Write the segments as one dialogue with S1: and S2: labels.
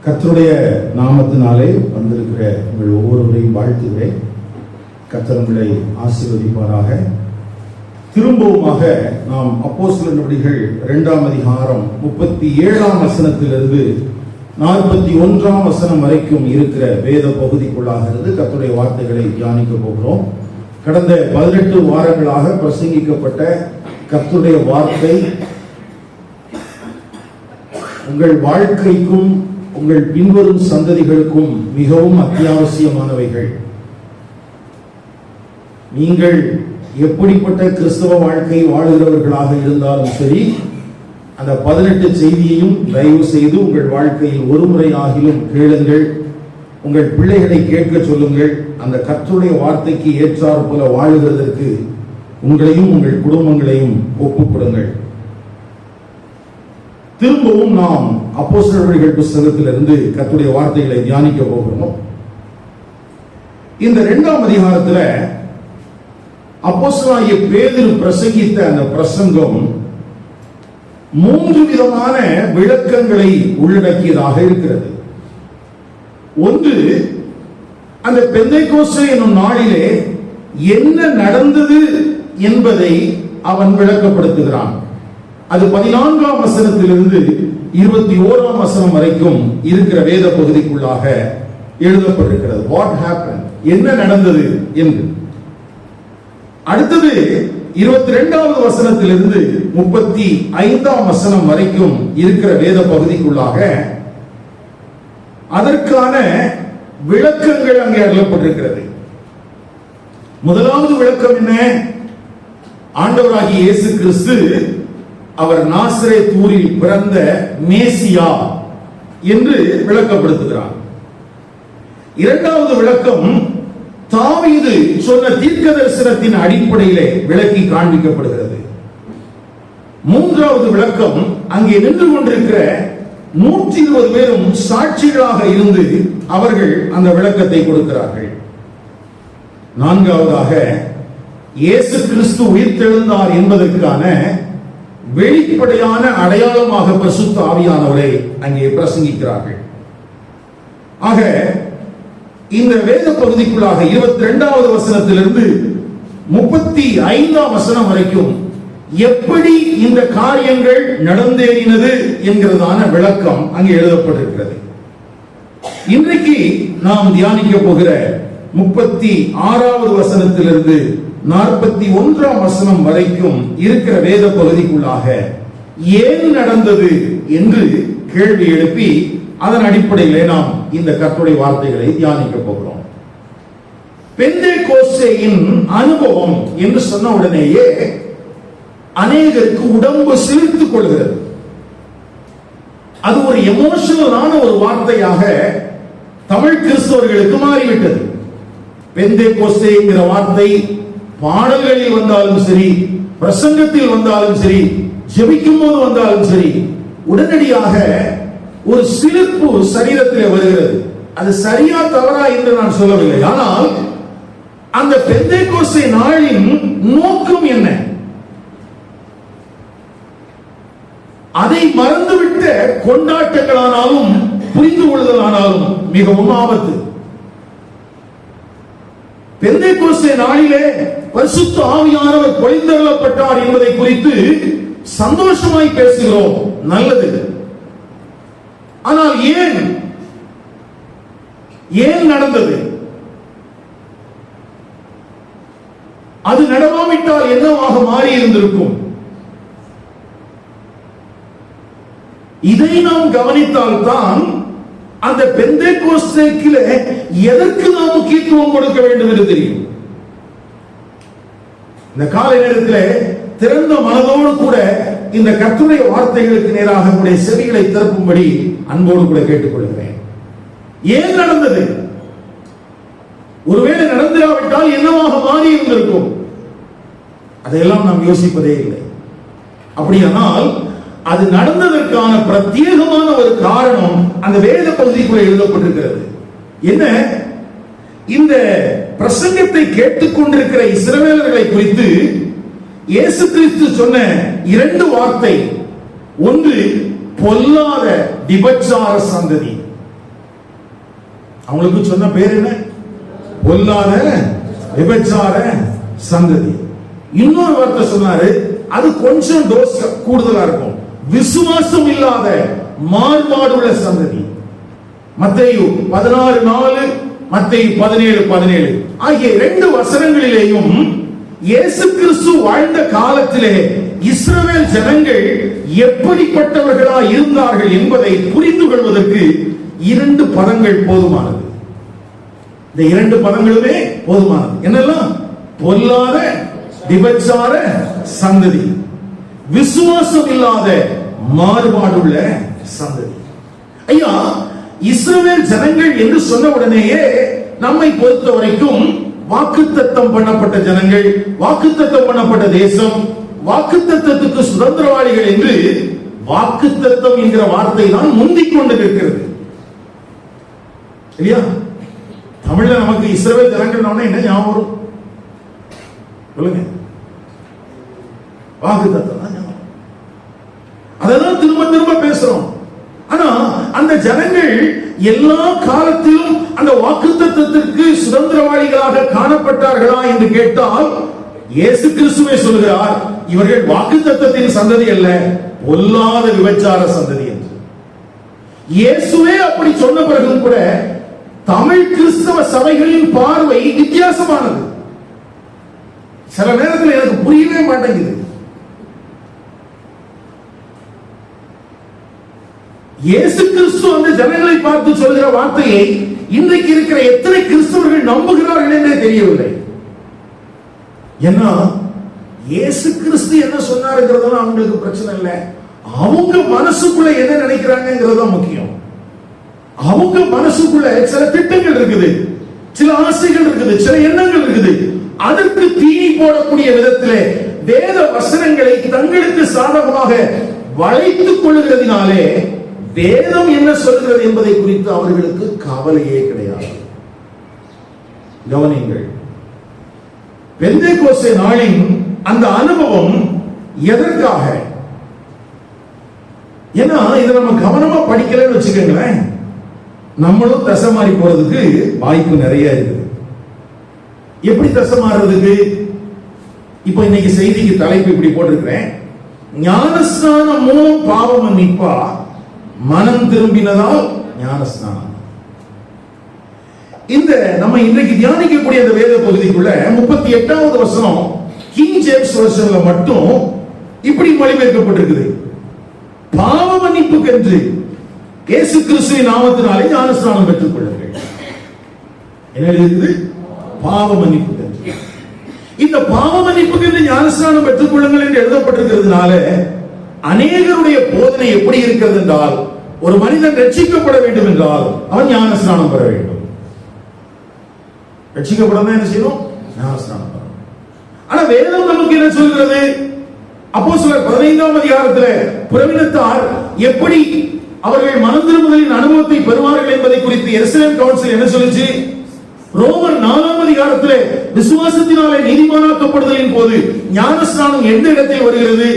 S1: கர்த்தருடைய நாமத்தினாலே வந்திருக்கிற உங்கள் ஒவ்வொருவரையும் வாழ்த்துகிறேன். கர்த்தர் உங்களை ஆசீர்வதிப்பாராக. திரும்பவுமாக நாம் அப்போஸ்தலர் நடவடிக்கைகள் 2ஆம் அதிகாரம் 37ஆம் வசனத்திலிருந்து 41ஆம் வசனம் வரைக்கும் இருக்கிற வேத பகுதிக்குள்ளாக இருந்து கர்த்தருடைய வார்த்தைகளை தியானிக்க போகிறோம். கடந்த 18 வாரங்களாக பிரசங்கிக்கப்பட்ட கர்த்தருடைய வார்த்தை உங்கள் வாழ்க்கைக்கும் உங்கள் பின்வரும் சந்ததிகளுக்கும் மிகவும் அத்தியாவசியமானவைகள். நீங்கள் எப்படிப்பட்ட கிறிஸ்தவ வாழ்க்கை வாழுகிறவர்களாக இருந்தாலும் சரி, அந்த 18 செய்தியையும் தயவு செய்து உங்கள் வாழ்க்கையில் ஒரு முறை ஆகிலும் கேளுங்கள். உங்கள் பிள்ளைகளை கேட்க சொல்லுங்கள். அந்த கர்த்தருடைய வார்த்தைக்கு ஏற்றார் போல வாழுகிறதற்கு உங்களையும் உங்கள் குடும்பங்களையும் ஒப்புக் கொடுங்கள். திரும்பவும் நாம் அப்போஸ்தலர் நடவடிக்கைகள் புத்தகத்திலிருந்து கர்த்தருடைய வார்த்தைகளை தியானிக்க போகிறோம். இந்த 2ஆம் அதிகாரத்தில் அப்போஸ்தலனாகிய பேதுரு பிரசங்கித்த அந்த பிரசங்கம் 3 விதமான விளக்கங்களை உள்ளடக்கியதாக இருக்கிறது. ஒன்று, அந்த பெந்தைக்கோஸ்தே என்னும் நாளிலே என்ன நடந்தது என்பதை அவன் விளக்கப்படுத்துகிறான். அது 14ஆம் வசனத்திலிருந்து 21ஆம் வசனம் வரைக்கும் இருக்கிற வேத பகுதிக்குள்ளாக எழுதப்பட்டிருக்கிறது. வாட் ஹேப்பன், என்ன நடந்தது என்று. அடுத்தது 22ஆவது வசனத்திலிருந்து 35ஆம் வசனம் வரைக்கும் இருக்கிற வேத பகுதிக்குள்ளாக அதற்கான விளக்கங்கள் அங்கே எழுதப்பட்டிருக்கிறது. முதலாவது விளக்கம் என்ன? ஆண்டவராகிய இயேசு கிறிஸ்து அவர் நாசரேத் ஊரில் பிறந்த மேசியா என்று விளக்கப்படுத்துகிறார். இரண்டாவது விளக்கம் தாவீது சொன்ன தீர்க்க தரிசனத்தின் அடிப்படையிலே விளக்கி காண்பிக்கப்படுகிறது. மூன்றாவது விளக்கம் அங்கே நின்று கொண்டிருக்கிற 120 பேரும் சாட்சிகளாக இருந்து அவர்கள் அந்த விளக்கத்தை கொடுக்கிறார்கள். நான்காவதாக இயேசு கிறிஸ்து உயிர்த்தெழுந்தார் என்பதற்கான வெளிப்படையான அடையாளமாக பரிசுத்த ஆவியானவரை அங்கே பிரசங்கிக்கிறார்கள். ஆக இந்த வேத பகுதிக்குள்ளாக 22ஆவது வசனத்திலிருந்து 35ஆம் வசனம் வரைக்கும் எப்படி இந்த காரியங்கள் நடந்தேறினது என்கிறதான விளக்கம் அங்கே எழுதப்பட்டிருக்கிறது. இன்றைக்கு நாம் தியானிக்க போகிற 36ஆவது வசனத்திலிருந்து 41ஆம் வசனம் வரைக்கும் இருக்கிற வேத பகுதிக்குள்ளாக ஏன் நடந்தது என்று கேள்வி எழுப்பி அதன் அடிப்படையிலே நாம் இந்த கர்த்தருடைய வார்த்தைகளை தியானிக்க போகிறோம். பெந்தேகோஸ்தேயின் அனுபவம் என்று சொன்ன உடனேயே அநேகருக்கு உடம்பு சிலிர்த்துக் கொள்கிறது. அது ஒரு எமோஷனலான ஒரு வார்த்தையாக தமிழ் கிறிஸ்தவர்களுக்கு மாறிவிட்டது. பெந்தேகோஸ்தேங்கிற வார்த்தை பாடல்களில் வந்தாலும் சரி, பிரசங்கத்தில் வந்தாலும் சரி, ஜெபிக்கும் போது வந்தாலும் சரி, உடனடியாக ஒரு சிலிர்ப்பு சரீரத்தில் வருகிறது. அது சரியா தவறா என்று நான் சொல்லவில்லை. ஆனால் அந்த பெந்தேகோஸ்தே நாளின் நோக்கம் என்ன? அதை மறந்துவிட்ட கொண்டாட்டங்களானாலும் புரிந்து கொள்ளுதலானாலும் மிகவும் ஆபத்து. பெந்தேகோஸ்தே நாளிலே பரிசுத்த ஆவியானவர் பொழிந்தருளப்பட்டார் என்பதை குறித்து சந்தோஷமாய் பேசுகிறோம், நல்லது. ஆனால் ஏன் நடந்தது? அது நடவாவிட்டால் என்னவாக மாறி இருந்திருக்கும்? இதை நாம் கவனித்தால் தான் அந்த பெந்தேகோஸ்தேக்கிலே எதற்கு நாம் முக்கியத்துவம் கொடுக்க வேண்டும் என்று தெரியும். இந்த காலை நேரத்தில் திறந்த மனதோடு கூட இந்த கர்த்தருடைய வார்த்தைகளுக்கு நேராக உங்களுடைய செவிகளை திறப்பும்படி அன்போடு கூட கேட்டுக்கொள்கிறேன். ஏன் நடந்தது? ஒருவேளை நடந்திராவிட்டால் என்னவாக மாறி இருந்திருக்கும்? அதையெல்லாம் நாம் யோசிப்பதே இல்லை. அப்படியானால் அது நடந்ததற்கான பிரத்யேகமான ஒரு காரணம் அந்த வேத பகுதிக்குள்ள எழுதப்பட்டிருக்கிறது. என்ன? இந்த பிரசங்கத்தை கேட்டுக்கொண்டிருக்கிற இஸ்ரவேலர்களை குறித்து இயேசு கிறிஸ்து சொன்ன 2 வார்த்தை. ஒன்று, பொல்லாத விபச்சார சந்ததி. அவங்களுக்கு சொன்ன பேர் என்ன? பொல்லாத விபச்சார சந்ததி. இன்னொரு வார்த்தை சொன்னாரு, அது கொஞ்சம் டோஸ் கூடுதலா இருக்கும், விசுவாசம் இல்லாத மாறுபாடுள்ள சந்ததி. மத்தேயு 16:4, மத்தேயு 17:17 ஆகிய 2 வசனங்களிலேயும் இயேசு கிறிஸ்து வாழ்ந்த காலத்திலே இஸ்ரவேல் ஜனங்கள் எப்படிப்பட்டவர்களா இருந்தார்கள் என்பதை புரிந்து கொள்வதற்கு 2 பதங்கள் போதுமானது. இந்த 2 பதங்களுமே போதுமானது. என்னெல்லாம்? பொல்லாத விபச்சார சந்ததி, விசுவாசம் இல்லாத மாறுபாடுள்ள சந்ததி. ஐயா, இஸ்ரவேல் ஜனங்கள் என்று சொன்ன உடனேயே நம்மை பொறுத்த வரைக்கும் வாக்குத்தத்தம் பண்ணப்பட்ட ஜனங்கள், வாக்குத்தத்தம் பண்ணப்பட்ட தேசம், வாக்குத்தத்தத்துக்கு சுதந்திரவாளிகள் என்று வாக்குத்தத்தம் என்கிற வார்த்தை தான் முந்திக் கொண்டு இருக்கிறது இல்லையா? தமிழ்ல நமக்கு இஸ்ரவேல் ஜனங்கள் என்ன ஞாபகம் வரும்? சொல்லுங்க. வாக்குத்தத்தம் தான் ஞாபகம். அதெல்லாம் திரும்ப திரும்ப பேசுறோம். ஆனா அந்த ஜனங்கள் எல்லா காலத்திலும் அந்த வாக்குத்தத்தத்திற்கு சுதந்திரவாளிகளாக காணப்பட்டார்களா என்று கேட்டால் இயேசு கிறிஸ்துவே சொல்கிறார், இவர்கள் வாக்குத்தத்தத்தின் சந்ததி அல்ல, பொல்லாத விபச்சார சந்ததி என்று. இயேசுவே அப்படி சொன்ன பிறகும் கூட தமிழ் கிறிஸ்தவ சபைகளின் பார்வை வித்தியாசமானது. சில நேரத்தில் எனக்கு புரியவே மாட்டேங்குது. இயேசு கிறிஸ்து அந்த ஜனங்களை பார்த்து சொல்கிற வார்த்தையை இன்றைக்கு இருக்கிற எத்தனை கிறிஸ்தவர்கள் நம்புகிறார்கள் என்றே தெரியவில்லை. ஏன்னா இயேசு கிறிஸ்து என்ன சொன்னாருங்கிறதெல்லாம் அவங்களுக்கு பிரச்சனை இல்லை, அவங்க மனசுக்குள்ள என்ன நினைக்கிறாங்கிறது முக்கியம். அவங்க மனசுக்குள்ள சில திட்டங்கள் இருக்குது, சில ஆசைகள் இருக்குது, சில எண்ணங்கள் இருக்குது. அதற்கு தீனி போடக்கூடிய விதத்திலே வேத வசனங்களை தங்களுக்கு சாதகமாக வளைத்துக் கொள்கிறதினாலே வேதம் என்ன சொல்கிறது என்பதை குறித்து அவர்களுக்கு கவலையே கிடையாது. கவனியுங்கள், பெந்தேகோஸ்தே நாளின் அந்த அனுபவம் எதற்காக? ஏன்னா இதை நம்ம கவனமா படிக்கலன்னு வச்சுக்கோங்களேன், நம்மளும் தசை மாறி போறதுக்கு வாய்ப்பு நிறைய இருக்குது. எப்படி தசை மாறுறதுக்கு? இப்ப இன்னைக்கு செய்திக்கு தலைப்பு இப்படி போட்டிருக்கிறேன், ஞானஸ்நானம் மூலம் பாவ மன்னிப்பா, மனம் திரும்பினதால் ஞானஸ்நானம். இந்த நம்ம இன்றைக்கு தியானிக்கக்கூடிய அந்த வேத பகுதிக்குள்ள 38வது வசனம் கிங் ஜேம்ஸ் வெர்ஷன்ல மட்டும் இப்படி மொழிபெயர்க்கப்பட்டிருக்குது, பாவ மன்னிப்புக்கென்று இயேசு கிறிஸ்துவின் நாமத்தினாலே ஞானஸ்நானம் பெற்றுக் கொள்ளுங்கள். என்ன இருக்குது? பாவ மன்னிப்புக்கென்று. இந்த பாவ மன்னிப்புக்கென்று ஞானஸ்நானம் பெற்றுக் கொள்ளுங்கள் என்று எழுதப்பட்டிருக்கிறதுனால அநேகருடைய போதனை எப்படி இருக்கிறது என்றால், ஒரு மனிதன் ரட்சிக்கப்பட வேண்டும் என்றால் அவன் ஞானஸ்நானம் பெற வேண்டும். ரட்சிக்கப்படணும் என்ன செய்யணும்? ஞானஸ்நானம் பெறணும். ஆனா வேதம் நமக்கு என்ன சொல்கிறது? அப்போஸ்தலர் 15ஆம் அதிகாரத்தில் புறவினத்தார் எப்படி அவர்கள் மனம் திரும்புதலின் அனுபவத்தை பெறுவார்கள் என்பதை குறித்து எருசலேம் கவுன்சில் என்ன சொல்லுச்சு? ரோமர் 4ஆம் அதிகாரத்தில் விசுவாசத்தினாலே நீதிமானாக்கப்படுதலின் போது ஞானஸ்நானம் எந்த இடத்தில் வருகிறது?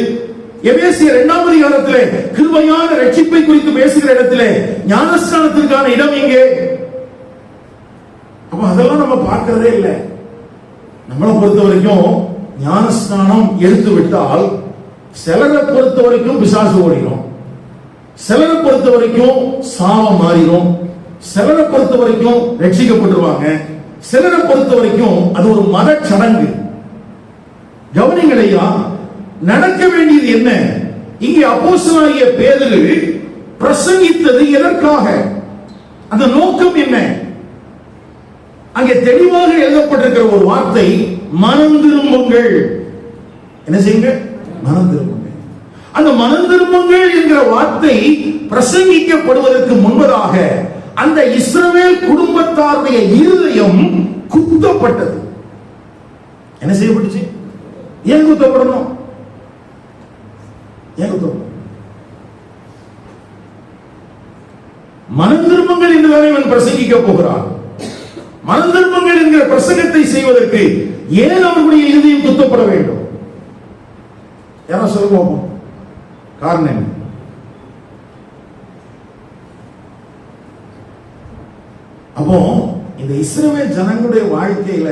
S1: எபேசியர் 2ஆம் அதிகாரத்திலே கிருபையான ரட்சிப்பை குறித்து பேசுகிற இடத்திலே ஞானஸ்நானத்திற்கான இடம் எங்கே? அப்ப அதெல்லாம் நம்ம பார்க்கிறதே இல்லை. நம்மளை பொறுத்த வரைக்கும் ஞானஸ்நானம் எடுத்து விட்டால் சிலரை பொறுத்த வரைக்கும் பிசாசு ஓடிடும், சிலரை பொறுத்த வரைக்கும் சாபம் மாறிடும், சிலரை பொறுத்த வரைக்கும் ரட்சிக்கப்பட்டுருவாங்க, சிலரை பொறுத்த வரைக்கும் அது ஒரு மத சடங்கு. கவனிங்களையா, நடக்க வேண்டியது என்ன? இங்கே அப்போஸ்தலனாகிய பேதுரு பிரசங்கித்தது எதற்காக? அந்த நோக்கம் என்ன? அங்கே தெளிவாக எழுதப்பட்டிருக்கிற ஒரு வார்த்தை, மனம் திரும்புங்கள். என்ன செய்யுங்க? மனம் திரும்புங்கள். அந்த மனம் திரும்புங்கள் என்கிற வார்த்தை பிரசங்கிக்கப்படுவதற்கு முன்பதாக அந்த இஸ்ரவேல் குடும்பத்தாருடைய இருதயம் குத்தப்பட்டது. என்ன செய்யப்பட்டுச்சு? ஏன் குத்தப்படணும்? மனம் திரும்புங்கள் என்று இவன் பிரசங்கிக்க போகிறான். மனம் திரும்புங்கள் என்கிற பிரசங்கத்தை செய்வதற்கு ஏன் அவர்களுடைய இருதயம் குத்தப்பட வேண்டும்? யாரா சொல்லுவோம், காரணம் என்ன? அப்போ இந்த இஸ்ரவேல் ஜனங்களுடைய வாழ்க்கையில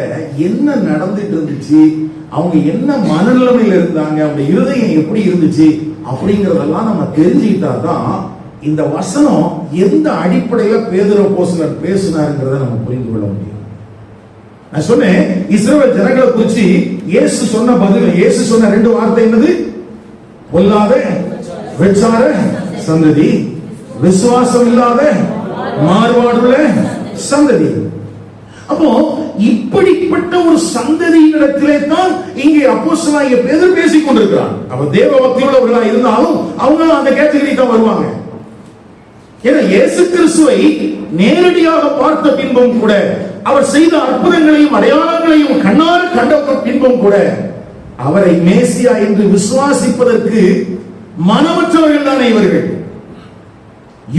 S1: என்ன நடந்துட்டு இருந்துச்சு, அவங்க என்ன மனநிலைமையில இருந்தாங்க, அவங்க இருதயம் எப்படி இருந்துச்சு அப்படிங்கறதெல்லாம் நம்ம தெரிஞ்சுக்கிட்டா தான் இந்த வசனம் எந்த அடிப்படையில பேதுரு அப்போஸ்தலர் பேசினாருங்கிறத நம்ம புரிந்து கொள்ள முடியும். நான் சொன்னேன், இஸ்ரவேல் ஜனங்களை குறித்து இயேசு சொன்ன பதில், இயேசு சொன்ன 2 வார்த்தை என்னது? பொல்லாத விபச்சார சந்ததி, விசுவாசம் இல்லாத மாறுபாடுள்ள சந்ததி. அப்போ இப்படிப்பட்ட ஒரு சந்ததியினிடத்திலே தான் இங்கே அப்போஸ்தலனாகிய பேதுரு பேசிக் கொண்டிருக்கிறார். அப்ப தேவ பக்தியுள்ளவர்களா இருந்தாலும் அவங்க அந்த கேட்டகரி தான் வருவாங்க. ஏன்னா இயேசு கிறிஸ்துவை நேரடியாக பார்த்த பின்பும் கூட, அவர் செய்த அற்புதங்களையும் அடையாளங்களையும் கண்ணார கண்ட பின்பும் கூட அவரை மேசியா என்று விசுவாசிப்பதற்கு மனமற்றவர்கள் தானே இவர்கள்.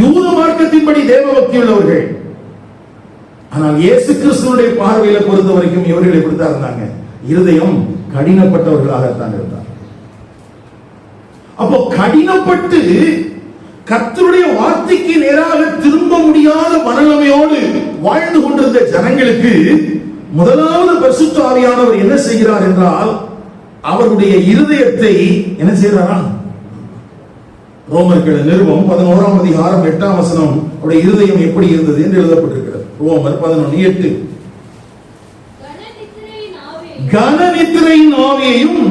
S1: யூத மார்க்கத்தின்படி தேவ பக்தி உள்ளவர்கள். ஆனால் இயேசு கிறிஸ்துவுடைய பார்வையில பொறுத்த வரைக்கும் இவர்கள் எப்படித்தான் இருந்தாங்க? இருதயம் கடினப்பட்டவர்களாகத்தான் இருந்தார். அப்போ கடினப்பட்டு கர்த்தருடைய வார்த்தைக்கு நேராக திரும்ப முடியாத மனநிலைமையோடு வாழ்ந்து கொண்டிருந்த ஜனங்களுக்கு முதலாவது பரிசுத்த ஆவியானவர் என்ன செய்கிறார் என்றால், அவருடைய இருதயத்தை என்ன செய்கிறாரா? ரோமர்கள் நிருபம் 11ஆம் அதிகாரம் 8ஆம் வசனம் அவருடைய இருதயம் எப்படி இருந்தது என்று எழுதப்பட்டிருக்கிறது. ரோமர் 11:8. கனநித்திரையின் ஆவியையும்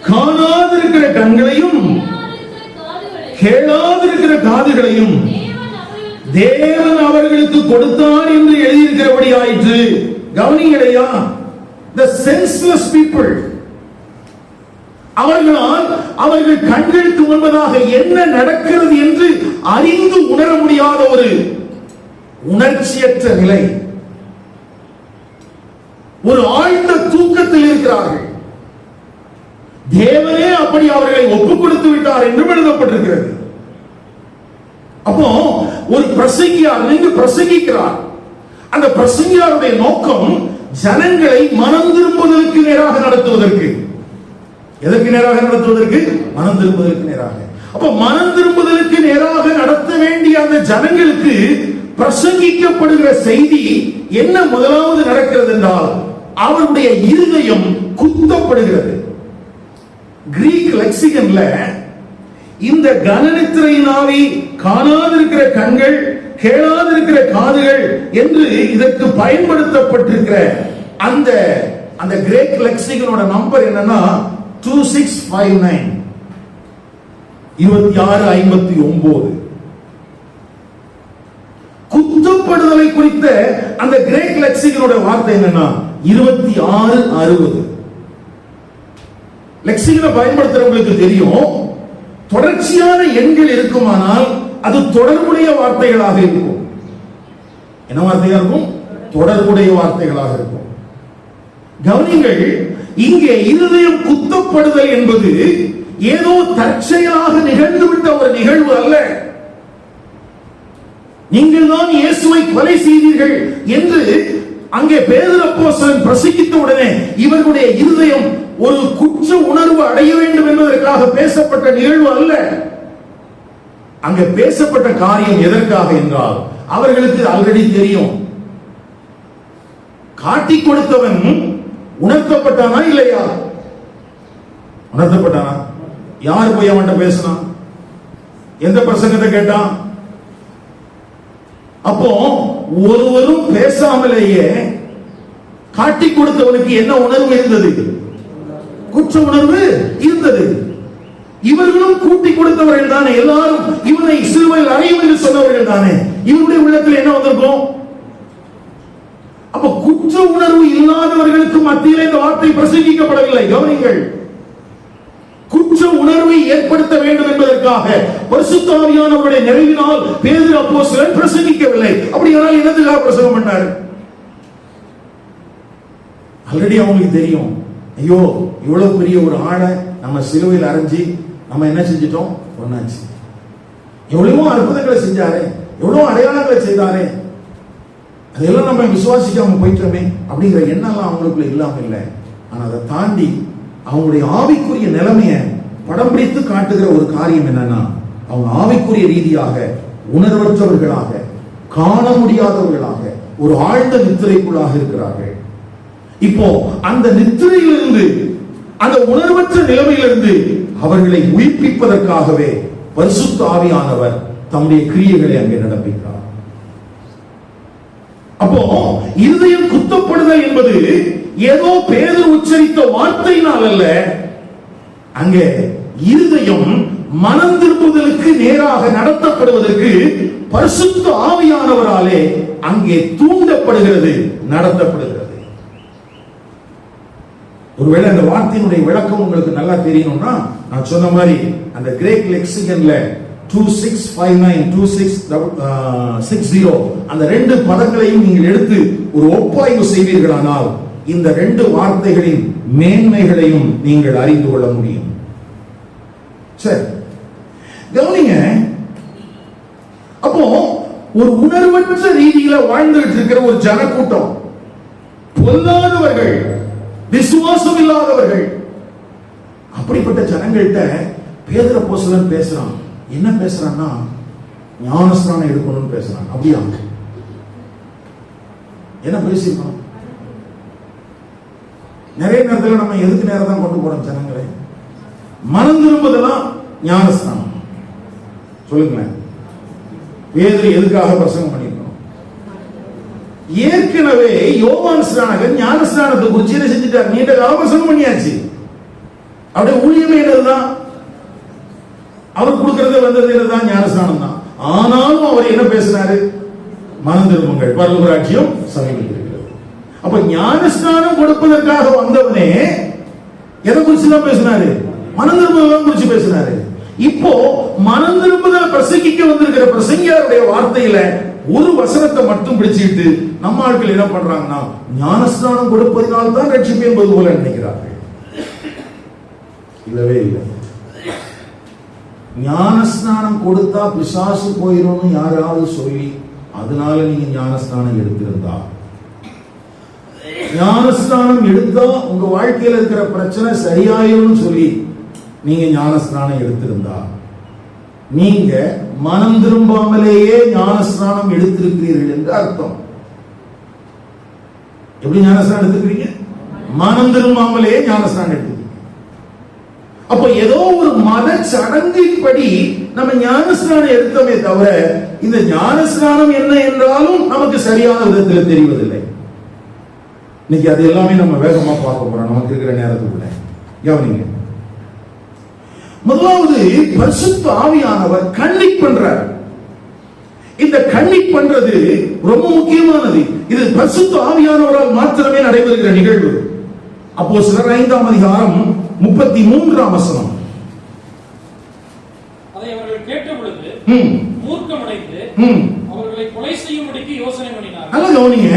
S1: காணாதிருக்கிற கண்களையும் கேளாதிருக்கிற காதுகளையும் தேவன் அவர்களுக்கு கொடுத்தார் என்று எழுதியிருக்கிறபடி ஆயிற்று. கவனிங்களையா, the senseless people, அவர்களால் அவர்கள் கண்களுக்கு முன்பதாக என்ன நடக்கிறது என்று அறிந்து உணர முடியாத ஒரு உணர்ச்சியற்ற நிலை, ஒரு ஆழ்ந்த தூக்கத்தில் இருக்கிறார்கள். தேவனே அப்படி அவர்களை ஒப்புக் கொடுத்து விட்டார் என்று எழுதப்பட்டிருக்கிறது. அப்போ ஒரு பிரசங்கியார் நின்று பிரசங்கிக்கிறார். அந்த பிரசங்கியாருடைய நோக்கம் ஜனங்களை மனம் திரும்புவதற்கு நேராக நடத்துவதற்கு. எதற்கு நேராக நடத்துவதற்கு? மனம் திரும்புவதற்கு நேராக. அப்ப மனம் திரும்புவதற்கு நேராக நடத்த வேண்டிய அந்த ஜனங்களுக்கு பிரசங்கிக்கப்படுகிற செய்தி என்ன முதலாவது நடக்கிறது என்றால், அவருடைய இருதயம் குத்தப்படுகிறது. கிரீக் லெக்சிகன்ல இந்த கனநித்திரையின் ஆவி, காணாதிருக்கிற கண்கள், கேளாதிருக்கிற காதுகள் என்று இதற்கு பயன்படுத்தப்பட்டிருக்கிற அந்த அந்த கிரேக் லெக்சிகனோட நம்பர் என்னன்னா 2659, 2659. குத்தப்படுதலை குறித்த அந்த கிரேக் லெக்சிகனோட வார்த்தை என்னன்னா 2660. லெக்சிகனை பயன்படுத்துறவங்களுக்கு தெரியும், தொடர்ச்சியான எண்கள் இருக்குமானால் அது தொடர்புடைய வார்த்தைகளாக இருக்கும். என்ன வார்த்தையா இருக்கும்? தொடர்புடைய வார்த்தைகளாக இருக்கும். கவனிங்கள், இங்கே இருதயம் குத்தப்படுதல் என்பது ஏதோ தற்செயலாக நிகழ்ந்துவிட்ட ஒரு நிகழ்வு அல்ல. நீங்கள் தான் இயேசுவை கொலை செய்தீர்கள் என்று அங்கே பேதுரு அப்போஸ்தலன் பிரசங்கித்த உடனே இவர்களுடைய இருதயம் ஒரு குற்ற உணர்வு அடைய வேண்டும் என்பதற்காக பேசப்பட்ட நிகழ்வு அல்ல. அங்கே பேசப்பட்ட காரியம் எதற்காக என்றால், அவர்களுக்கு ஆல்ரெடி தெரியும், காட்டிக் கொடுத்தவன் உணர்த்தப்பட்டானா இல்லையா? உணர்த்தப்பட்டானா? யார் போய் அவன்கிட்ட பேசினான்? எந்த பிரசங்கத்தை கேட்டான்? அப்போ ஒருவரும் பேசாமலேயே காட்டிக் கொடுத்தவனுக்கு என்ன உணர்வு இருந்தது? குற்ற உணர்வு இருந்தது. இவர்களும் கூட்டி கொடுத்தவர்கள் தானே, எல்லாரும் இவனை சிலுவையில் அறையும் என்று சொன்னவர்கள் தானே. இவருடைய உள்ளத்தில் என்ன வந்திருக்கும்? அப்ப குற்ற உணர்வு இல்லாதவர்களுக்கு மத்தியிலே இந்த வார்த்தை பிரசங்கிக்கப்படவில்லை. கவனிங்கள், குற்ற உணர்வை ஏற்படுத்த வேண்டும் என்பதற்காக பரிசுத்த ஆவியானவருடைய நிறைவினால் பேதுரு அப்போஸ்தலன் பிரசங்கிக்கவில்லை. அப்படியானால் என்னத்துக்காக பிரசங்கம் பண்ணார்? ஆல்ரெடி அவங்களுக்கு தெரியும், ஐயோ இவ்வளவு பெரிய ஒரு ஆளை நம்ம சிலுவையில் அரைஞ்சி நம்ம என்ன செஞ்சிட்டோம்? ஒன்னாச்சு. எவ்வளவோ அற்புதங்களை செஞ்சாரே, எவ்வளவு அடையாளங்களை செய்தாரே, அதெல்லாம் நம்ம விசுவாசிக்காம போயிட்டோமே அப்படிங்கிற எண்ணம் அவங்களுக்குள்ள இல்லாம இல்லை. ஆனா அதை தாண்டி அவங்களுடைய ஆவிக்குரிய நிலைமையை படம் பிடித்து காட்டுகிற ஒரு காரியம் என்னன்னா, அவங்க ஆவிக்குரிய ரீதியாக உணர்வற்றவர்களாக, காண முடியாதவர்களாக ஒரு ஆழ்ந்த நித்திரைக்குள்ளாக இருக்கிறார்கள். இப்போ அந்த நித்திரையிலிருந்து, அந்த உணர்வற்ற நிலைமையிலிருந்து அவர்களை உயிர்ப்பிப்பதற்காகவே பரிசுத்த ஆவியானவர் தம்முடைய கிரியைகளை அங்கே நடப்பிக்கிறார். அப்போ இருதயம் குத்தப்படுதல் என்பது ஏதோ பேதர் உச்சரித்த வார்த்தையினால் அல்ல, அங்கே இருதயம் மனம் திரும்புதலுக்கு நேராக நடத்தப்படுவதற்கு பரிசுத்த ஆவியானவராலே அங்கே தூண்டப்படுகிறது, நடத்தப்படுகிறது. ஒருவேளை அந்த வார்த்தையினுடைய விளக்கம் உங்களுக்கு நல்லா தெரியணும்னா, நான் சொன்ன மாதிரி அந்த கிரேக் லெக்சிகன்ல 2659 2660 அந்த ரெண்டு பதங்களையும் நீங்கள் எடுத்து ஒரு ஒப்பாய்வு செய்வீர்களானால் இந்த ரெண்டு வார்த்தைகளின் மேன்மைகளையும் நீங்கள் அறிந்து கொள்ள முடியும். சரி, கவனிங்க. அப்போ ஒரு உணர்வற்ற ரீதியில வாழ்ந்துட்டு இருக்கிற ஒரு ஜனக்கூட்டம், பொல்லாதவர்கள், விசுவாசம் இல்லாதவர்கள், அப்படிப்பட்ட ஜனங்கள்கிட்ட பேதுரு அப்போஸ்தலன் பேசுறான். என்ன பேசுறான்னா, ஞானஸ்நானம் எடுக்கணும்னு பேசுறான். அப்படியா? என்ன பேசிருக்கோம்? நிறைய நேரத்தில் நம்ம எதுக்கு நேரம் தான் கொண்டு போறோம் ஜனங்களை? மனம் திரும்புதெல்லாம் ஞானஸ்நானம். சொல்லுங்களேன், பேதுரு எதுக்காக பிரசங்கம் பண்ணிருக்கோம்? ஏற்கனவே யோவான் ஸ்நானகன் ஞானஸ்நானத்தை குறிச்சு என்ன செஞ்சுட்டார்? நீண்ட கால பிரசங்கம் பண்ணியாச்சு. அப்படியே ஊழியமே என்னதுதான்? அவர் கொடுக்கிறது வந்தது என்னதான்? ஞானஸ்நானம் தான். ஆனாலும் அவர் என்ன பேசினாரு? மனம் திரும்புங்கள், பரலோக ராஜ்யம் சமீபித்திருக்கிறது. அப்ப ஞானஸ்நானம் கொடுப்பதற்காக வந்தவனே எதை குறிச்சு தான் பேசினாரு? மனம் திரும்புதல் குறிச்சு பேசினாரு. இப்போ மனம் திரும்புதல் பிரசங்கிக்க வந்திருக்கிற பிரசங்கியாருடைய வார்த்தையில ஒரு வசனத்தை மட்டும் பிடிச்சிட்டு நம்ம ஆட்கள் என்ன பண்றாங்கன்னா, ஞானஸ்நானம் கொடுப்பதனால் தான் ரட்சிப்பு என்பது போல நினைக்கிறார்கள். இல்லவே இல்லை. ஞானஸ்நானம் கொடுத்தா பிசாசு போயிடும்னு யாராவது சொல்லி அதனால நீங்க ஞானஸ்நானம் எடுத்திருந்தா, ஞானஸ்நானம் எடுத்தா உங்க வாழ்க்கையில இருக்கிற பிரச்சனை சரியாயிரும் சொல்லி நீங்க ஞானஸ்நானம் எடுத்திருந்தா, நீங்க மனம் திரும்பாமலேயே ஞானஸ்நானம் எடுத்திருக்கிறீர்கள் என்று அர்த்தம். எப்படி ஞானஸ்நானம் எடுத்துக்கிறீங்க? மனம் திரும்பாமலேயே ஞானஸ்நானம் எடுத்து. அப்ப ஏதோ ஒரு மத சடங்கின்படி நம்ம ஞானஸ்நானம் எடுத்தோமே தவிர இந்த ஞானஸ்நானம் என்ன என்றாலும் நமக்கு சரியான விதத்தில் தெரிவதில்லை. இன்னைக்கு அது எல்லாமே நம்ம வேகமா பார்க்க போறோம் நமக்கு இருக்கிற நேரத்துக்குள்ள. கவனிங்க, முதலாவது பரிசுத்த ஆவியானவர் கன்னிக் பண்றார். இந்த கன்னிக் பண்றது ரொம்ப முக்கியமானது. இது பரிசுத்த ஆவியானவரால் மாத்திரமே நடைபெறுகிற நிகழ்வு. அப்போஸ்தலர் 5ஆம் அதிகாரம் 33ஆம் வசனம்.
S2: அதை அவர்கள் கேட்ட பொழுது மூர்க்கமடைந்து அவர்களை கொலை செய்யும்படிக்கு யோசனை பண்ணினார்கள்.
S1: நல்லா கவனிங்க,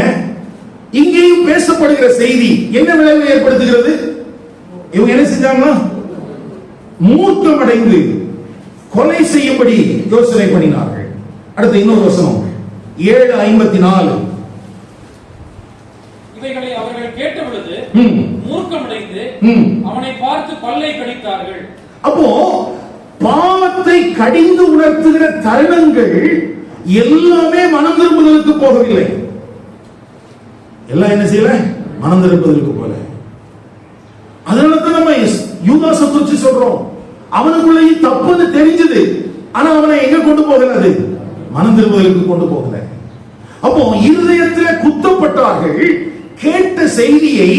S1: இங்கேயும் பேசப்படுகிற செய்தி என்ன விளைவை ஏற்படுத்துகிறது? இவங்க என்ன செஞ்சாங்க? மூர்க்கமடைந்து கொலை செய்யும்படி யோசனை பண்ணினார்கள். அடுத்த இன்னொரு வசனம் 7:54.
S2: இவைகளை அவர்கள் கேட்ட பொழுது மூர்க்கமடைந்து அவனை பார்த்து பல்லை கடித்தார்கள்.
S1: அப்போ பாவத்தை கடிந்து உணர்த்துகிற தருணங்கள் எல்லாமே மனம் திரும்புதலுக்கு போகவில்லை. எல்லாம் என்ன செய்யல? மனம் திரும்புதலுக்கு போல. அதனால தான் நம்ம யூதாசை குறிச்சு சொல்றோம். அவனுக்குள்ளேயும் தப்புன்னு தெரிஞ்சது, ஆனா அவனை எங்க கொண்டு போகல? மனம் திரும்புதலுக்கு கொண்டு போகல. அப்போ இருதயத்தில் குத்தப்பட்டார்கள். கேட்ட செய்தியை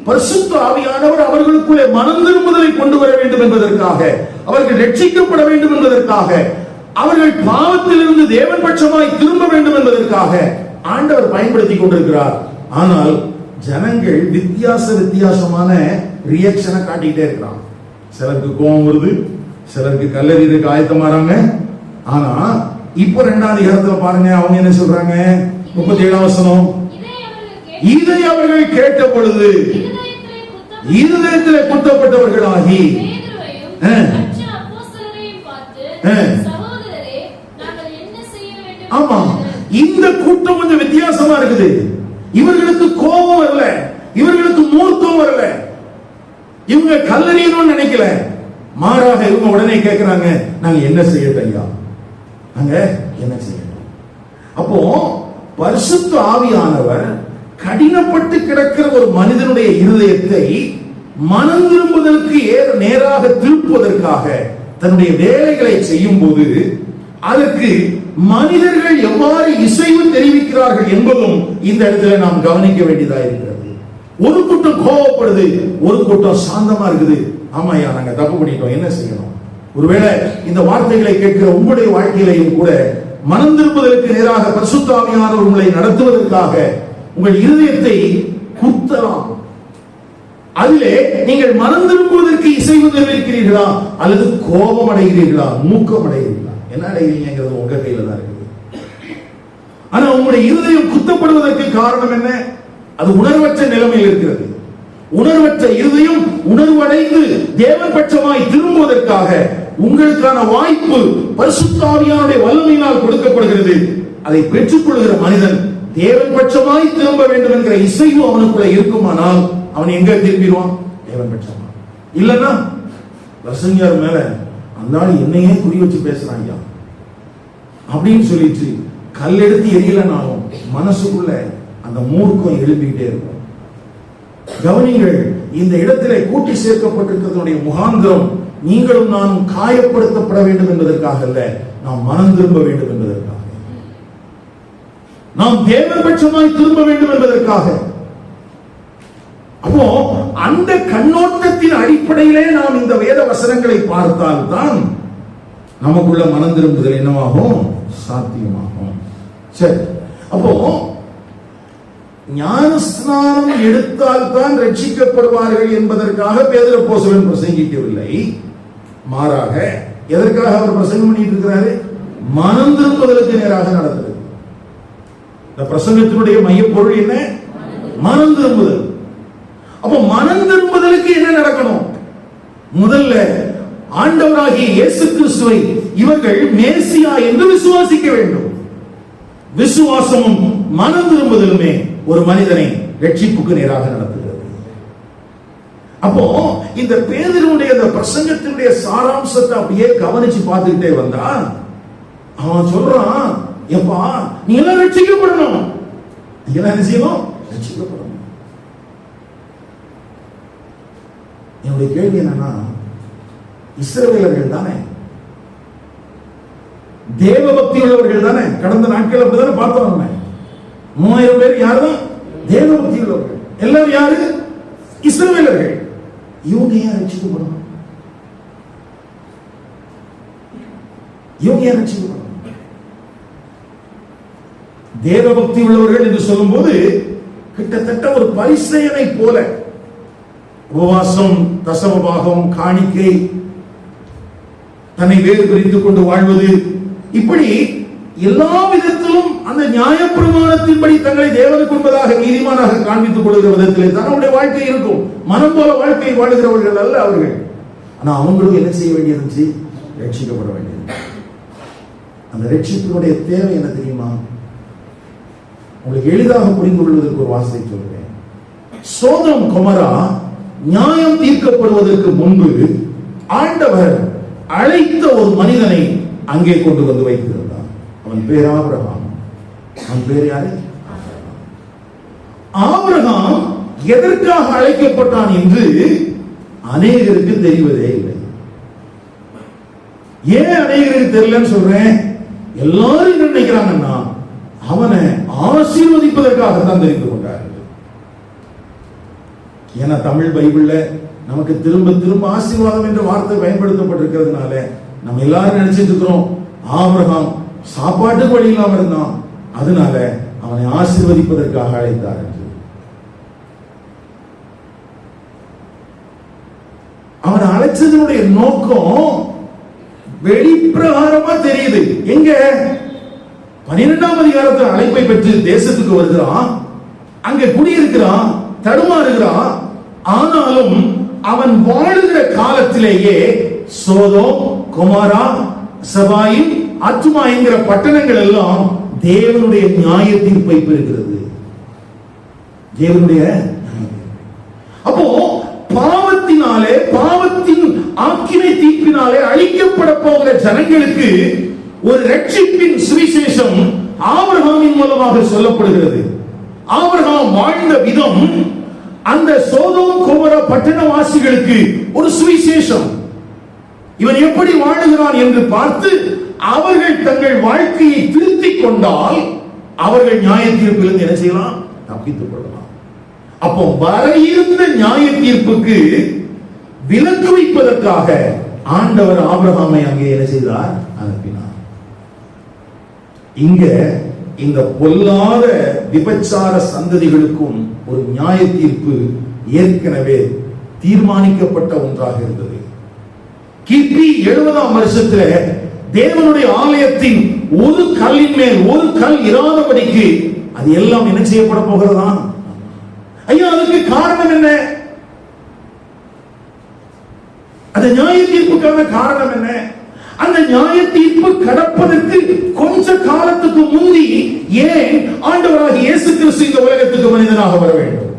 S1: பரிசுத்த ஆவியானவர் அவர்களுக்குள்ளே மனம் திரும்புதலை கொண்டு வர வேண்டும் என்பதற்காக, அவர்கள் ரட்சிக்கப்பட வேண்டும் என்பதற்காக, அவர்கள் பாவத்திலிருந்து தேவன் பட்சமாய் திரும்ப வேண்டும் என்பதற்காக ஆண்டவர் பயன்படுத்தி கொண்டிருக்கிறார். ஆனால் ஜனங்கள் வித்தியாசமான ரியாக்ஷனை காட்டிக்கிட்டே இருக்கிறான். சிலருக்கு கோபம் வருது, சிலருக்கு கல்லறிக்கு ஆயத்தமாறாங்க. ஆனா இப்ப 2ஆம் அதிகாரத்துல பாருங்க, அவங்க என்ன சொல்றாங்க? 37ஆம் வசனம். இதை அவர்கள் கேட்ட பொழுது இருதயத்திலே குத்தப்பட்டவர்களாகி ஆமா, இந்த கூட்டம் கொஞ்சம் வித்தியாசமா இருக்குது. இவர்களுக்கு கோபம் வரல, இவர்களுக்கு மூர்த்தம் வரல, இவங்க கல்லறியணும்னு நினைக்கல. மாறாக இவங்க உடனே கேட்கிறாங்க, நாங்க என்ன செய்யட்டும் ஐயா? நாங்க என்ன செய்யணும்? அப்போ பரிசுத்த ஆவியானவர் கடினப்பட்டு கிடக்கிற ஒரு மனிதனுடைய இருதயத்தை மனம் திரும்புவதற்கு நேராக திருப்புவதற்காக தன்னுடைய வேலைகளை செய்யும் போது அதற்கு மனிதர்கள் எவ்வாறு இசைவு தெரிவிக்கிறார்கள் என்பதும் இந்த இடத்துல நாம் கவனிக்க வேண்டியதா இருக்கிறது. ஒரு கூட்டம் கோபப்படுது, ஒரு கூட்டம் சாந்தமா இருக்குது. ஆமாயா, நாங்க தப்பு பண்ணிட்டோம், என்ன செய்யணும்? ஒருவேளை இந்த வார்த்தைகளை கேட்கிற உங்களுடைய வாழ்க்கையிலையும் கூட மனம் திரும்புவதற்கு நேராக பரிசுத்த ஆவியானவர் உங்களை நடத்துவதற்காக உங்கள் இருதயத்தை குத்தலாம். அதிலே நீங்கள் மனம் திரும்புவதற்கு இசைவு தெரிவிக்கிறீர்களா அல்லது கோபம் அடைகிறீர்களா, மூக்கம் அடைகிறீர்களா? என்ன அடைகிறீங்கிறது உங்க கையில தான் இருக்குது. ஆனா உங்களுடைய இருதயம் குத்தப்படுவதற்கு காரணம் என்ன? அது உணர்வற்ற நிலைமையில் இருக்கிறது. உணர்வற்ற இருதயம் உணர்வடைந்து தேவன் பட்சமாய் திரும்புவதற்காக உங்களுக்கான வாய்ப்பு பரிசுத்த ஆவியானுடைய வல்லமையினால் கொடுக்கப்படுகிறது. அதை பெற்றுக்கொள்கிற மனிதன் தேவன் பட்சமாய் திரும்ப வேண்டும் என்கிற இசைவு அவனுக்குள்ள இருக்குமானால் அவன் எங்க திரும்பிடுவான்? தேவன் பட்சமா. இல்லன்னா பிரசங்கியார் மேல அந்த ஆள் என்னையே குறி வச்சு பேசுறாங்க அப்படின்னு சொல்லிட்டு கல்லெடுத்து எரியலனாலும் மனசுக்குள்ள அந்த மூர்க்கம் எழுப்பிக்கிட்டே இருக்கும். கவனிங்கள், இந்த இடத்திலே கூட்டி சேர்க்கப்பட்டிருக்கிறதுடைய முகாந்திரம் நீங்களும் நானும் காயப்படுத்தப்பட வேண்டும் என்பதற்காக அல்ல, நாம் மனம் திரும்ப வேண்டும் என்பதற்காக, நாம் தேவபட்சமாய் திரும்ப வேண்டும் என்பதற்காக. அப்போ அந்த கண்ணோட்டத்தின் அடிப்படையிலே நாம் இந்த வேத வசனங்களை பார்த்தால் தான் நமக்குள்ள மனம் திரும்புதல் என்னவாகும்? சாத்தியமாகும். சரி, அப்போ ஞானஸ்நானம் எடுத்தால் தான் ரட்சிக்கப்படுவார்கள் என்பதற்காக பேதுரு அப்போஸ்தலன் பிரசங்கிக்கவில்லை. மாறாக எதற்காக அவர் பிரசங்கம் பண்ணிட்டு இருக்கிறாரு? மனம் திரும்புதலுக்கு நேராக நடத்துறது. இந்த பிரசங்கத்தினுடைய மைய பொருள் என்ன? மனம் திரும்புதல். அப்ப மனம் திரும்புதலுக்கு என்ன நடக்கணும்? முதல்ல ஆண்டவராகிய இயேசு கிறிஸ்துவை இவர்கள் மேசியா என்று விசுவாசிக்க வேண்டும். விசுவாசமும் மனம் திரும்புதலுமே ஒரு மனிதனை ரட்சிப்புக்கு நேராக நடத்துகிறது. அப்போ இந்த பேதுருவுடைய இந்த பிரசங்கத்தினுடைய சாராம்சத்தை அப்படியே கவனிச்சு பார்த்துக்கிட்டே வந்தா அவன் சொல்றான், எப்பா நீ எல்லாம் ரட்சிக்கப்படணும், நீ எல்லாம் என்ன செய்யணும்? ரட்சிக்கப்படணும். என்னுடைய கேள்வி என்னன்னா, இஸ்ரவேலர்கள் தானே, தேவ பக்தி உள்ளவர்கள் தானே, கடந்த நாட்கள் அப்படிதானே பார்த்தோம். 3000 பேர் யாரும் தேவ பக்தி உள்ளவர்கள், எல்லாரும் யாரு? இஸ்ரவேலர்கள். இவங்க ஏன் ரட்சிக்கப்படணும்? இவங்க ஏன் ரட்சிக்கப்படணும்? தேவ பக்தி உள்ளவர்கள் என்று சொல்லும் போது கிட்டத்தட்ட ஒரு பரிசேயனை போல உபவாசம், தசமபாகம், காணிக்கை, தன்னை வேறு பிரித்துக் கொண்டு வாழ்வது, இப்படி எல்லா விதத்திலும் அந்த நியாயப்பிரமாணத்தின்படி தங்களை தேவனுக்கு என்பதாக நீதிமானாக காண்பித்துக் கொள்கிற விதத்திலே தான் அவருடைய வாழ்க்கை இருக்கும். மனம் போல வாழ்க்கை வாழுகிறவர்கள் அல்ல அவர்கள். ஆனா அவங்களுக்கு என்ன செய்ய வேண்டியது? ரட்சிக்கப்பட வேண்டியது. அந்த ரட்சிப்பினுடைய தேவை என்ன தெரியுமா? உங்களுக்கு எளிதாக புரிந்து கொள்வதற்கு ஒரு வார்த்தை சொல்கிறேன். சோதம் கொமரா நியாயம் தீர்க்கப்படுவதற்கு முன்பு ஆண்டவர் அழைத்த ஒரு மனிதனை அங்கே கொண்டு வந்து வைத்திருந்தார். அவன் பேர் ஆபிரகாம். அவன் பேர் யாரு? ஆபிரகாம் எதற்காக அழைக்கப்பட்டான் என்று அநேகருக்கு தெரிவதே இல்லை. ஏன் அநேகருக்கு தெரியலன்னு சொல்றேன்? எல்லாரும் என்ன நினைக்கிறாங்கன்னா அவனை ஆசீர்வதிப்பதற்காக தான் தெரிந்து கொண்டார்கள். ஏன்னா தமிழ் பைபிள்ல நமக்கு திரும்ப திரும்ப ஆசீர்வாதம் என்ற வார்த்தை பயன்படுத்தப்பட்டிருக்கிறதுனால நம்ம எல்லாரும் நினைச்சிட்டு இருக்கிறோம் ஆபிரகாம் சாப்பாட்டுக்கு வழி இல்லாம இருந்தான், அதனால அவனை ஆசீர்வதிப்பதற்காக அழைத்தார் என்று. அவனை அழைச்சதனுடைய நோக்கம் வெளிப்பிரகாரமா தெரியுது. எங்க 12ஆம் அதிகாரத்தில் அழைப்பை பெற்று தேசத்துக்கு வருகிறான், அங்க குடியிருக்கிறான், தடுமாறுகிறான். ஆனாலும் அவன் வாழுகிற காலத்திலேயே சோதோம், கொமோரா, சபாயிம், அத்துமா என்கிற பட்டணங்கள் எல்லாம் தேவனுடைய நியாய தீர்ப்பை பெறுகிறது. தேவனுடைய அப்போ பாவத்தினாலே, பாவத்தின் ஆக்கினை தீர்ப்பினாலே அழிக்கப்பட போகிற ஜனங்களுக்கு ஒரு ரட்சிப்பின் சுவிசேஷம் ஆபிரகாமின் மூலமாக சொல்லப்படுகிறது. ஆபிரகாம் வாழ்ந்த விதம் அந்த சோதோம் கோமோரா பட்டணவாசிகளுக்கு ஒரு சுவிசேஷம். இவன் எப்படி வாழுகிறான் என்று பார்த்து அவர்கள் தங்கள் வாழ்க்கையை திருத்திக் கொண்டால் அவர்கள் நியாய தீர்ப்பிலிருந்து என்ன செய்யலாம்? தப்பித்துக் கொள்ளலாம். அப்போ வர இருந்த நியாய தீர்ப்புக்கு விலக்கு வைப்பதற்காக ஆண்டவர் ஆபிரகாமை அங்கே என்ன செய்தார்? அனுப்பினார். இங்க இந்த பொல்லாத விபச்சார சந்ததிகளுக்கும் ஒரு நியாய தீர்ப்பு ஏற்கனவே தீர்மானிக்கப்பட்ட ஒன்றாக இருந்தது. கிபி 70ஆம் வருஷத்துல தேவனுடைய ஆலயத்தின் ஒரு கல்லின் மேல் ஒரு கல் இராதபடிக்கு அது எல்லாம் என்ன செய்யப்பட போகிறதா? ஐயா, அதுக்கு காரணம் என்ன? அந்த நியாய தீர்ப்புக்கான காரணம் என்ன? அந்த நியாய தீர்ப்பு கடப்பதற்கு கொஞ்ச காலத்துக்கு முந்தி ஏன் ஆண்டவராகிய இயேசு கிறிஸ்து இந்த உலகத்துக்கு மனிதனாக வர வேண்டும்?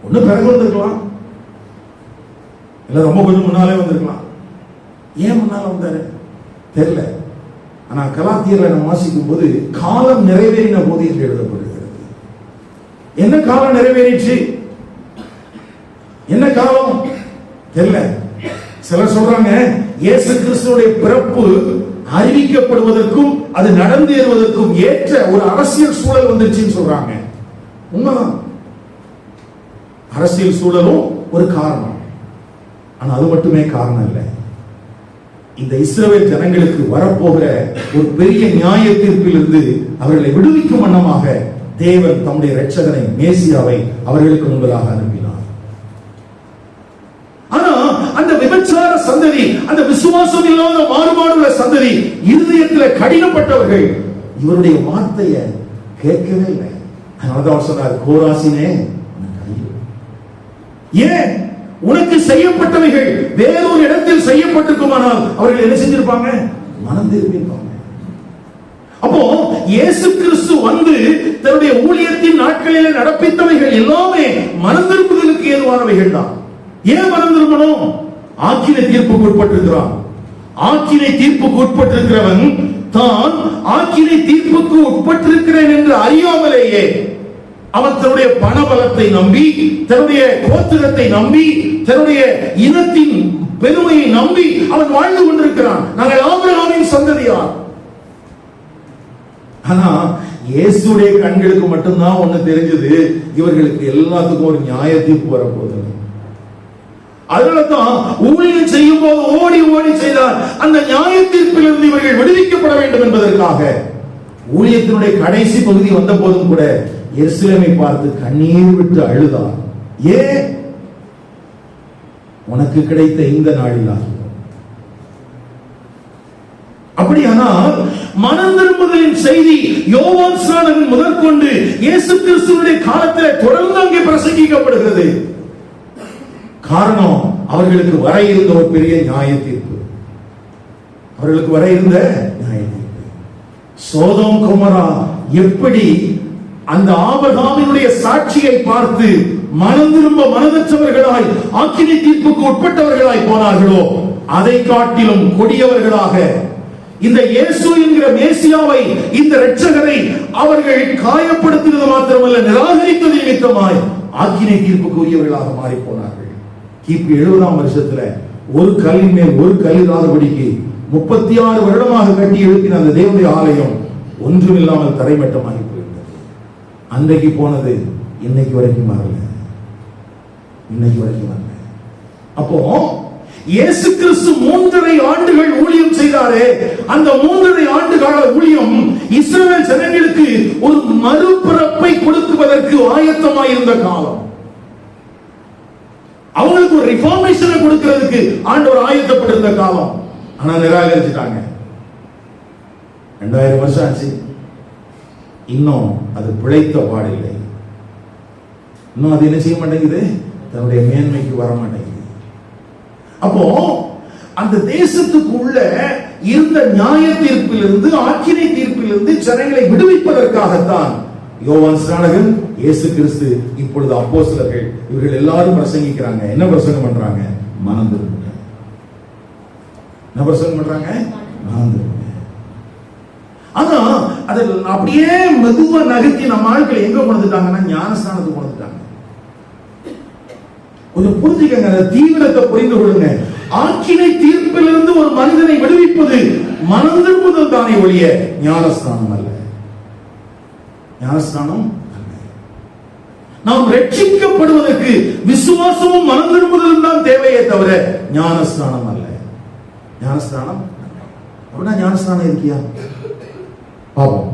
S1: ஒண்ணு பிறகு வந்திருக்கலாம், இல்ல ரொம்ப கொஞ்சம் முன்னாலே வந்திருக்கலாம். ஏன் முன்னால வந்தாரு தெரியல. ஆனா கலாத்தியர்ல நம்ம வாசிக்கும் போது காலம் நிறைவேறின போது என்று எழுதப்படுகிறது. என்ன காலம் நிறைவேறிச்சு? என்ன காலம் தெரியல. சிலர் சொல்றாங்க இயேசு கிறிஸ்துவுடைய பிறப்பு அறிவிக்கப்படுவதற்கும் அது நடந்தேறுவதற்கும் ஏற்ற ஒரு அரசியல் சூழல் வந்துருச்சுன்னு சொல்றாங்க. உண்மைதான், அரசியல் சூழலும் ஒரு காரணம். ஆனா அது மட்டுமே காரணம் இல்லை. இந்த இஸ்ரவேல் ஜனங்களுக்கு வரப்போகிற ஒரு பெரிய நியாய தீர்ப்பிலிருந்து அவர்களை விடுவிக்கும் வண்ணமாக தேவன் தம்முடைய இரட்சகனை மேசியாவை அவர்களுக்கு முன்பதாக அனுப்பினார். ஆனா அந்த விபச்சார சந்ததி, அந்த விசுவாசம் இல்லாத மாறுபாடுள்ள சந்ததி, இருதயத்தில் கடினப்பட்டவர்கள் இவருடைய வார்த்தையை கேட்கவே இல்லை. அதனாலதான் சொன்னார், கோராசினே ஏன் உனக்கு செய்யப்பட்டவைகள் வேறொரு இடத்தில் செய்யப்பட்டிருக்குமானால் அவர்கள் என்ன செஞ்சிருப்பாங்க? மனம் திரும்பியிருப்பாங்க. அப்போ இயேசு கிறிஸ்து வந்து தன்னுடைய ஊழியத்தின் நாட்களில் நடப்பித்தவைகள் எல்லாமே மனம் திரும்புதலுக்கு ஏதுவானவைகள் தான். ஏன் மனம் திரும்பணும்? ஆக்கினை தீர்ப்புக்கு உட்பட்டிருக்கிறான். ஆக்கினை தீர்ப்புக்கு உட்பட்டிருக்கிறவன் தான் ஆக்கினை தீர்ப்புக்கு உட்பட்டிருக்கிறேன் என்று அறியாமலேயே அவன் தன்னுடைய பணபலத்தை நம்பி, தன்னுடைய கோத்திரத்தை நம்பி, தன்னுடைய இனத்தின் பெருமையை நம்பி அவன் வாழ்ந்து கொண்டிருக்கிறான். நாங்கள் ஆபிரகாமின் சந்ததியார். ஆனா இயேசுடைய கண்களுக்கு மட்டும்தான் ஒண்ணு தெரிஞ்சது, இவர்களுக்கு எல்லாத்துக்கும் ஒரு நியாய தீர்ப்பு வரப்போகுது. அதனால்தான் ஊழியம் செய்யும் போது ஓடி ஓடி செய்தார். அந்த நியாய தீர்ப்பிலிருந்து இவர்கள் விடுவிக்கப்பட வேண்டும் என்பதற்காக ஊழியத்தினுடைய கடைசி பகுதி வந்த போதும் கூட எருசலேமை பார்த்து கண்ணீர் விட்டு அழுதார். ஏன்? உனக்கு கிடைத்த இந்த நாளில். அப்படியானால் மனம் திரும்புதலின் செய்தி யோவான் ஸ்நானகன் முதற்கொண்டு இயேசு கிறிஸ்துவினுடைய காலத்தில் தொடர்ந்து அங்கே பிரசங்கிக்கப்படுகிறது. காரணம், அவர்களுக்கு வர இருந்த ஒரு பெரிய நியாய தீர்ப்பு. அவர்களுக்கு வர இருந்த நியாய தீர்ப்பு. சோதோம் கொமோரா எப்படி அந்த ஆபிரகாமினுடைய சாட்சியை பார்த்து மனம் திரும்ப மனதற்றவர்களாய் ஆக்கினை தீர்ப்புக்கு உட்பட்டவர்களாய் போனார்களோ, அதை காட்டிலும் கொடியவர்களாக இந்த இயேசு என்கிற மேசியாவை, இந்த இரட்சகரை அவர்கள் காயப்படுத்தினது மாத்திரமல்ல, நிராகரித்தது நிமித்தமாய் ஆக்கினை தீர்ப்புக்கு உரியவர்களாக மாறி போனார்கள். கிபி 70ஆம் வருஷத்துல ஒரு கல்லின் மேல் ஒரு கல் இல்லாதபடிக்கு 36 வருடமாக கட்டி எழுப்பின அந்த தேவனுடைய ஆலயம் ஒன்றுமில்லாமல் தரைமட்டமாகி போயிருந்தது. அன்றைக்கு போனது இன்னைக்கு வரைக்கும் வரல. இன்னைக்கு வரைக்கும் வரல. அப்போ இயேசு கிறிஸ்து 3.5 ஆண்டுகள் ஊழியம் செய்தாரே, அந்த 3.5 ஆண்டு கால ஊழியம் இஸ்ரவேல் ஜனங்களுக்கு ஒரு மறுபிறப்பை கொடுக்குவதற்கு ஆயத்தமாயிருந்த காலம். அவங்களுக்கு ஒரு ரிஃபார்மேஷனை கொடுக்கிறதுக்கு ஆண்டவர் ஆயத்தப்பட்டிருந்த காலம். ஆனா நிராகரிச்சுட்டாங்க. 2000 வருஷம் ஆச்சு, இன்னும் அது பிழைத்த பாடில்லை. இன்னும் அது என்ன செய்ய மாட்டேங்குது? தன்னுடைய மேன்மைக்கு வர மாட்டேங்குது. அப்போ அந்த தேசத்துக்குள்ள இருந்த நியாய தீர்ப்பிலிருந்து, ஆக்கினை தீர்ப்பிலிருந்து ஜனங்களை விடுவிப்பதற்காகத்தான் யோவான் ஸ்நானகன், இயேசு கிறிஸ்து, இப்பொழுது அப்போஸ்தலர்கள், இவர்கள் எல்லாரும் பிரசங்கிக்கிறாங்க. என்ன பிரசங்கம் பண்றாங்க? மனம் திரும்புங்க. என்ன பிரசங்கம் பண்றாங்க? மனம் திரும்புங்க. ஆனா அதை அப்படியே மெதுவா நகர்த்தி நம்ம ஆட்கள் எங்க கொண்டுட்டாங்கன்னா ஞானஸ்தானத்துக்கு கொண்டுட்டாங்க. கொஞ்சம் புரிஞ்சுக்கங்க, அந்த தீவிரத்தை புரிந்து கொள்ளுங்க. ஆக்கினை தீர்ப்பிலிருந்து ஒரு மனிதனை விடுவிப்பது மனம் திரும்புதல் தானே ஒழிய ஞானஸ்தானம் அல்ல. ஞானஸ்தானம் அல்ல. நாம் ரட்சிக்கப்படுவதற்கு விசுவாசமும் மனம் திரும்புதலும் தான் தேவையே தவிர ஞானஸ்தானம் அல்ல. ஞானஸ்தானம் அப்படின்னா ஞானஸ்தானம் இருக்கியா பாப்போம்.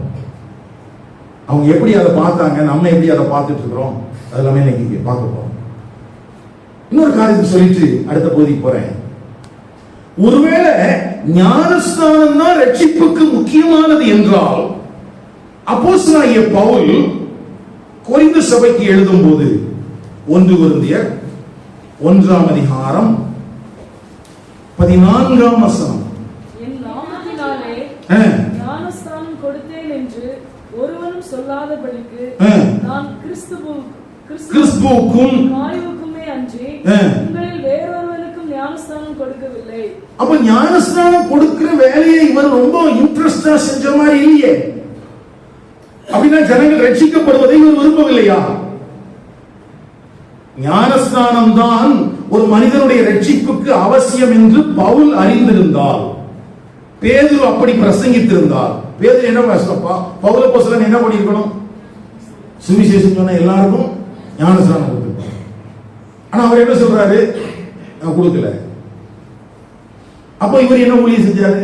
S1: அவங்க எப்படி அதை பார்த்தாங்க, நம்ம எப்படி அதை பார்த்துட்டு இருக்கிறோம், அதெல்லாமே இன்னைக்கு பார்க்க போறோம். இன்னொரு காரியத்தை சொல்லிட்டு அடுத்த பகுதிக்கு போறேன். ஒருவேளை ஞானஸ்தானம் தான் ரட்சிப்புக்கு முக்கியமானது என்றால் அப்போஸ்தலனாகிய பவுல் கொரிந்து சபைக்கு எழுதும் போது 1 கொரிந்தியர் 1ஆம் அதிகாரம் 14ஆம் வசனம்,
S3: என் நாமத்தினாலே ஞானஸ்தானம் கொடுத்தேன் என்று ஒருவனும் சொல்லாதபடிக்கு நான் கிறிஸ்துவுக்கும் காயுவுக்குமே அன்றி உங்களில் வேறொருவனுக்கும் ஞானஸ்தானம் கொடுக்கவில்லை.
S1: அப்ப ஞானஸ்தானம் கொடுக்கிற வேலையை இவர் ரொம்ப இன்ட்ரெஸ்டா செஞ்ச மாதிரி இல்லையே. அப்படின்னா ஜனங்கள் ரட்சிக்கப்படுவதை இவர் விரும்பவில்லையா? ஞானஸ்தானம் தான் ஒரு மனிதனுடைய ரட்சிப்புக்கு அவசியம் என்று பவுல் அறிந்திருந்தால், பேதுரு அப்படி பிரசங்கித்திருந்தால், பேதுரு என்ன பேசப்பா, பவுல் அப்போஸ்தலன் என்ன பண்ணிருக்கணும்? சுவிசேஷம் சொன்ன எல்லாருக்கும் ஞானஸ்தானம் கொடுத்திருப்பார். ஆனா அவர் என்ன சொல்றாரு? நான் கொடுக்கல. அப்ப இவர் என்ன ஊழியம் செஞ்சாரு?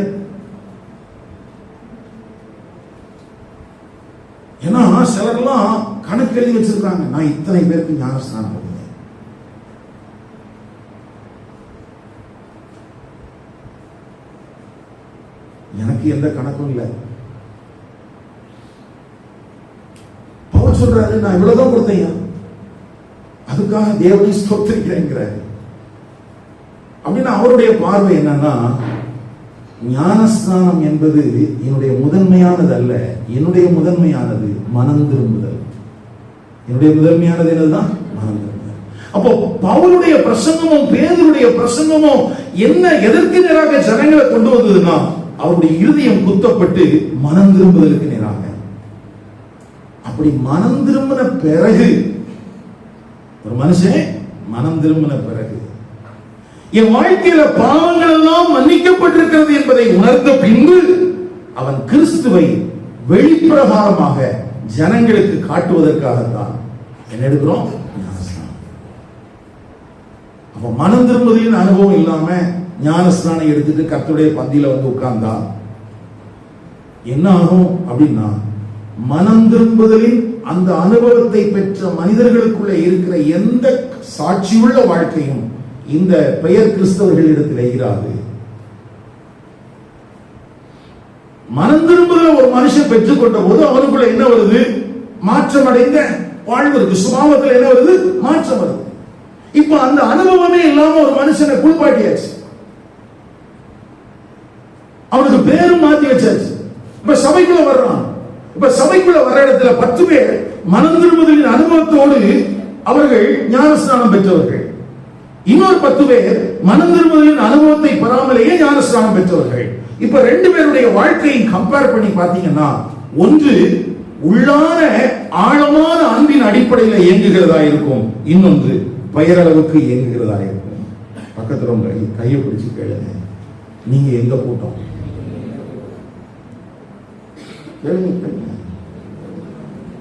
S1: ஏன்னா சிலர்லாம் கணக்கு எழுதி வச்சிருக்காங்க, நான் இத்தனை பேருக்கு ஞானஸ்தானம் கொடுத்தேன். எனக்கு எந்த கணக்கும் இல்லை. பவுல் சொல்றாரு, நான் இவ்வளவுதான் கொடுத்தேன், அதுக்காக தேவனை ஸ்தோத்திரிக்கிறேங்கிறாரு. அப்படின்னா அவருடைய பார்வை என்னன்னா, ஞானஸ்தானம் என்பது என்னுடைய முதன்மையானது அல்ல, என்னுடைய முதன்மையானது மனம் திரும்புதல். என்னுடைய முதன்மையானது என்னதுதான்? மனம் திரும்புதல். அப்போ பவுலுடைய பிரசங்கமும் பேதுருடைய பிரசங்கமும் என்ன, எதற்கு நேராக ஜனங்களை கொண்டு வந்ததுன்னா, அவருடைய இருதயம் குத்தப்பட்டு மனம் திரும்புதலுக்கு நேராக. அப்படி மனம் திரும்பின பிறகு, ஒரு மனுஷன் மனம் திரும்பின பிறகு, என் வாழ்க்கையில பாவங்கள் எல்லாம் மன்னிக்கப்பட்டிருக்கிறது என்பதை உணர்ந்த பின்பு அவன் கிறிஸ்துவை வெளிப்பிரகாரமாக ஜனங்களுக்கு காட்டுவதற்காகத்தான் என்ன எடுக்கிறோம்? ஞானஸ்நானம். அப்ப மனம் திரும்புதலின் அனுபவம் இல்லாம ஞானஸ்நானம் எடுத்துட்டு கர்த்தருடைய பந்தியில வந்து உட்கார்ந்தா என்ன ஆகும் அப்படின்னா, மனம் திரும்புதலின் அந்த அனுபவத்தை பெற்ற மனிதர்களுக்குள்ள இருக்கிற எந்த சாட்சியுள்ள வாழ்க்கையும் இந்த பெயர் கிறிஸ்தவர்களிடத்தில் இராது. மனம் திரும்புதல ஒரு மனுஷன் பெற்றுக்கொண்ட போது அவனுக்குள்ள என்ன வருது? மாற்றம் அடைந்த வாழ்வு இருக்கு. சுபாவத்தில் என்ன வருது? மாற்றம் வருது. இப்ப அந்த அனுபவமே இல்லாம ஒரு மனுஷனை குளிப்பாட்டியாச்சு, அவனுக்கு பேரும் மாத்தி வச்சாச்சு. இப்ப சபைக்குள்ள வர்றான். இப்ப சபைக்குள்ள வர்ற இடத்துல 10 பேர் மனம் திரும்புதலின் அனுபவத்தோடு அவர்கள் ஞானஸ்நானம் பெற்றவர்கள். இன்னொரு 10 பேர் மனம் திரும்புதலின் அனுபவத்தை பெறாமலேயே ஞானஸ்நானம் பெற்றவர்கள். இப்ப 2 பேருடைய வாழ்க்கையை கம்பேர் பண்ணி பாத்தீங்கன்னா, ஒன்று உள்ளான ஆழமான அன்பின் அடிப்படையில் இயங்குகிறதா இருக்கும், இன்னொன்று பெயரளவுக்கு இயங்குகிறதா இருக்கும். பக்கத்துல உங்க கையை பிடிச்சு கேளுங்க, நீங்க எங்க கூட்டம்?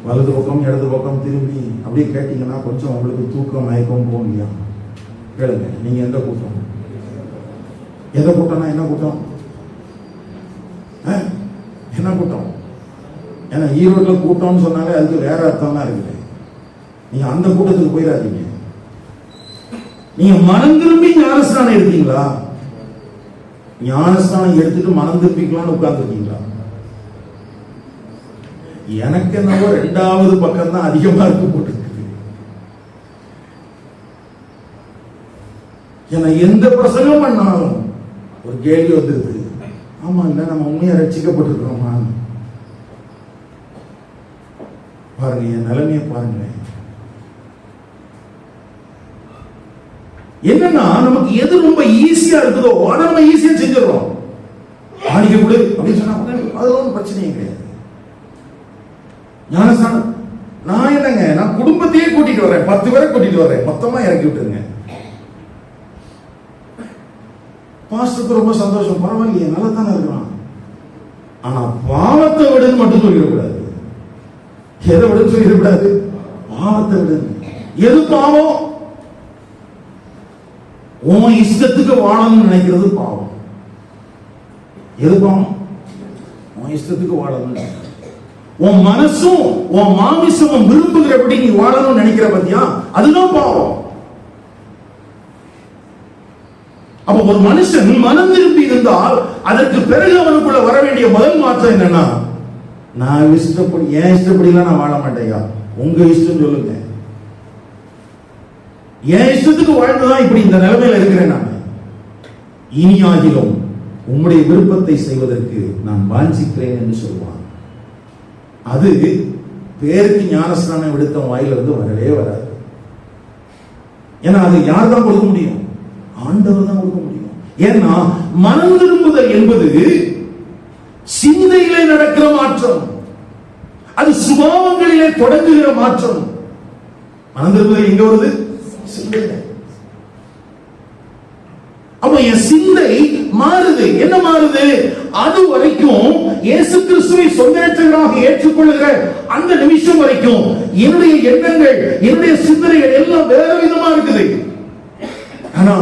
S1: வலது பக்கம் இடது பக்கம் திரும்பி அப்படியே கேட்டீங்கன்னா கொஞ்சம் உங்களுக்கு தூக்கம் மயக்கம் போகும் இல்லையா? கேளுங்க, நீங்க எந்த கூட்டம்? எந்த கூட்டம்னா என்ன கூட்டம்? என்ன கூட்டம்? ஏன்னா ஈரோட்ல கூட்டம்னு சொன்னாலே அதுக்கு வேற அர்த்தம் தான் இருக்குது. நீங்க அந்த கூட்டத்துக்கு போயிடாதீங்க. நீங்க மனம் திரும்பி ஞானஸ்தானம் எடுத்தீங்களா? ஞானஸ்தானம் எடுத்துட்டு மனம் திரும்பிக்கலாம்னு உட்கார்ந்துருக்கீங்களா? எனக்கு என்னவோ 2வது பக்கம் தான் அதிகமா இருக்கு போட்டிருக்கு. ஏன்னா எந்த பிரசங்கம் பண்ணாலும் ஒரு கேள்வி வந்துருது, ஆமா இல்ல நம்ம உண்மையா ரட்சிக்கப்பட்டிருக்கிறோமா? பாருங்க என் நிலைமையை பாருங்களேன். என்னன்னா நமக்கு எது ரொம்ப ஈஸியா இருக்குதோ அதை நம்ம ஈஸியா செஞ்சிடறோம். ஆணிக்க கொடு அப்படின்னு சொன்னா பண்ணிக்கலாம், அதுல ஒன்றும் பிரச்சனையே கிடையாது. ஞானஸ்நானம் நான் என்னங்க, நான் குடும்பத்தையே கூட்டிட்டு வரேன், 10 பேரை கூட்டிட்டு வரேன், மொத்தமா இறக்கி விட்டுருங்க. பாஸ்டருக்கு ரொம்ப சந்தோஷம், பரவாயில்லையே நல்லா தானே இருக்கிறான். ஆனா பாவத்தை விடுன்னு மட்டும் சொல்லிடக்கூடாது. எதை விடுன்னு சொல்லிடக்கூடாது? பாவத்தை விடுன்னு. எது பாவம்? உன் இஷ்டத்துக்கு வாழணும்னு நினைக்கிறது பாவம். எது பாவம்? உன் இஷ்டத்துக்கு வாழணும், உன் மனசும் உன் மாமிசமும் விரும்புகிறபடி நீ வாழணும்னு நினைக்கிற பத்தியா, அதுதான் பாவம். அப்ப ஒரு மனுஷன் மனம் திரும்பி இருந்தால் அதற்கு பிறகு அவனுக்குள்ள வர வேண்டிய முதல் மாற்றம் என்னன்னா, நான் இஷ்டப்படி, என் இஷ்டப்படிலாம் நான் வாழ மாட்டேயா, உங்க இஷ்டம் சொல்லுங்க. என் இஷ்டத்துக்கு வாழ்ந்துதான் இப்படி இந்த நிலைமையில இருக்கிறேன் நான். இனியாகிலும் உம்முடைய விருப்பத்தை செய்வதற்கு நான் வாஞ்சிக்கிறேன் என்று சொல்லுவான். அது பேருக்கு ஞானஸ்நானம் விடுத்த வாயிலிருந்து வரவே வராது. ஏன்னா அது யார் தான் கொடுக்க முடியும்? ஆண்டவர் தான் கொடுக்க முடியும். ஏன்னா மனம் திரும்புதல் என்பது சிந்தையிலே நடக்கிற மாற்றம், அது சுபாவங்களிலே தொடங்குகிற மாற்றம். மனம் திரும்புதல் எங்க வருது? சிந்தையில. அப்ப என் சிந்தை மாறுது. என்ன மாறுது? அது வரைக்கும் இயேசு கிறிஸ்துவை சொந்த இரட்சகராக ஏற்றுக்கொள்ளுகிற அந்த நிமிஷம் வரைக்கும் என்னுடைய எண்ணங்கள், என்னுடைய சிந்தனைகள் எல்லாம் வேற விதமா இருக்குது. ஆனா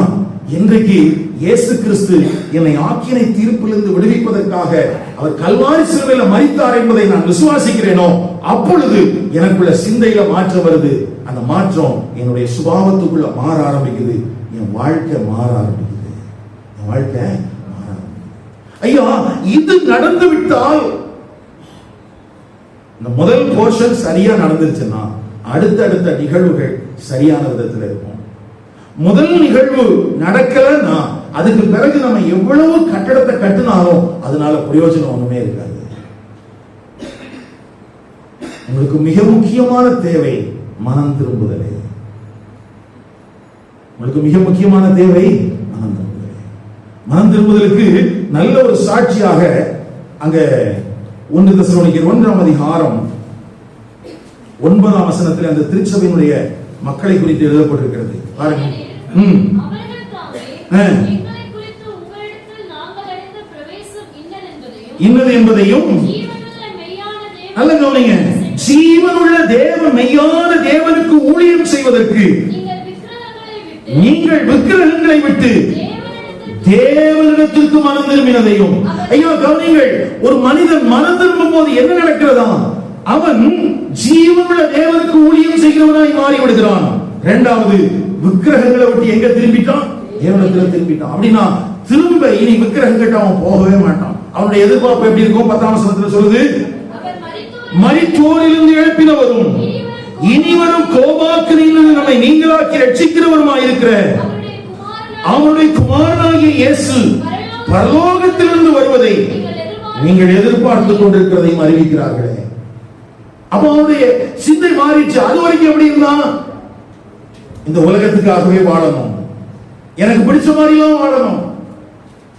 S1: இன்றைக்கு இயேசு கிறிஸ்து என்னை ஆக்கினை தீர்ப்பிலிருந்து விடுவிப்பதற்காக அவர் கல்வாரி சிலுவையில மரித்தார் என்பதை நான் விசுவாசிக்கிறேனோ, அப்பொழுது எனக்குள்ள சிந்தையில மாற்றம் வருது. அந்த மாற்றம் என்னுடைய சுபாவத்துக்குள்ள மாற ஆரம்பிக்குது. என் வாழ்க்கை மாற ஆரம்பிக்குது. என் வாழ்க்கை மாற ஆரம்பிக்குது. ஐயா, இது நடந்து விட்டால், இந்த முதல் போர்ஷன் சரியா நடந்துருச்சுன்னா அடுத்த நிகழ்வுகள் சரியான விதத்தில் இருக்கும். முதல் நிகழ்வு நடக்கலன்னா அதுக்கு பிறகு நம்ம எவ்வளவு கட்டடத்தை கட்டினாலும் அதனால பிரயோஜனம் ஒண்ணுமே இருக்காது. உங்களுக்கு மிக முக்கியமான தேவை மனம் திரும்புதலே. உங்களுக்கு மிக முக்கியமான தேவை மனம் திரும்புதலே. மனம் திரும்புதலுக்கு நல்ல ஒரு சாட்சியாக அங்க 1 தெசலோனிக்கர் 1ஆம் அதிகாரம் 9ஆம் வசனத்தில் அந்த திருச்சபையினுடைய மக்களை குறித்து எழுதப்பட்டிருக்கிறது. பாருங்க. இன்னது என்பதையும் நல்ல கவனிங்க. ஜீவனுள்ள தேவ மெய்யான தேவனுக்கு ஊழியம் செய்வதற்கு நீங்கள் விக்கிரகங்களை விட்டு தேவனிடத்திற்கு மனம் திரும்பினதையும். ஐயோ கவனிங்கள், ஒரு மனிதன் மனம் திரும்பும் போது என்ன நடக்கிறதா? அவன் ஜீவனுள்ள தேவனுக்கு ஊழியம் செய்கிறவனாய் மாறி விடுகிறான். இரண்டாவது, விக்கிரகங்களை விட்டு எங்க திரும்பிட்டான்? தேவனிடத்தில் திரும்பிட்டான். அப்படின்னா திரும்ப இனி விக்கிரகங்கிட்ட அவன் போகவே மாட்டான். அவனுடைய எதிர்பார்ப்பு எப்படி இருக்கும்? 10ஆம் வசனத்துல சொல்லுது, மரித்தோரிலிருந்து எழுப்பினவரும் இனிவரும் கோபாக்கினிலிருந்து நம்மை நீங்களாக்கி ரட்சிக்கிறவருமாய் இருக்கிற அவனுடைய குமாரனாகிய இயேசு பரலோகத்திலிருந்து வருவதை நீங்கள் எதிர்பார்த்துக் கொண்டிருக்கிறதையும் அறிவிக்கிறார்களே. அப்ப அவனுடைய சிந்தை மாறிச்சு. அது வரைக்கும் எப்படி இருந்தான்? இந்த உலகத்துக்காகவே வாழணும், எனக்கு பிடிச்ச மாதிரிலாம் வாழணும்,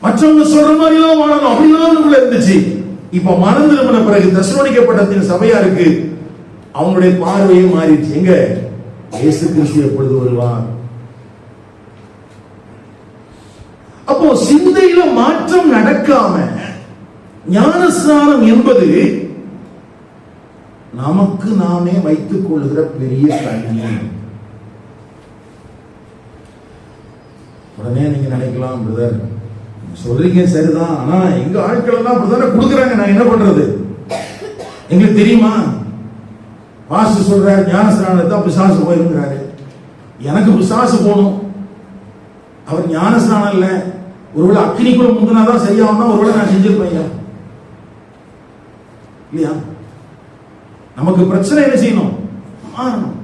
S1: மற்றவங்க சொல்ற மாதிரிலாம் வாழணும், அப்படிலாம் இருந்துச்சு. இப்ப மனம் திரும்பின பிறகு தெசலோனிக்கே பட்டணத்தின் சபையாருக்கு அவங்களுடைய பார்வையே மாறிடுச்சு. எங்க இயேசு கிறிஸ்து எப்பொழுது வருவார்? அப்போ சிந்தையில மாற்றம் நடக்காம ஞானஸ்நானம் என்பது நமக்கு நாமே வைத்துக் கொள்ளுகிற பெரிய கண்ணியம். உடனே நீங்க நினைக்கலாம், பிரதர் சொல்றீங்க சரிதான், ஆனா எங்க ஆட்கள் எல்லாம் அப்படிதானே கொடுக்குறாங்க, நான் என்ன பண்றது? எங்களுக்கு தெரியுமா? பாஸ்டர் சொல்றாரு ஞானஸ்நானத்தை பிசாசு போயிருக்கிறாரு, எனக்கு பிசாசு போகணும். அவர் ஞானஸ்நானம் இல்ல, ஒருவேளை அக்னிக்குள்ள முந்தினாதான் சரியாகும்னா ஒருவேளை நான் செஞ்சிருப்பேன் இல்லையா? நமக்கு பிரச்சனை என்ன செய்யணும்? மாறணும்.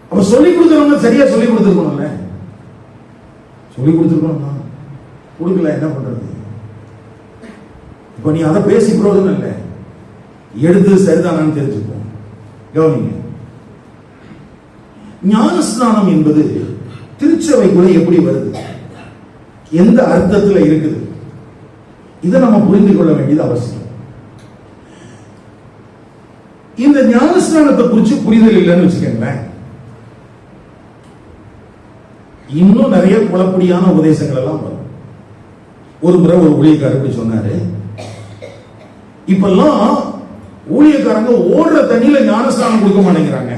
S1: அப்ப சொல்லிக் கொடுத்தவங்க சரியா சொல்லிக் கொடுத்துருக்கணும்ல, சொல்லிக் கொடுத்துருக்கணும், கொடுக்கல என்ன பண்றது? இப்ப நீ அதை பேசி பிரயோஜனம் இல்லை, எடுத்து சரிதானான்னு தெரிஞ்சுப்போம். கவனிங்க, ஞானஸ்நானம் என்பது திருச்சபைக்குள்ள எப்படி வருது, எந்த அர்த்தத்துல இருக்குது? இதை நம்ம புரிந்து கொள்ள வேண்டியது அவசியம். இந்த ஞானஸ்நானத்தை குறித்து புரிதல் இல்லைன்னு வச்சுக்கோங்களேன், இன்னும் நிறைய குழப்படியான உபதேசங்கள் எல்லாம் வரும். ஒரு முறை ஒரு ஊழியக்காரர் இப்படி சொன்னாரு, இப்பெல்லாம் ஊழியக்காரங்க ஓடுற தண்ணியில ஞானஸ்நானம் கொடுக்க மாட்டேங்கிறாங்க,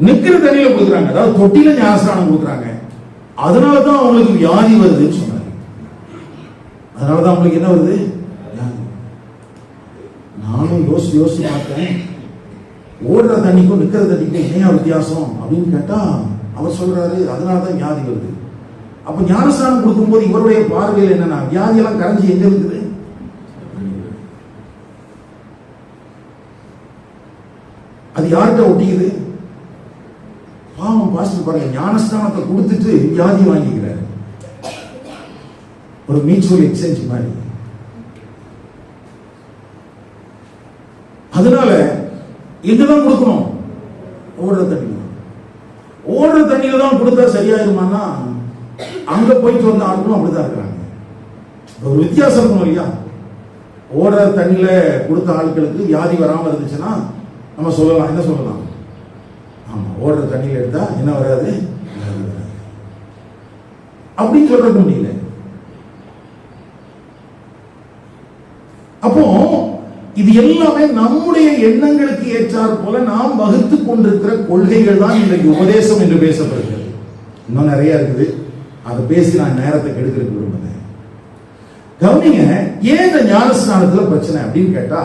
S1: நிக்கிற தண்ணியில கொடுக்குறாங்க, அதாவது தொட்டில ஞானஸ்நானம் கொடுக்குறாங்க, அதனாலதான் அவங்களுக்கு வியாதி வருதுன்னு சொன்னாரு. அதனாலதான் அவங்களுக்கு என்ன வருது? நானும் யோசிச்சு பார்த்தேன், ஓடுற தண்ணிக்கும் நிக்கிற தண்ணிக்கும் என்ன வித்தியாசம் அப்படின்னு கேட்டா அவர் சொல்றாரு, அதனாலதான் வியாதி வருது. அப்ப ஞானஸ்நானம் கொடுக்கும்போது இவருடைய பார்வையில் என்னன்னா, வியாதியெல்லாம் கரைஞ்சி எங்க இருக்குது? அது யார்கிட்ட ஒட்டிக்குது? பாவம் பாஸ்டர் பாருங்க, ஞானஸ்நானத்தை கொடுத்துட்டு வியாதி வாங்கிக்கிறாரு. ஒரு மியூச்சுவல் எக்ஸ்சேஞ்ச் மாதிரி. அதனால எங்கதான் கொடுக்கணும்? ஓடுற தண்ணி. ஓடுற தண்ணியில தான் கொடுத்தா சரியாயிருமானா, அங்க போயிட்டு வந்த ஆட்களும் அப்படிதான் இருக்கிறாங்க. ஒரு வித்தியாசம் இருக்கணும் இல்லையா? ஓடுற தண்ணியில கொடுத்த ஆட்களுக்கு வியாதி வராம இருந்துச்சுன்னா நம்ம சொல்லலாம், என்ன சொல்லலாம்? ஆமா, ஓடுற தண்ணியில எடுத்தா என்ன வராது அப்படின்னு சொல்றது முடியல. அப்போ இது எல்லாமே நம்முடைய எண்ணங்களுக்கு ஏற்றார் போல நாம் வகுத்து கொண்டிருக்கிற கொள்கைகள் தான் இன்றைக்கு உபதேசம் என்று பேசப்படுகிறது. இன்னும் நிறைய இருக்குது, அதை பேசி நான் நேரத்தை கெடுக்கிறதுக்கு விரும்புகிறேன். கவனிங்க, ஏன் இந்த ஞானஸ்நானத்துல பிரச்சனை அப்படின்னு கேட்டா,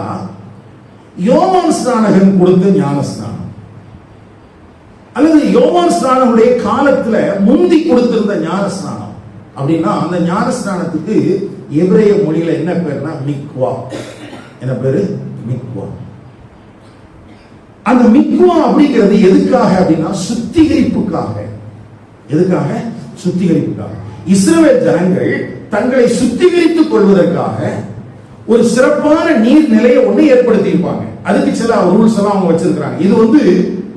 S1: யோவான் ஸ்நானகன் கொடுத்த ஞானஸ்நானம் அல்லது யோவான் ஸ்நானனுடைய காலத்துல முந்தி கொடுத்திருந்த ஞானஸ்நானம் அப்படின்னா, அந்த ஞானஸ்நானத்துக்கு எபிரேய மொழியில என்ன பேர்னா மிக்வா. என்ன பேரு? மிக்வா. அந்த மிக்வா அப்படிங்கிறது எதுக்காக அப்படின்னா, சுத்திகரிப்புக்காக. எதுக்காக? சுத்திகரிப்புக்காக. இஸ்ரவேல் ஜனங்கள் தங்களை சுத்திகரித்துக் கொள்வதற்காக ஒரு சிறப்பான நீர் நிலையை ஒண்ணு ஏற்படுத்தி இருப்பாங்க. அதுக்கு சில ரூல்ஸ் எல்லாம் அவங்க வச்சிருக்காங்க. இது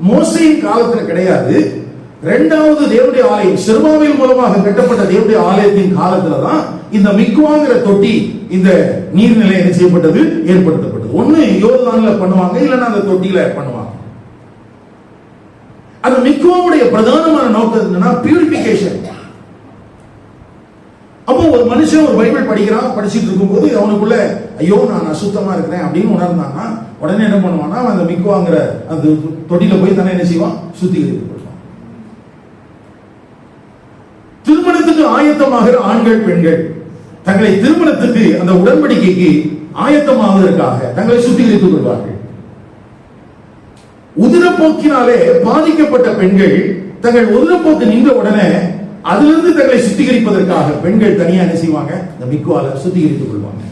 S1: மோசேயின் காலத்துல கிடையாது. இரண்டாவது தேவனுடைய ஆலயம் செருபாபேல் மூலமாக கட்டப்பட்ட தேவனுடைய ஆலயத்தின் காலத்துல தான் இந்த மிக்வாங்கிற தொட்டி, இந்த நீர்நிலை என்ன செய்யப்பட்டது? ஏற்படுத்தப்பட்டது. ஒண்ணு யோர்தான்ல பண்ணுவாங்க, இல்லைன்னா அந்த தொட்டியில பண்ணுவாங்க. அந்த மிக்வாவுடைய பிரதானமான நோக்கம் என்னன்னா பியூரிபிகேஷன். அப்போ ஒரு மனுஷன் ஒரு பைபிள் படிக்கிறான், படிச்சுட்டு இருக்கும்போது அவனுக்குள்ள ஐயோ நான் அசுத்தமா இருக்கிறேன் அப்படின்னு உணர்ந்தான்னா உடனே என்ன பண்ணுவான்னா, அந்த மிக்வாங்கிற அந்த தொட்டியில போய் தானே என்ன செய்வான்? சுத்திகரித்து கொள்வான். திருமணத்துக்கு ஆயத்தமாகிற ஆண்கள் பெண்கள் தங்களை திருமணத்துக்கு அந்த உடன்படிக்கைக்கு ஆயத்தமாவதற்காக தங்களை சுத்திகரித்துக் கொள்வார்கள். உதிரப்போக்கினாலே பாதிக்கப்பட்ட பெண்கள் தங்கள் உதிரப்போக்கு நின்ற உடனே அதிலிருந்து தங்களை சுத்திகரிப்பதற்காக பெண்கள் தனியா என்ன செய்வாங்க? இந்த மிக்வால சுத்திகரித்துக் கொள்வாங்க.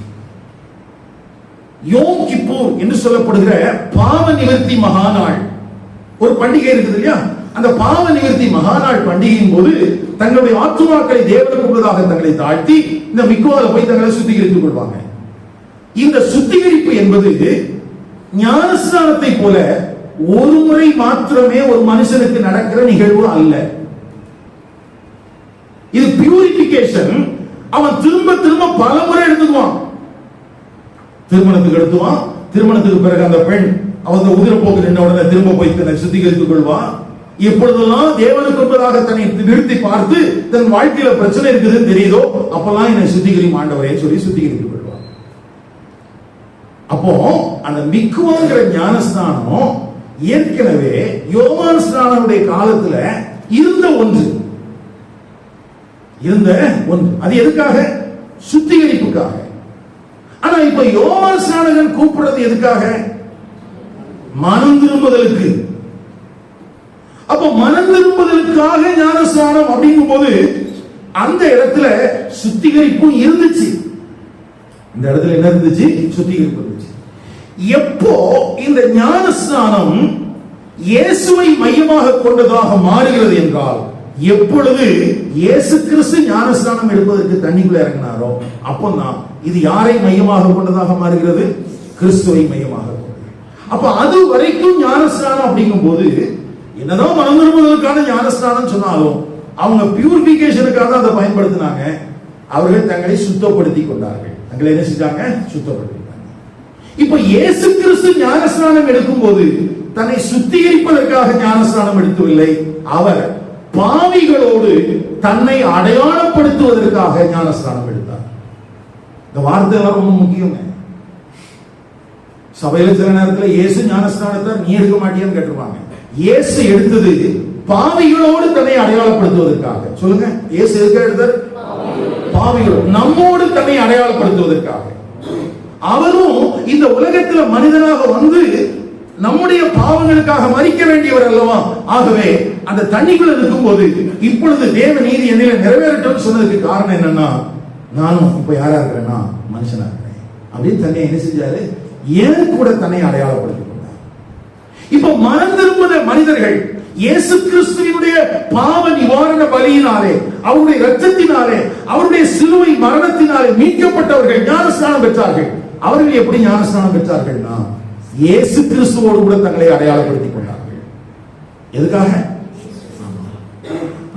S1: யோம் கிப்பூர் என்று சொல்லப்படுகிற பாவ நிவர்த்தி மகாநாள் ஒரு பண்டிகை இருக்குது இல்லையா? அந்த பாவ நிவர்த்தி மகாநாள் பண்டிகையின் போது தங்களுடைய ஆத்துமாக்களை தேவனுக்கு முன்பதாக தங்களை தாழ்த்தி இந்த மிக்வால போய் தங்களை சுத்திகரித்துக் கொள்வாங்க. இந்த சுத்திகரிப்பு என்பது ஞானஸ்நானத்தை போல ஒரு முறை மாத்திரமே ஒரு மனுஷனுக்கு நடக்கிற நிகழ்வு அல்ல. இது பியூரிபிகேஷன். அவன் திரும்ப திரும்ப பல முறை எடுத்துக்குவான். திருமணத்துக்கு எடுத்துவான். திருமணத்துக்கு பிறகு அந்த பெண் அவன் உதிரப்போக்கு நின்ற உடனே திரும்ப போய் தன்னை சுத்திகரித்துக் கொள்வான். எப்பொழுதெல்லாம் தேவனுக்கு முன்பதாக தன்னை நிறுத்தி பார்த்து தன் வாழ்க்கையில பிரச்சனை இருக்குதுன்னு தெரியுதோ அப்பெல்லாம் என்னை சுத்திகரி ஆண்டவரே சொல்லி சுத்திகரித்துக் கொள்வான். அப்போ அந்த மிக்வாங்கிற ஞானஸ்நானம் ஏற்கனவே யோவான் ஸ்நானனுடைய காலத்துல இருந்த ஒன்று. அது எதுக்காக? சுத்திகரிப்புக்காக. ஆனா இப்ப யோவான் ஸ்நானகன் கூப்பிடுறது எதுக்காக? மனம் திரும்புதலுக்கு. அப்ப மனம் திரும்புதலுக்காக ஞானஸ்நானம் அப்படிங்கும் போது அந்த இடத்துல சுத்திகரிப்பும் இருந்துச்சு. இந்த இடத்துல என்ன இருந்துச்சு? சுத்திகரிப்பு இருந்துச்சு. எப்போ இந்த ஞானஸ்நானம் இயேசுவை மையமாக கொண்டதாக மாறுகிறது என்றால், எப்பொழுது இயேசு கிறிஸ்து ஞானஸ்நானம் எடுப்பதற்கு தண்ணிக்குள்ள இறங்கினாரோ அப்பதான் இது யாரை மையமாக கொண்டதாக மாறுகிறது? கிறிஸ்துவை மையமாக கொண்டது. அப்ப அது வரைக்கும் ஞானஸ்நானம் அப்படிங்கும் போது என்னதான் மனம் திரும்புவதற்கான ஞானஸ்நானம் சொன்னாலும் அவங்க பியூரிபிகேஷனுக்காக அதை பயன்படுத்தினாங்க. அவர்கள் தங்களை சுத்தப்படுத்திக் கொண்டார்கள். தங்களை என்ன செஞ்சாங்க? சுத்தப்படுத்திட்டாங்க. இப்ப இயேசு கிறிஸ்து ஞானஸ்நானம் எடுக்கும் போது தன்னை சுத்திகரிப்பதற்காக ஞானஸ்நானம் எடுக்கவில்லை. அவர் பாவிகளோடு தன்னை அடையாளப்படுத்துவதற்காக ஞானஸ்நானம் எடுத்தார். இந்த வார்த்தை ரொம்ப முக்கியம். சபையில சில நேரத்தில் இயேசு ஞானஸ்நானத்தை நீ எடுக்க மாட்டியான்னு கேட்டுருவாங்க. இயேசு எடுத்தது பாவிகளோடு தன்னை அடையாளப்படுத்துவதற்காக. சொல்லுங்க, இயேசு எதுக்கு எடுத்தார்? பாவிகளோடு, நம்மோடு தன்னை அடையாளப்படுத்துவதற்காக. அவரும் இந்த உலகத்தில் மனிதனாக வந்து நம்முடைய பாவங்களுக்காக மரிக்க வேண்டியவர் அல்லவா? ஆகவே அந்த தண்ணிக்குள்ள இருக்கும் போது இப்பொழுது தேவ நீதி என்னில நிறைவேறட்டும் சொன்னதுக்கு காரணம் என்னன்னா, நானும் இப்ப யாரா இருக்கிறேன்னா மனுஷனா இருக்கிறேன் அப்படின்னு தன்னை என்ன செஞ்சாரு? ஏன் கூட தன்னை அடையாளப்படுத்திக் கொண்டார். இப்ப மனம் திரும்பின மனிதர்கள் இயேசு கிறிஸ்துவினுடைய பாவ நிவாரண பலியினாலே, அவருடைய இரத்தத்தினாலே, அவருடைய சிலுவை மரணத்தினாலே மீட்கப்பட்டவர்கள் ஞானஸ்நானம் பெற்றார்கள். அவர்கள் எப்படி ஞானஸ்நானம் பெற்றார்கள்னா, இயேசு கிறிஸ்துவோடு கூட தங்களை அடையாளப்படுத்திக் கொண்டார்கள். எதுக்காக?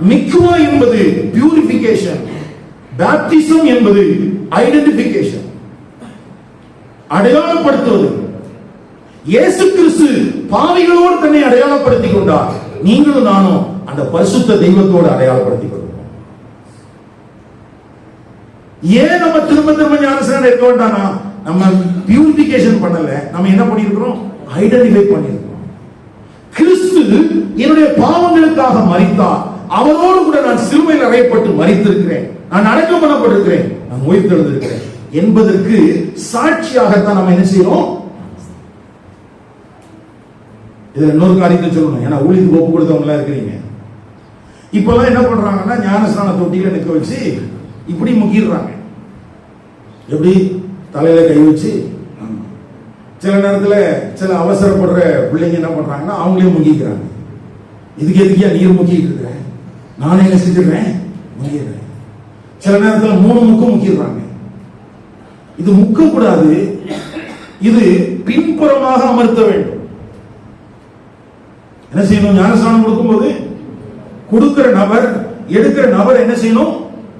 S1: மிக்குவா என்பது பியூரிபிகேஷன், பேப்டிசம் என்பது ஐடென்டிபிகேஷன், அடையாளப்படுத்துவது. இயேசு கிறிஸ்து பாவிகளோடு தன்னை அடையாளப்படுத்திக் கொண்டார். நீங்களும் நானும் அந்த பரிசுத்த தெய்வத்தோடு அடையாளப்படுத்திக் கொள்வோம். ஏன் நம்ம திரும்ப திரும்ப ஞானஸ்நானம் எடுக்க வேண்டாம்னா, நம்ம பியூரிபிகேஷன் பண்ணல, நம்ம என்ன பண்ணிருக்கிறோம்? ஐடென்டிஃபை பண்ணிருக்கிறோம். கிறிஸ்து என்னுடைய பாவங்களுக்காக மரித்தார், அவரோடு கூட நான் சிலுவையில் அறையப்பட்டு மரித்திருக்கிறேன், நான் அடக்கம் பண்ணப்பட்டிருக்கிறேன், நான் உயிர்த்தெழுந்திருக்கிறேன் என்பதற்கு சாட்சியாகத்தான் நம்ம என்ன செய்யறோம்? இதுல இன்னொரு காரியத்தை சொல்லணும். ஏன்னா ஊழியத்துக்கு ஒப்பு கொடுத்தவங்களா இருக்கிறீங்க. இப்பெல்லாம் என்ன பண்றாங்கன்னா, ஞானஸ்நான தொட்டியில நிக்க வச்சு இப்படி முக்கிடுறாங்க. எப்படி? தலையில கை வச்சு. சில நேரத்துல சில அவசரப்படுற பிள்ளைங்க என்ன பண்றாங்கன்னா, அவங்களே முங்கிக்கிறாங்க. இதுக்கு எதுக்கியா நீர் முக்கிட்டு இருக்கிற, நானே என்ன செஞ்சிடறேன்? முங்கிடுறேன். சில நேரத்துல 3 முக்கு முக்கிடுறாங்க. இது முக்க கூடாது, இது பின்புறமாக அமர்த்த வேண்டும். என்ன செய்யணும்? ஞானஸ்நானம் கொடுக்கும்போது கொடுக்கிற நபர், எடுக்கிற நபர் என்ன செய்யணும்?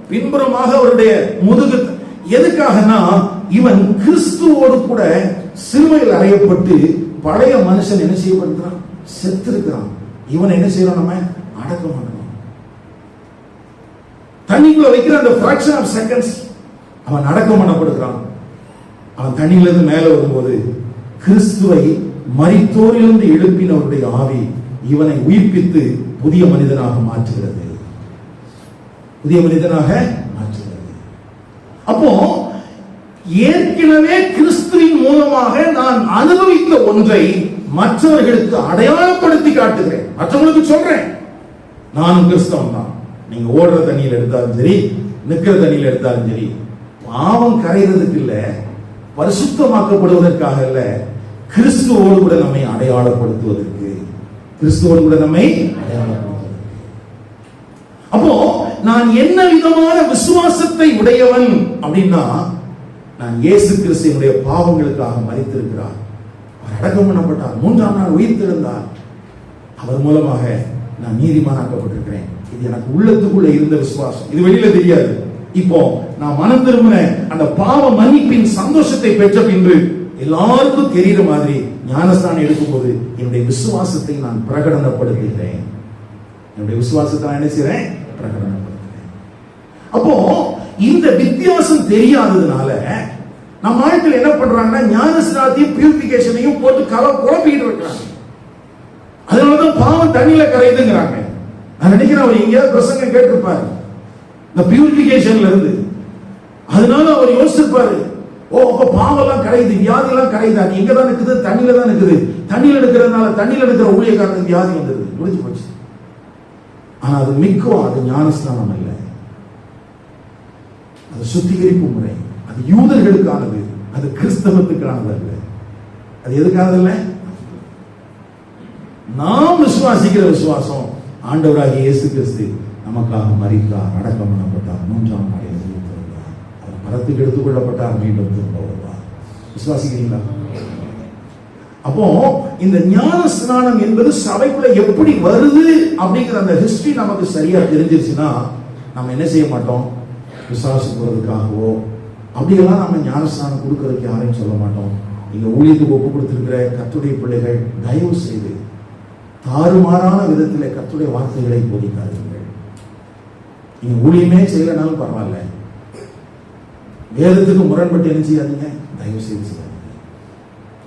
S1: பின்புறமாக அவருடைய முதுகு. எதுக்காகனா, இவன் கிறிஸ்துவோடு கூட சிலுவையில் அறையப்பட்டு பழைய மனுஷன் என்ன செய்யப்படுகிறான்? செத்து இருக்கிறான். இவன் என்ன செய்யறோம்? நம்ம அடக்கம் பண்ணணும். தண்ணிக்குள்ள வைக்கிற அந்த fraction of seconds அவன் அடக்கம் பண்ணப்படுகிறான். அவன் தண்ணியிலிருந்து மேல வரும்போது கிறிஸ்துவை மரித்தோரிலிருந்து எழுப்பினவருடைய ஆவி இவனை உயிர்ப்பித்து புதிய மனிதனாக மாற்றுகிறது. புதிய மனிதனாக மாற்றுகிறது. அப்போ ஏற்கனவே கிறிஸ்துவின் மூலமாக நான் அனுபவித்த ஒன்றை மற்றவர்களுக்கு அடையாளப்படுத்தி காட்டுகிறேன். மற்றவங்களுக்கு சொல்றேன், நானும் கிறிஸ்தவன் தான். நீங்க ஓடுற தண்ணியில் எடுத்தாலும் சரி, நிற்கிற தண்ணியில் எடுத்தாலும் சரி, பாவம் கரைகிறதுக்கு இல்ல, பரிசுத்தமாக்கப்படுவதற்காக இல்ல, கிறிஸ்துவோடு கூட நம்மை அடையாளப்படுத்துவதற்கு. கிறிஸ்துவோடு கூட நம்மை அடையாளப்படுத்துவதற்கு. அப்போ நான் என்ன விதமான விசுவாசத்தை உடையவன் அப்படின்னா, நான் இயேசு கிறிஸ்துவினுடைய பாவங்களுக்காக மரித்திருக்கிறார், அவர் அடக்கம் பண்ணப்பட்டார், 3ஆம் நாள் உயிர்த்தெழுந்தார், அவர் மூலமாக நான் நீதிமானாக்கப்பட்டிருக்கிறேன். இது எனக்கு உள்ளத்துக்குள்ள இருந்த விசுவாசம். இது வெளியில தெரியாது. இப்போ நான் மனம் திரும்பின அந்த பாவ மன்னிப்பின் சந்தோஷத்தை பெற்ற பின்பு எல்லாருக்கும் தெரிகிற மாதிரி ஞானஸ்நானம் எடுக்கும் போது என்னுடைய விசுவாசத்தை நான் பிரகடனப்படுத்துகிறேன். என்னுடைய விசுவாசத்தை நான் என்ன செய்றேன்? பிரகடனப்படுத்துகிறேன். அப்போ இந்த வித்தியாசம் தெரியாததுனால நம்ம ஆட்கள் என்ன பண்றாங்கன்னா, ஞானஸ்நானத்தையும் பியூரிபிகேஷனையும் போட்டு குழப்பிட்டு இருக்காங்க. அதனாலதான் பாவம் தண்ணியில கரையுதுங்கிறாங்க. நான் நினைக்கிறேன் அவர் எங்கேயாவது பிரசங்கம் கேட்டிருப்பாரு இந்த பியூரிபிகேஷன்ல இருந்து. அதனால அவர் யோசிச்சிருப்பாரு, ஓ அப்ப பாவம் எல்லாம் கரையுது, வியாதி எல்லாம் கரையுதா? நீ எங்க தான் இருக்குது? தண்ணியில தான் இருக்குது. தண்ணியில எடுக்கிறதுனால தண்ணியில எடுக்கிற ஊழியக்காரனுக்கு வியாதி வந்தது, முடிஞ்சு போச்சு. ஆனா அது மிக்கும், அது ஞானஸ்நானம் அல்ல, அது சுத்திகரிப்பு முறை. அது யூதர்களுக்கானது, அது கிறிஸ்தவத்துக்கானது அல்ல. அது எதுக்கானது இல்ல? நாம் விசுவாசிக்கிற விசுவாசம், ஆண்டவராகிய இயேசு கிறிஸ்து நமக்காக மரித்தார், அடக்கம் பண்ணப்பட்டார், 3ஆம் நாளில் உயிர்த்தெழுந்தார், அவர் மரத்துக்கு எடுத்துக் கொள்ளப்பட்டார், மீண்டும் திரும்ப வருவார். விசுவாசிக்கிறீங்களா? அப்போ இந்த ஞான ஸ்நானம் என்பது சபைக்குள்ள எப்படி வருது அப்படிங்கிற அந்த ஹிஸ்டரி நமக்கு சரியா தெரிஞ்சிருச்சுன்னா நம்ம என்ன செய்ய மாட்டோம்? விசுவாசிக்கிறதுக்காகவோ அப்படியெல்லாம் நம்ம ஞானஸ்நானம் கொடுக்கறதுக்கு யாரையும் சொல்ல மாட்டோம். நீங்க ஊழியத்துக்கு ஒப்பு கொடுத்திருக்கிற கர்த்தருடைய பிள்ளைகள் தயவு செய்து தாறுமாறான விதத்தில் கர்த்தருடைய வார்த்தைகளை போதிக்காதீர்கள். நீங்க ஊழியமே செய்யலனாலும் பரவாயில்ல, வேதத்துக்கு முரண்பட்டு என்ன செய்யாதீங்க, தயவு செய்து செய்யாதீங்க.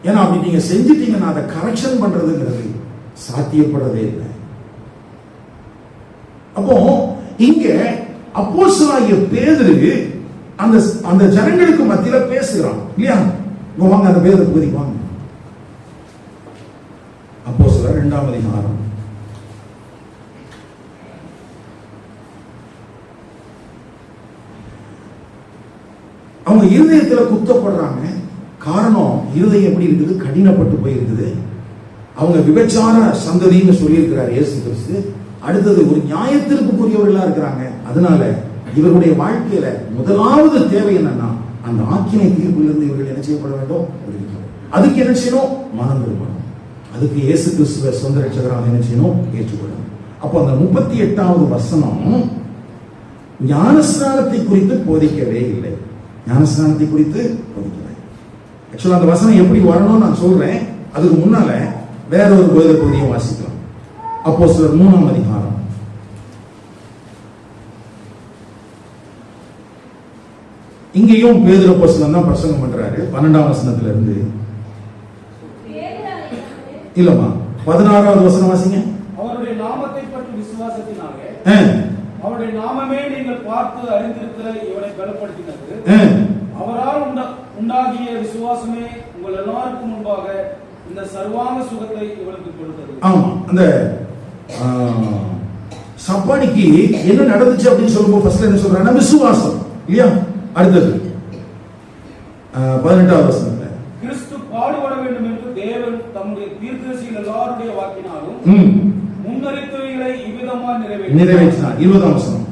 S1: ஏன்னா அப்படி நீங்க செஞ்சிட்டீங்கன்னா அதை கரெக்ஷன் பண்றதுங்கிறது சாத்தியப்படுறதே இல்லை. அப்போ இங்க அப்போஸ்தலனாகிய பேதுரு அந்த ஜனங்களுக்கு மத்தியில பேசுகிறான் இல்லையா? வாங்க அந்த வேத பகுதிக்கு வாங்க. அப்போஸ்தலர் 2ஆம் அதிகாரம். அவங்க இருதயத்துல குத்தப்படுறாங்க. காரணம், இருதயம் எப்படி இருக்குது, கடினப்பட்டு போயிருக்குது. அவங்க விபச்சார சந்ததின்னு சொல்லியிருக்கிறார் இயேசு கிறிஸ்து. அடுத்தது ஒரு நியாயத்திற்குரியவர்களா இருக்கிறாங்க. அதனால இவருடைய வாழ்க்கையில முதலாவது தேவை என்னன்னா, அந்த ஆக்கினை தீர்ப்பிலிருந்து இவர்கள் என்ன செய்யப்பட வேண்டும், அதுக்கு என்ன செய்யணும், மனம் திரும்பணும். அதுக்கு இயேசு கிறிஸ்துவ சொந்த ரட்சகராக என்ன செய்யணும், ஏற்றுக்கொள்ளணும். அப்போ அந்த 38வது வசனம் ஞானஸ்நானத்தை குறித்து போதிக்கவே இல்லை. ஞானஸ்நானத்தை குறித்து போதிக்கலை. ஆக்சுவலா அந்த வசனம் எப்படி வரணும்னு நான் சொல்றேன். அதுக்கு முன்னால வேற ஒரு வேத பகுதியை வாசிக்கலாம். அப்போஸ்தலர் 3ஆம் அதிகாரம். இங்கேயும் பேதுரு அப்போஸ்தலன் தான் பிரசங்கம் பண்றாரு. 12ஆம் வசனத்துல இருந்து இல்லமா 16வது வசனம் வாசிங்க.
S2: அவருடைய நாமத்தை பற்றி விசுவாசத்தினாலே அவருடைய நாமமே நீங்கள் பார்த்து அறிந்திருக்கிற இவனை பலப்படுத்தினது, அவரால் உண்டாகிய விசுவாசமே உங்கள் எல்லாருக்கும் முன்பாக இந்த சர்வாங்க சுகத்தை இவனுக்கு கொடுத்தது.
S1: ஆமா, அந்த சப்பானிக்கு என்ன நடந்துச்சு அப்படின்னு சொல்லும்போது ஃபர்ஸ்ட் என்ன சொல்றாங்க, விசுவாசம் இல்லையா? அடுத்தது 18வது வசனத்துல
S2: கிறிஸ்து பாடுபட வேண்டும் என்று தேவன் தம்முடைய தீர்க்கதரிசிகள் எல்லாருடைய வாக்கினாலும் முன்னறிவித்தவைகளை இவ்விதமாக நிறைவேற்றினார். 20ஆம் வசனம்,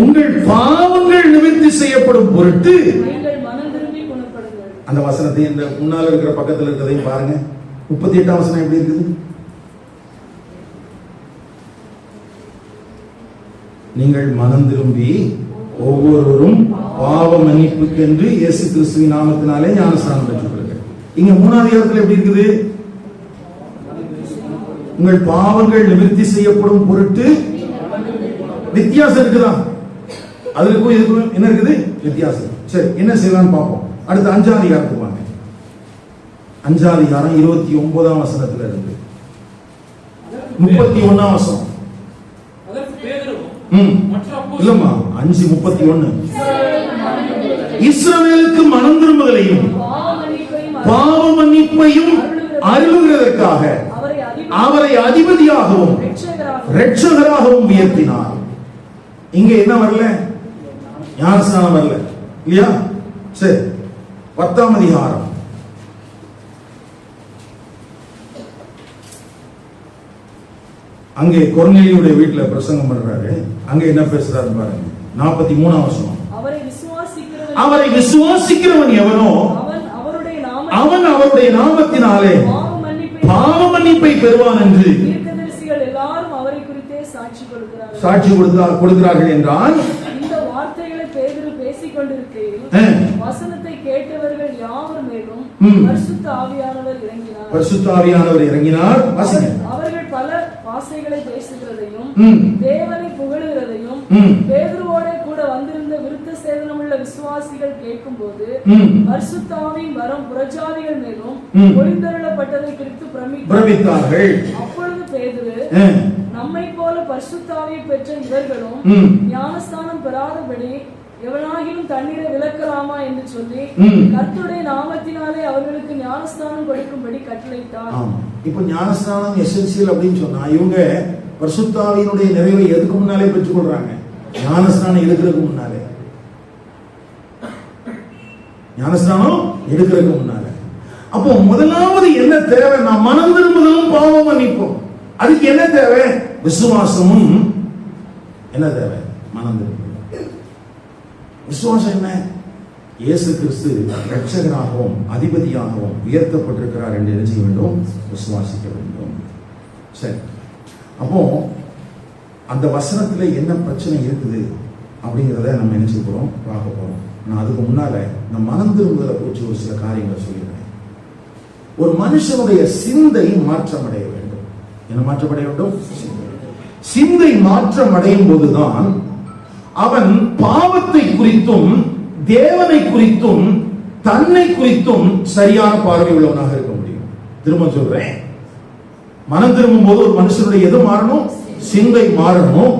S2: உங்கள் பாவங்கள் நிவர்த்தி செய்யப்படும் பொருட்டு
S3: மனம் திரும்பி குணப்படுங்கள்.
S1: அந்த வசனத்தை இந்த முன்னால இருக்கிற பக்கத்துல இருக்கிறதையும் பாருங்க. 38ஆம் வசனம் எப்படி இருக்குது? நீங்கள் மனம் திரும்பி ஒவ்வொருவரும் பாவ மன்னிப்புக்கு என்று இயேசு கிறிஸ்துவின் நாமத்தினாலே ஞானஸ்நானம் பெற்றுக்கொள்ளுங்கள். இங்க 3ஆம் அதிகாரத்தில் எப்படி இருக்குது? உங்கள் பாவங்கள் நிவர்த்தி செய்யப்படும் பொருட்டு. வித்தியாசம் இருக்குதா? அதுக்கும் இதுக்கும் என்ன இருக்குது? வித்தியாசம். சரி, என்ன செய்யலாம்னு பார்ப்போம். அடுத்து 5ஆம் அதிகாரத்துக்கு வாங்க. 5ஆம் அதிகாரம் 29ஆம் வசனத்துல இருந்து 31ஆம் வசனம். இல்லம்மா 5:31. இஸ்ரவேலுக்கு மனம் திரும்புதலையும் பாவ மன்னிப்பையும் அருளுகிறதற்காக அவரை அதிபதியாகவும் இரட்சகராகவும் உயர்த்தினார். இங்க என்ன வரல? ஞானஸ்நானம் வரல இல்லையா? சரி, 10ஆம் அதிகாரம். அங்கே கொர்நேலியுடைய வீட்டுல பிரசங்கம் பண்றாரு. அங்க என்ன பேசுறாரு பாருங்க. 43ஆம் வசனம். அவரை விசுவாசிக்கிறவன் எவனோ அவன் அவருடைய நாமத்தினாலே பாவ மன்னிப்பை பெறுவான் என்று சாட்சி கொடுக்கிறார்கள் என்றால்,
S3: இந்த வார்த்தைகளை பேதுரு பேசிக் கொண்டிருக்கையில் வசனத்தை கேட்டவர்கள் யாவர் மேலும் பரிசுத்த ஆவியானவர் இறங்கினார். அவர்கள் பல பாஷைகளை பேசுகிறதையும் தேவனை புகழுகிறதையும் பேதுருவோட கூட வந்திருந்த விருத்த சேதனமுள்ள விசுவாசிகள் கேட்கும் போது பரிசுத்த ஆவியின் வரம் புறஜாதிகள் மேலும் ஒளிந்தருளப்பட்டதை குறித்து பிரமித்தார்கள். அப்பொழுது பேதுரு, நம்மை போல பரிசுத்த ஆவியை பெற்ற இவர்களும் ஞானஸ்தானம் பெறாதபடி எவனாகிலும் தண்ணீரை விலக்கலாமா என்று சொல்லி கர்த்தருடைய நாமத்தினாலே அவர்களுக்கு ஞானஸ்தானம் கொடுக்கும்படி கட்டளையிட்டார்.
S1: இப்போ ஞானஸ்தானம் எசென்சியல் அப்படின்னு சொன்னா, இவங்க பரிசுத்த ஆவியினுடைய நிறைவை எதுக்கு முன்னாலே பெற்றுக் கொள்றாங்க? ஞானஸ்தானம் எடுக்கிறதுக்கு முன்னாலே. ஞானஸ்தானம் எடுக்கிறதுக்கு முன்னாலே. அப்போ முதலாவது என்ன தேவை? நான் மனம் திரும்புதலும் பாவம் மன்னிப்போம். அதுக்கு என்ன தேவை? விசுவாசமும். என்ன தேவை? மனம் திரும்புதல். விசுவாசம் என்ன? இயேசு கிறிஸ்து இரட்சகராகவும் அதிபதியாகவும் உயர்த்தப்பட்டிருக்கிறார் என்று என்ன செய்ய வேண்டும்? விசுவாசிக்க வேண்டும். சரி, அப்போ அந்த வசனத்துல என்ன பிரச்சனை இருக்குது அப்படிங்கிறத நம்ம என்ன செய்ய போறோம்? பார்க்க போறோம். நான் அதுக்கு முன்னால இந்த மனம் திரும்புதலை குறித்து ஒரு சில காரியங்களை சொல்லிடுறேன். ஒரு மனுஷனுடைய சிந்தை மாற்றமடைய வேண்டும். என்ன மாற்றமடைய வேண்டும்? சிந்தை மாற்றம் அடையும் போதுதான் அவன் பாவத்தை குறித்தும் தேவனை குறித்தும் தன்னை குறித்தும் சரியான பார்வை உள்ளவனாக இருக்க முடியும். திரும்ப சொல்றேன், மனம் திரும்பும் போது ஒரு மனுஷனுடைய எது மாறணும்? சிந்தை மாறணும்.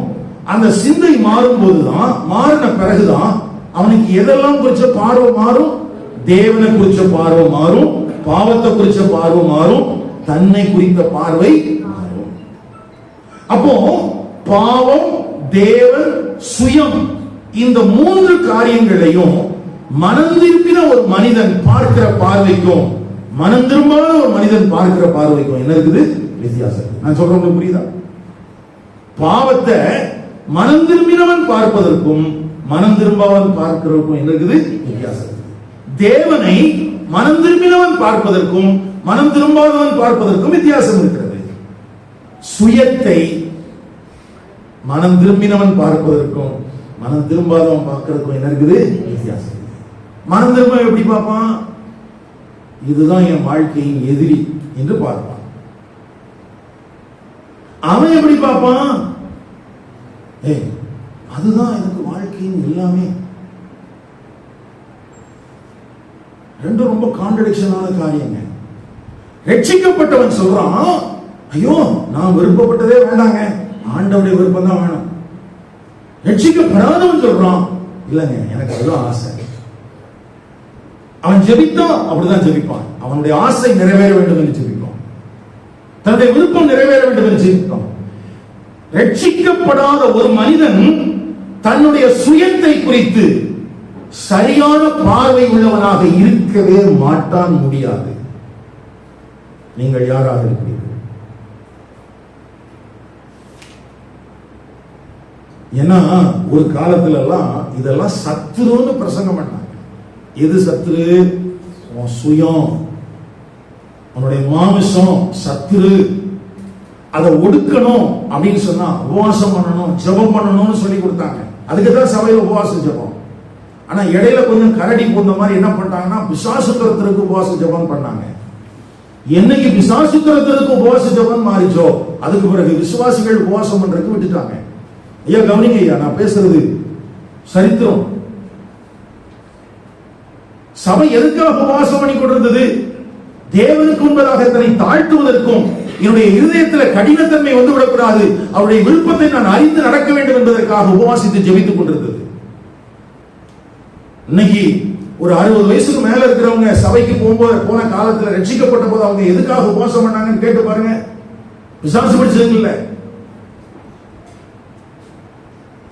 S1: அந்த சிந்தை மாறும் போதுதான், மாறின பிறகுதான் அவனுக்கு எதெல்லாம் குறிச்ச பார்வை மாறும்? தேவனை குறிச்ச பார்வை மாறும், பாவத்தை குறிச்ச பார்வை மாறும், தன்னை குறித்த பார்வை மாறும். அப்போ பாவம், தேவன், சுயம், இந்த மூன்று காரியங்களையும் மனம் திரும்பின ஒரு மனிதன் பார்க்கிற பார்வைக்கும் மனம் திரும்பாத ஒரு மனிதன் பார்க்கிற பார்வைக்கும் என்ன இருக்குது? வித்தியாசம். நான் சொல்றேன், உங்களுக்கு புரியுதா? பாவத்தை மனம் திரும்பினவன் பார்ப்பதற்கும் மனம் திரும்பாதவன் பார்க்கிறதுக்கும் என்ன இருக்குது? வித்தியாசம். தேவனை மனம் திரும்பினவன் பார்ப்பதற்கும் மனம் திரும்பாதவன் பார்ப்பதற்கும் வித்தியாசம் இருக்கிறது. சுயத்தை மனம் திரும்பினவன் பார்ப்பதற்கும் மனம் திரும்பாதவன் பார்க்கிறதுக்கும் என்ன இருக்குது? வித்தியாசம். மனம் திரும்ப எப்படி பார்ப்பான்? இதுதான் என் வாழ்க்கையின் எதிரி என்று பார்ப்பான். அவன் எப்படி பார்ப்பான்? அதுதான் எனக்கு வாழ்க்கையின் எல்லாமே. ரெண்டும் ரொம்ப கான்ட்ரடிக்ஷனான காரியங்க. ரட்சிக்கப்பட்டவன் சொல்றான், ஐயோ நான் விருப்பப்பட்டதே வேண்டாங்க, ஆண்டவருடைய விருப்பம் தான் வேணும். ரட்சிக்கப்படாதவன் சொல்றான், இல்லைங்க எனக்கு அதுதான் ஆசை. அவன் ஜெபித்தான் அப்படிதான் ஜெபிப்பான். அவனுடைய ஆசை நிறைவேற வேண்டும் என்று ஜெபிப்பான், தன்னுடைய விருப்பம் நிறைவேற வேண்டும் என்று ஜெபிப்பான். ரட்சிக்கப்படாத ஒரு மனிதன் தன்னுடைய சுயத்தை குறித்து சரியான பார்வை உள்ளவனாக இருக்கவே மாட்டான், முடியாது. நீங்கள் யாராக இருக்கிறீர்கள்? ஏன்னா ஒரு காலத்துல எல்லாம் இதெல்லாம் சத்துருன்னு பிரசங்கம் பண்ணாங்க. எது சத்துரு? சுயம், உன்னுடைய மாமிசம் சத்துரு. அதை ஒடுக்கணும் அப்படின்னு சொன்னா உபவாசம் பண்ணணும், ஜெபம் பண்ணணும்னு சொல்லி கொடுத்தாங்க. அதுக்குதான் சபையில் உபவாசம் ஜெபம். ஆனா இடையில கொஞ்சம் கரடி போன்ற மாதிரி என்ன பண்ணாங்கன்னா பிசாசுத்திரத்திற்கு உபவாச ஜெபம் பண்ணாங்க. என்னைக்கு பிசாசுத்திரத்திற்கு உபவாச ஜெபம் மாறிச்சோ அதுக்கு பிறகு விசுவாசிகள் உபவாசம் பண்றதுக்கு விட்டுட்டாங்க. ஐயா கவனிங்க ஐயா, நான் பேசுறது சரித்திரம். சபை எதுக்காக உபவாசம் பண்ணி கொண்டிருந்தது? தேவனுக்கு முன்பதாக தன்னை தாழ்த்துவதற்கும், என்னுடைய இருதயத்தில் கடினத்தன்மை வந்து விடக்கூடாது, அவருடைய விருப்பத்தை நான் அறிந்து நடக்க வேண்டும் என்பதற்காக உபவாசித்து ஜெபித்துக் கொண்டிருந்தது. இன்னைக்கு ஒரு 60 வயசுக்கு மேல இருக்கிறவங்க சபைக்கு போன காலத்துல ரட்சிக்கப்பட்ட போது அவங்க எதுக்காக உபவாசம் பண்ணாங்கன்னு கேட்டு பாருங்க. பிசாசு பிடிச்சது இல்ல,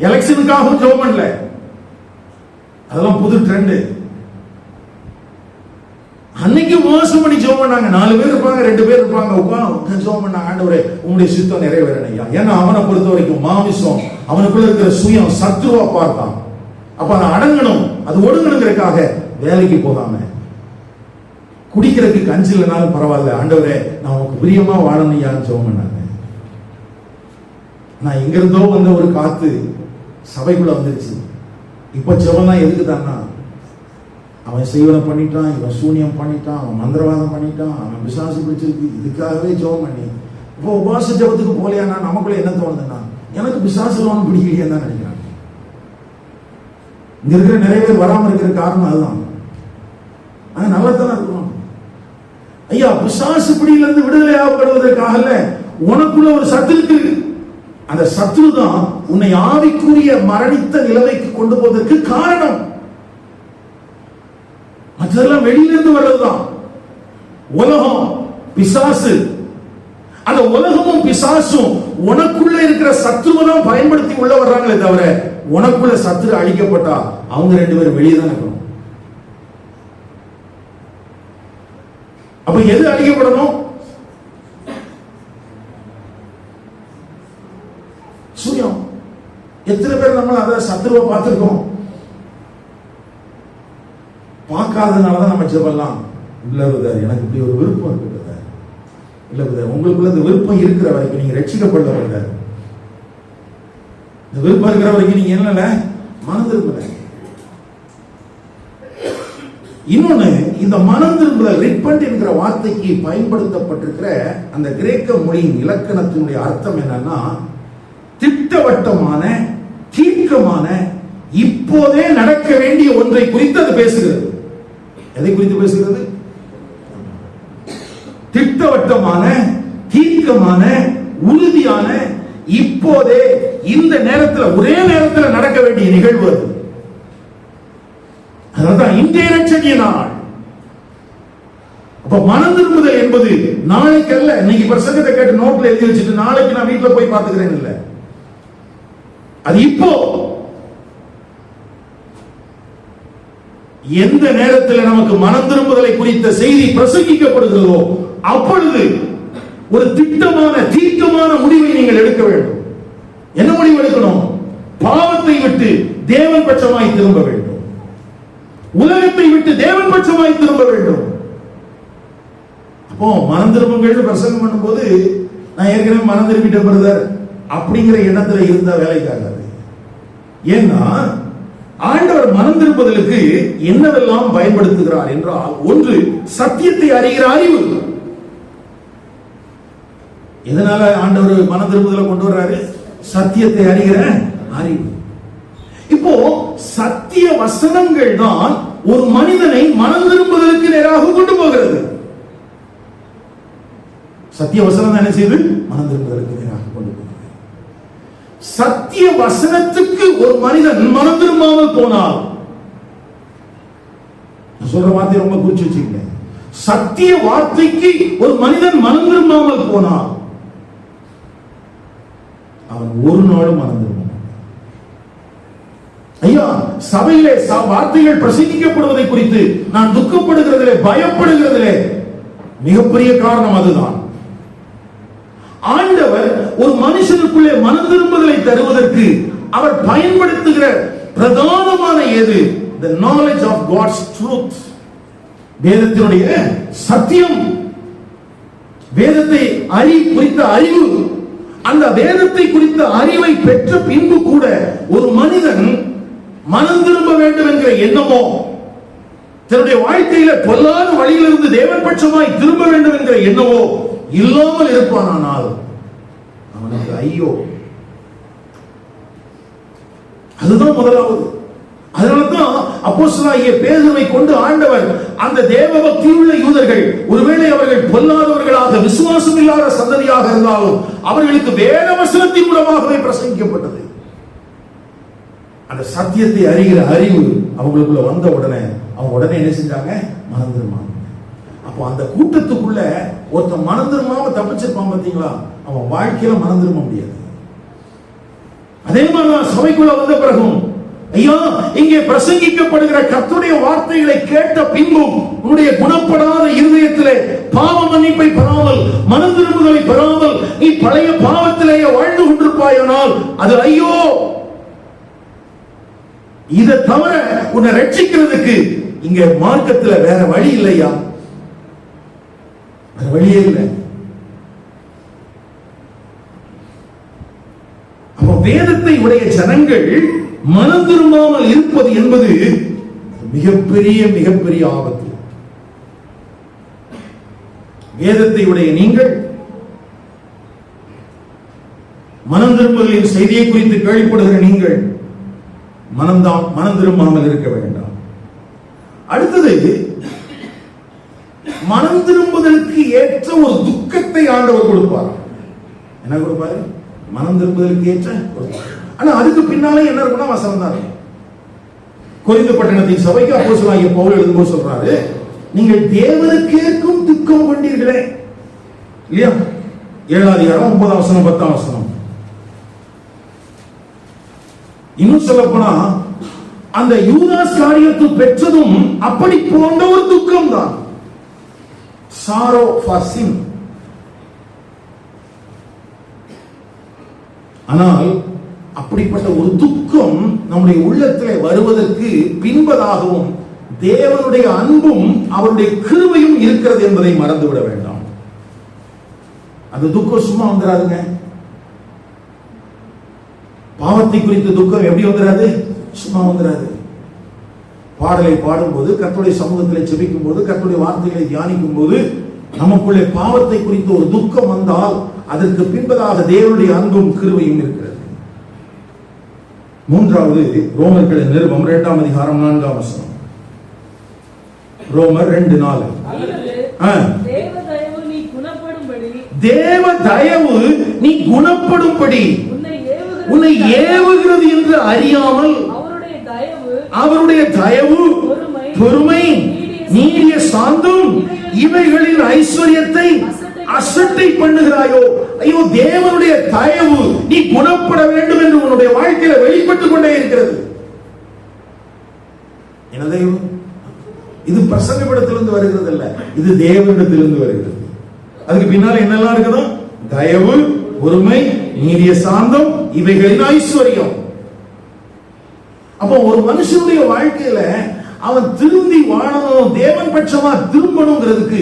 S1: எலெக்ஷனுக்காகவும் ஜெபம் பண்ணல. அதெல்லாம் புது ட்ரெண்ட். அன்னைக்கு உபவாசம் பண்ணி ஜெபம் பண்ணாங்க. 4 பேர் இருப்பாங்க, 2 பேர் இருப்பாங்க, உட்கார்ந்து ஜெபம் பண்ணாங்க. ஆண்டவரே உங்களுடைய சித்தம் நிறைவேறணும் ஐயா. ஏன்னா அவனை பொறுத்த வரைக்கும் மாமிசம், அவனுக்குள்ள இருக்கிற சுயம் சத்துருவா பார்த்தான். அப்ப அதை அடங்கணும், அது ஒடுங்கணுங்கிறதுக்காக வேலைக்கு போகாம, குடிக்கிறதுக்கு கஞ்சி இல்லைனாலும் பரவாயில்ல, ஆண்டவரே நான் உனக்கு பிரியமா வாழணும் ஐயான்னு ஜெபம் பண்ணாங்க. நான் எங்கிருந்தோ வந்த ஒரு காத்து சபைக்குள்ள வந்துருச்சு. இப்ப ஜெபம்லாம் எதுக்கு தானா? அவன் செய்வனை பண்ணிட்டான், இவன் சூனியம் பண்ணிட்டான், அவன் மந்திரவாதம் பண்ணிட்டான், அவன் பிசாசு பிடிச்சிருக்கு, இதுக்காகவே ஜெபம் பண்ணி இப்போ உபவாச ஜெபத்துக்கு போலையானா நமக்குள்ள என்ன தோணுதுன்னா எனக்கு பிசாசுலாம் பிடிக்கலையே தான் நினைக்கிறாங்க. இங்க இருக்கிற நிறைய பேர் வராம இருக்கிற காரணம் அதுதான். ஆனா நல்லதானே இருக்கணும் ஐயா. பிசாசு பிடியிலிருந்து விடுதலை ஆகப்படுவதற்காக உனக்குள்ள ஒரு சத்து இருக்கு. அந்த சத்துரு தான் உன்னை ஆவிக்குரிய மரணித்த நிலைமைக்கு கொண்டு போவதற்கு காரணம். மற்றதெல்லாம் வெளியிலிருந்து வர்றதுதான். உலகம், பிசாசு. அந்த உலகமும் பிசாசும் உனக்குள்ள இருக்கிற சத்துருவை தான் பயன்படுத்தி உள்ள வர்றாங்களே தவிர உனக்குள்ள சத்துரு அழிக்கப்பட்டா அவங்க 2 பேரும் வெளியே தான் இருக்கணும். அப்ப எது அழிக்கப்படணும்? சுயம். எத்தனை பேர் நம்ம அதை சத்துருவை பார்த்திருக்கோம்? பார்க்காதனாலதான் நம்ம ஜெபம்லாம் இல்ல பிரதர், எனக்கு இப்படி ஒரு விருப்பம் இருக்கு பிரதர். இல்ல பிரதர், உங்களுக்குள்ள இந்த விருப்பம் இருக்கிற வரைக்கும் நீங்க ரட்சிக்கப்படல பிரதர். இந்த விருப்பம் இருக்கிற வரைக்கும் நீங்க என்னல மனம் திரும்பல. இன்னொன்னு, இந்த மனம் திரும்புதல் ரிப்பன்ட் என்கிற வார்த்தைக்கு பயன்படுத்தப்பட்டிருக்கிற அந்த கிரேக்க மொழியின் இலக்கணத்தினுடைய அர்த்தம் என்னன்னா, திட்டவட்டமான, தீர்க்கமான, இப்போதே நடக்க வேண்டிய ஒன்றை குறித்து அது பேசுகிறது. எதை குறித்து பேசுகிறது? திட்டவட்டமான, தீர்க்கமான, உறுதியான, இப்போதே இந்த நேரத்தில், ஒரே நேரத்தில் நடக்க வேண்டிய நிகழ்வு அது. அதான் இன்றைய ரட்சணிய நாள். அப்ப மனம் திரும்புதல் என்பது நாளைக்கு அல்ல. இன்னைக்கு பிரசங்கத்தை கேட்டு நோட்ல எழுதி வச்சுட்டு நாளைக்கு நான் வீட்டுல போய் பார்த்துக்கிறேன் இல்ல, அது இப்போ. எந்த நேரத்தில் நமக்கு மனம் திரும்புதலை குறித்த செய்தி பிரசங்கிக்கப்படுகிறதோ அப்பொழுது ஒரு திட்டமான, தீர்க்கமான முடிவை நீங்கள் எடுக்க வேண்டும். என்ன முடிவு எடுக்கணும்? பாவத்தை விட்டு தேவன் பட்சமாய் திரும்ப வேண்டும். உலகத்தை விட்டு தேவன் பட்சமாய் திரும்ப வேண்டும். அப்போ மனம் திரும்புங்கள் பிரசங்கம் பண்ணும்போது, நான் ஏற்கனவே மனம் திரும்பிட்டேன் பிரதர் அப்படிங்கிற எண்ணத்துல இருந்த வேலைக்காகாது. ஏன்னா ஆண்டவர் மனம் திரும்புதலுக்கு என்னவெல்லாம் பயன்படுத்துகிறார் என்றால், ஒன்று, சத்தியத்தை அறிகிற அறிவு. எதனால ஆண்டவர் மனம் திரும்புதலை கொண்டு வர்றாரு? சத்தியத்தை அறிகிற அறிவு. இப்போ சத்திய வசனங்கள் தான் ஒரு மனிதனை மனம் திரும்புதலுக்கு நேராக கொண்டு போகிறது. சத்திய வசனம் என்ன செய்து மனம் திரும்புதலுக்கு நேராக கொண்டு போகிறது. சத்திய வசனத்துக்கு ஒரு மனிதன் மனம் திரும்பாமல் போனால், சொல்ற வார்த்தை ரொம்ப குறிச்சு வச்சுக்கங்க, சத்திய வார்த்தைக்கு ஒரு மனிதன் மனம் திரும்பாமல் போனால் அவன் ஒரு நாளும் மனம் திரும்ப. ஐயா, சபையிலே வார்த்தைகள் பிரசங்கிக்கப்படுவதை குறித்து நான் துக்கப்படுகிறதிலே, பயப்படுகிறதிலே மிகப்பெரிய காரணம் அதுதான். ஆண்டவர் ஒரு மனுஷனுக்குள்ளே மனம் திரும்புதலை தருவதற்கு அவர் பயன்படுத்துகிற பிரதானமான ஏது? the knowledge of God's truth. வேதத்தினுடைய சத்தியம், வேதத்தை குறித்த அறிவு. அந்த வேதத்தை குறித்த அறிவை பெற்ற பின்பு கூட ஒரு மனிதன் மனம் திரும்ப வேண்டும் என்கிற எண்ணமோ, தன்னுடைய வாழ்க்கையில பொல்லாத வழியிலிருந்து தேவன் பட்சமாய் திரும்ப வேண்டும் என்கிற எண்ணமோ இல்லாமல் இருப்பானால் அவனுக்கு ஐயோ. அதுதான் முதலாவது. அதனால்தான் அப்போஸ்தலனாகிய பேதுருவை கொண்டு ஆண்டவர் அந்த தேவ பக்தியுள்ள யூதர்கள், ஒருவேளை அவர்கள் பொல்லாதவர்களாக, விசுவாசம் இல்லாத சந்ததியாக இருந்தாலும் அவர்களுக்கு வேத வசனத்தின் மூலமாகவே பிரசங்கிக்கப்பட்டது. அந்த சத்தியத்தை அறிகிற அறிவு அவங்களுக்குள்ள வந்த உடனே அவங்க உடனே என்ன செஞ்சாங்க? மனம் திரும்பினாங்க. அப்போ அந்த கூட்டத்துக்குள்ள ஒருத்தன் மனம் திரும்பாம தப்பிச்சிருப்பான் பாத்தீங்களா, அவன் வாழ்க்கையில மனம் திரும்ப முடியாது. அதே மாதிரி சபைக்குள்ள வந்த பிறகும், ஐயா, இங்கே பிரசங்கிக்கப்படுகிற கர்த்தருடைய வார்த்தைகளை கேட்ட பின்பும் உன்னுடைய குணப்படாத இருதயத்திலே பாவ மன்னிப்பை பெறாமல், மனம் திரும்புதலை பெறாமல் நீ பழைய பாவத்திலேயே வாழ்ந்து கொண்டிருப்பாயானால் அது ஐயோ. இதை தவிர உன்னை ரட்சிக்கிறதுக்கு இங்க மார்க்கத்தில் வேற வழி இல்லையா? வேற வழியே இல்லை. அப்ப வேதத்தை உடைய ஜனங்கள் மனம் திரும்பாமல் இருப்பது என்பது மிகப்பெரிய மிகப்பெரிய ஆபத்து. வேதத்தை உடைய நீங்கள் மனம் திரும்புதலின் செய்தியை குறித்து கேள்விப்படுகிற நீங்கள் மனம் திரும்பாமல் இருக்க வேண்டாம். அடுத்தது, மனம் திரும்புதலுக்கு ஏற்ற ஒரு துக்கத்தை ஆண்டவர் கொடுப்பார். என்ன கொடுப்பாரு? மனம் திரும்புதலுக்கு ஏற்ற. ஆனா அதுக்கு பின்னாலே என்ன இருக்குன்னா வசனம் தான் இருக்கும். கொரிந்து பட்டணத்தின் சபைக்கு அப்போஸ்தலனாகிய பவுல் எழுதும்போது சொல்றாரு, நீங்கள் தேவனுக்கேற்கும் துக்கம் கொண்டீர்களே இல்லையா? 7ஆம் அதிகாரம் 9ஆம் வசனம் 10ஆம் வசனம். இன்னும் சொல்ல போனா அந்த யூதாஸ் காரியத்தை பெற்றதும் அப்படி போன்ற ஒரு துக்கம் தான். sorrow for sin. ஆனால் அப்படிப்பட்ட ஒரு துக்கம் நம்முடைய உள்ளத்திலே வருவதற்கு பின்பதாகவும் தேவனுடைய அன்பும் அவருடைய கிருபையும் இருக்கிறது என்பதை மறந்துவிட வேண்டாம். அந்த துக்கம் சும்மா வந்துடாதுங்க. பாவத்தை குறித்த துக்கம் எப்படி வந்துடாது? சும்மா வந்துடாது. பாடலை பாடும்போது, கர்த்தருடைய சமூகத்தில் ஜெபிக்கும் போது, கர்த்தருடைய வார்த்தைகளை தியானிக்கும் போது நமக்குள்ளே பாவத்தை குறித்த ஒரு துக்கம் வந்தால் அதற்கு பின்பதாக தேவனுடைய அன்பும் கிருபையும் இருக்கிறது. மூன்றாவது, ரோமர்களின் நிருபம் 2ஆம் அதிகாரம் 4ஆம் வசனம். ரோமர் 2:4. தேவ தயவு நீ குணப்படும்படி உன்னை ஏவுகிறது என்று அறியாமல் அவருடைய தயவு, பொறுமை, நீடிய சாந்தம் இவைகளின் ஐஸ்வர்யத்தை அசட்டை பண்ணுகிறாயோ. ஐயோ, தேவனுடைய தயவு நீ குணப்பட வேண்டும் என்று உன்னுடைய வாழ்க்கையில வெளிப்பட்டுக் கொண்டே இருக்கிறது. என்ன தயவு? இது பிரசங்கப்படத்திலிருந்து வருகிறது அல்ல, இது தேவனிடத்திலிருந்து வருகிறது. அதுக்கு பின்னால என்னெல்லாம் இருக்குதோ, தயவு, பொறுமை, நீடிய சாந்தம் இவைகளின் ஐஸ்வர்யம். அப்போ ஒரு மனுஷனுடைய வாழ்க்கையில அவன் திருந்தி வாழணும், தேவன் பட்சமா திரும்பணுங்கிறதுக்கு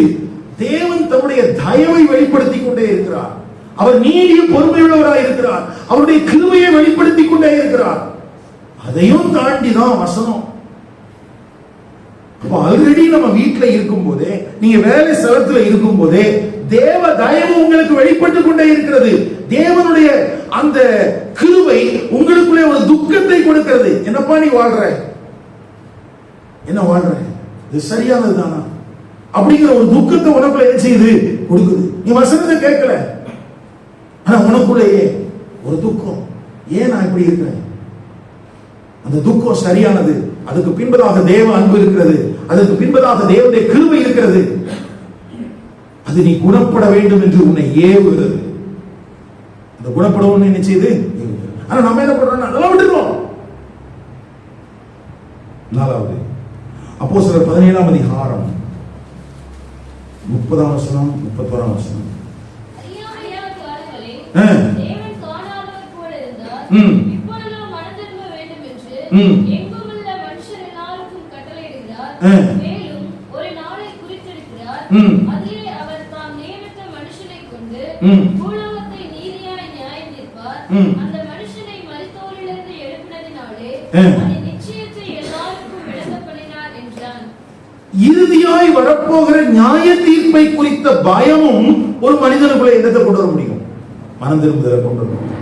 S1: தேவன் தன்னுடைய தயவை வெளிப்படுத்திக் கொண்டே இருக்கிறார். அவர் நீடிய பொறுமையுள்ளவராய் இருக்கிறார். அவருடைய கிருபையை வெளிப்படுத்திக் கொண்டே இருக்கிறார். அதையும் தாண்டிதான் வசனம். ஆல்ரெடி நம்ம வீட்டுல இருக்கும் போதே, நீங்க வேலை ஸ்தலத்துல இருக்கும் போதே தேவ தயவு உங்களுக்கு வெளிப்பட்டுக் கொண்டே இருக்கிறது. தேவனுடைய அந்த கிருபை உங்களுக்குள்ளே ஒரு துக்கத்தை கொடுக்கிறது. என்னப்பா நீ வாழ்ற, என்ன வாழ்ற, இது சரியானது தானா அப்படிங்கிற ஒரு துக்கத்தை உனக்குள்ள என்ன செய்யுது, கொடுக்குது. நீ வசனத்தை கேட்கல, ஆனா உனக்குள்ளேயே ஒரு துக்கம். ஏன் நான் இப்படி இருக்கிறேன்? அந்த துக்கம் சரியானது. அதுக்கு பின்பதாக தேவ அன்பு இருக்கிறது. அதற்கு பின்பதாக தேவனுடைய கிருபை இருக்கிறது. அது நீ குணப்பட வேண்டும் என்று உன்னை ஏவுகிறது. அந்த குணப்படவும் என்ன செய்யுது? ஆனா நம்ம என்ன பண்றோம்? அதெல்லாம் விட்டுறோம். 4வது, அப்போஸ்தலர் 17ஆம் அதிகாரம் 30ஆம் வசனம் 31ஆம் வசனம்.
S4: மேலும் ஒரு நாளை குறித்திருக்கிறார், அதிலே அவர் தாம் நியமித்த மனுஷனைக் கொண்டு பூலோகத்தை நீதியாய் நியாயம் தீர்ப்பார். அந்த மனுஷனை மரித்தோரிலிருந்து எழுப்பினதினாலே அந்த நிச்சயத்தை எல்லாருக்கும் விளங்கப் பண்ணினார் என்றான்.
S1: இறுதியாய் வரப்போகிற நியாய தீர்ப்பை குறித்த பயமும் ஒரு மனிதனுக்குள்ள என்னத்தை கொண்டு வர முடியும்? மனம் திரும்புதலை கொண்டு வர முடியும்.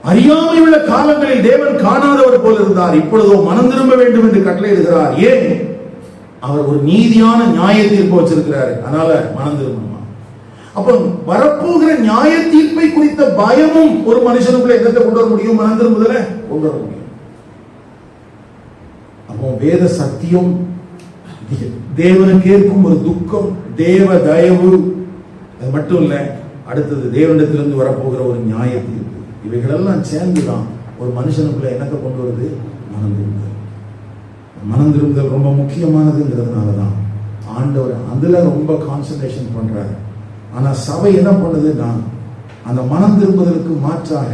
S1: அறியாமை உள்ள காலங்களில் தேவன் காணாதவர் போல இருந்தார். இப்பொழுதோ மனம் திரும்ப வேண்டும் என்று கட்டளையிடுகிறார். ஏன்? அவர் ஒரு நீதியான நியாய தீர்ப்பு வச்சிருக்கிறார். அதனால மனம் திரும்பணுமா? அப்ப வரப்போகிற நியாய தீர்ப்பை குறித்த பயமும் ஒரு மனுஷனுக்குள்ள என்னத்தை கொண்டு வர முடியும்? மனம் திரும்புதலை கொண்டு வர முடியும். அப்போ வேத சத்தியம், தேவனுக்கு ஏற்கும் ஒரு துக்கம், தேவ தயவு, அது மட்டும் இல்ல, அடுத்தது தேவனிடத்திலிருந்து வரப்போகிற ஒரு நியாய தீர்ப்பு, இவைகளெல்லாம் சேர்ந்துதான் ஒரு மனுஷனுக்குள்ள என்னத்தை கொண்டு வருது? மனம் திரும்புதல். மனம் திரும்புதல் ரொம்ப முக்கியமானதுங்கிறதுனாலதான் ஆண்டவர் அதுல ரொம்ப கான்சன்ட்ரேஷன் பண்றாரு. ஆனா சபை என்ன பண்ணுதுன்னா, அந்த மனம் திரும்புதலுக்கு மாற்றாக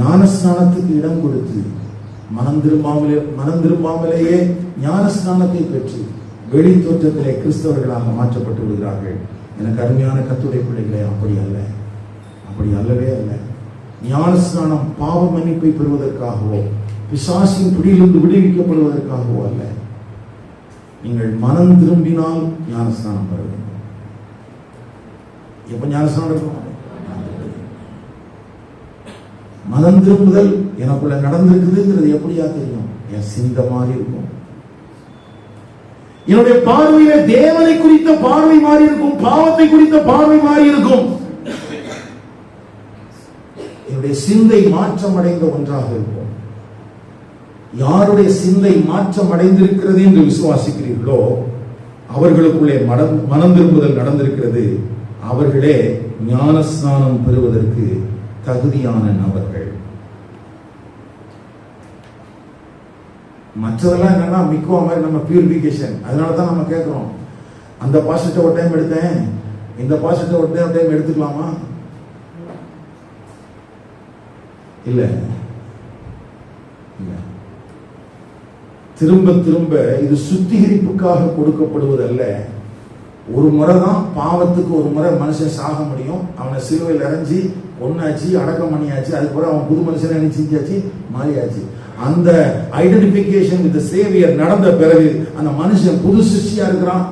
S1: ஞானஸ்நானத்துக்கு இடம் கொடுத்து மனம் திரும்பாமலேயே ஞானஸ்நானத்தை பெற்று வெளி தோற்றத்திலே கிறிஸ்தவர்களாக மாற்றப்பட்டு விடுகிறார்கள். எனக்கு அருமையான கர்த்தருடைய பிள்ளைகளே, அப்படி அல்ல, அப்படி அல்லவே அல்ல. ஞானஸ்நானம் பாவ மன்னிப்பை பெறுவதற்காகவோ பிசாசின் பிடியிலிருந்து விடுவிக்கப்படுவதற்காகவோ அல்ல. நீங்கள் மனம் திரும்பினால் ஞானஸ்நானம் பெற வேண்டும். எப்ப ஞானஸ்நானம் இருக்கும்? மனம் திரும்புதல் எனக்குள்ள நடந்திருக்குதுங்கிறது எப்படியா தெரியும்? என் சிந்த மாதிரி இருக்கும். என்னுடைய பார்வையில தேவனை குறித்த பார்வை மாறி இருக்கும், பாவத்தை குறித்த பார்வை மாறி இருக்கும். என்னுடைய சிந்தை மாற்றம் அடைந்த ஒன்றாக இருக்கும். யாருடைய சிந்தை மாற்றம் அடைந்திருக்கிறது என்று விசுவாசிக்கிறீர்களோ அவர்களுக்குள்ளே மனம் திரும்புதல் நடந்திருக்கிறது. அவர்களே ஞானஸ்நானம் பெறுவதற்கு தகுதியான நபர்கள். மற்றதெல்லாம் என்னன்னா மிக்குவா மாதிரி நம்ம பியூரிபிகேஷன். அதனாலதான் நம்ம கேட்கிறோம், அந்த பாசிட்ட ஒரு டைம் எடுத்தேன், இந்த பாசிட்ட ஒரு டைம் எடுத்துக்கலாமா? இல்ல இல்ல, திரும்ப திரும்ப இது சுத்திகரிப்புக்காக கொடுக்கப்படுவது அல்ல. ஒரு முறை தான் பாவத்துக்கு ஒரு முறை மனுஷன் சாக முடியும். அவனை சிலுவையில் இறஞ்சி ஒன்னாச்சு, அடக்கம் பண்ணியாச்சு. அதுக்கப்புறம் அவன் புது மனுஷனை செஞ்சாச்சு, மாறியாச்சு. அந்த ஐடென்டிபிகேஷன் வித் சேவியர் நடந்த பிறகு அந்த மனுஷன் புது சிருஷ்டியா இருக்கிறான்.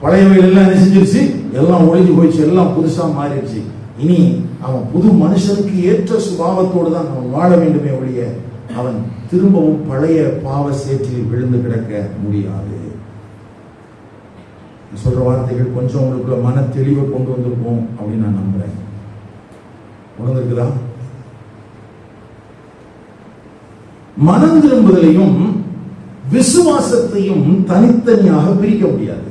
S1: பழையவைகள் எல்லாம் என்ன செஞ்சிருச்சு, எல்லாம் ஒழிஞ்சு போயிடுச்சு, எல்லாம் புதுசா மாறிடுச்சு. இனி அவன் புது மனுஷனுக்கு ஏற்ற சுபாவத்தோடு தான் அவன் வாழ வேண்டுமே ஒழிய அவன் திரும்பவும் பழைய பாவ சேற்றில் விழுந்து கிடக்க முடியாது. சொல்ற வார்த்தைகள் கொஞ்சம் உங்களுக்குள்ள மன தெளிவை கொண்டு வந்திருப்போம் அப்படின்னு நான் நம்புறேன். உணர்ந்திருக்குதா? மனம் திரும்புதலையும் விசுவாசத்தையும் தனித்தனியாக பிரிக்க முடியாது.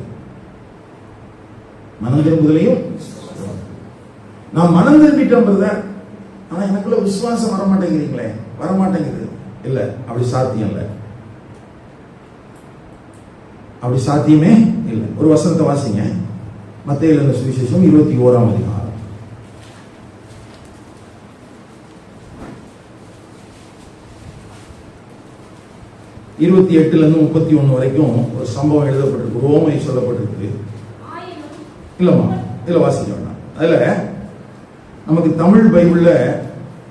S1: மனம் திரும்புதலையும் நான் மனம் திரும்பிட்டேன் பிரதர், ஆனா எனக்குள்ள விசுவாசம் வரமாட்டேங்கிறீங்களே, வரமாட்டேங்குது. இல்ல, அப்படி சாத்தியம் இல்லை, அப்படி சாத்தியமே இல்லை. ஒரு வசனத்தை வாசிங்க, மத்தேயு எழுதின சுவிசேஷம் 21ஆம் அதிகாரம் 28ல இருந்து 31 வரைக்கும் ஒரு சம்பவம் எழுதப்பட்டிருக்கு, ரோமை சொல்லப்பட்டிருக்கு. இல்லம்மா, இதுல வாசிக்க வேண்டாம். அதுல நமக்கு தமிழ் பைபிள்ல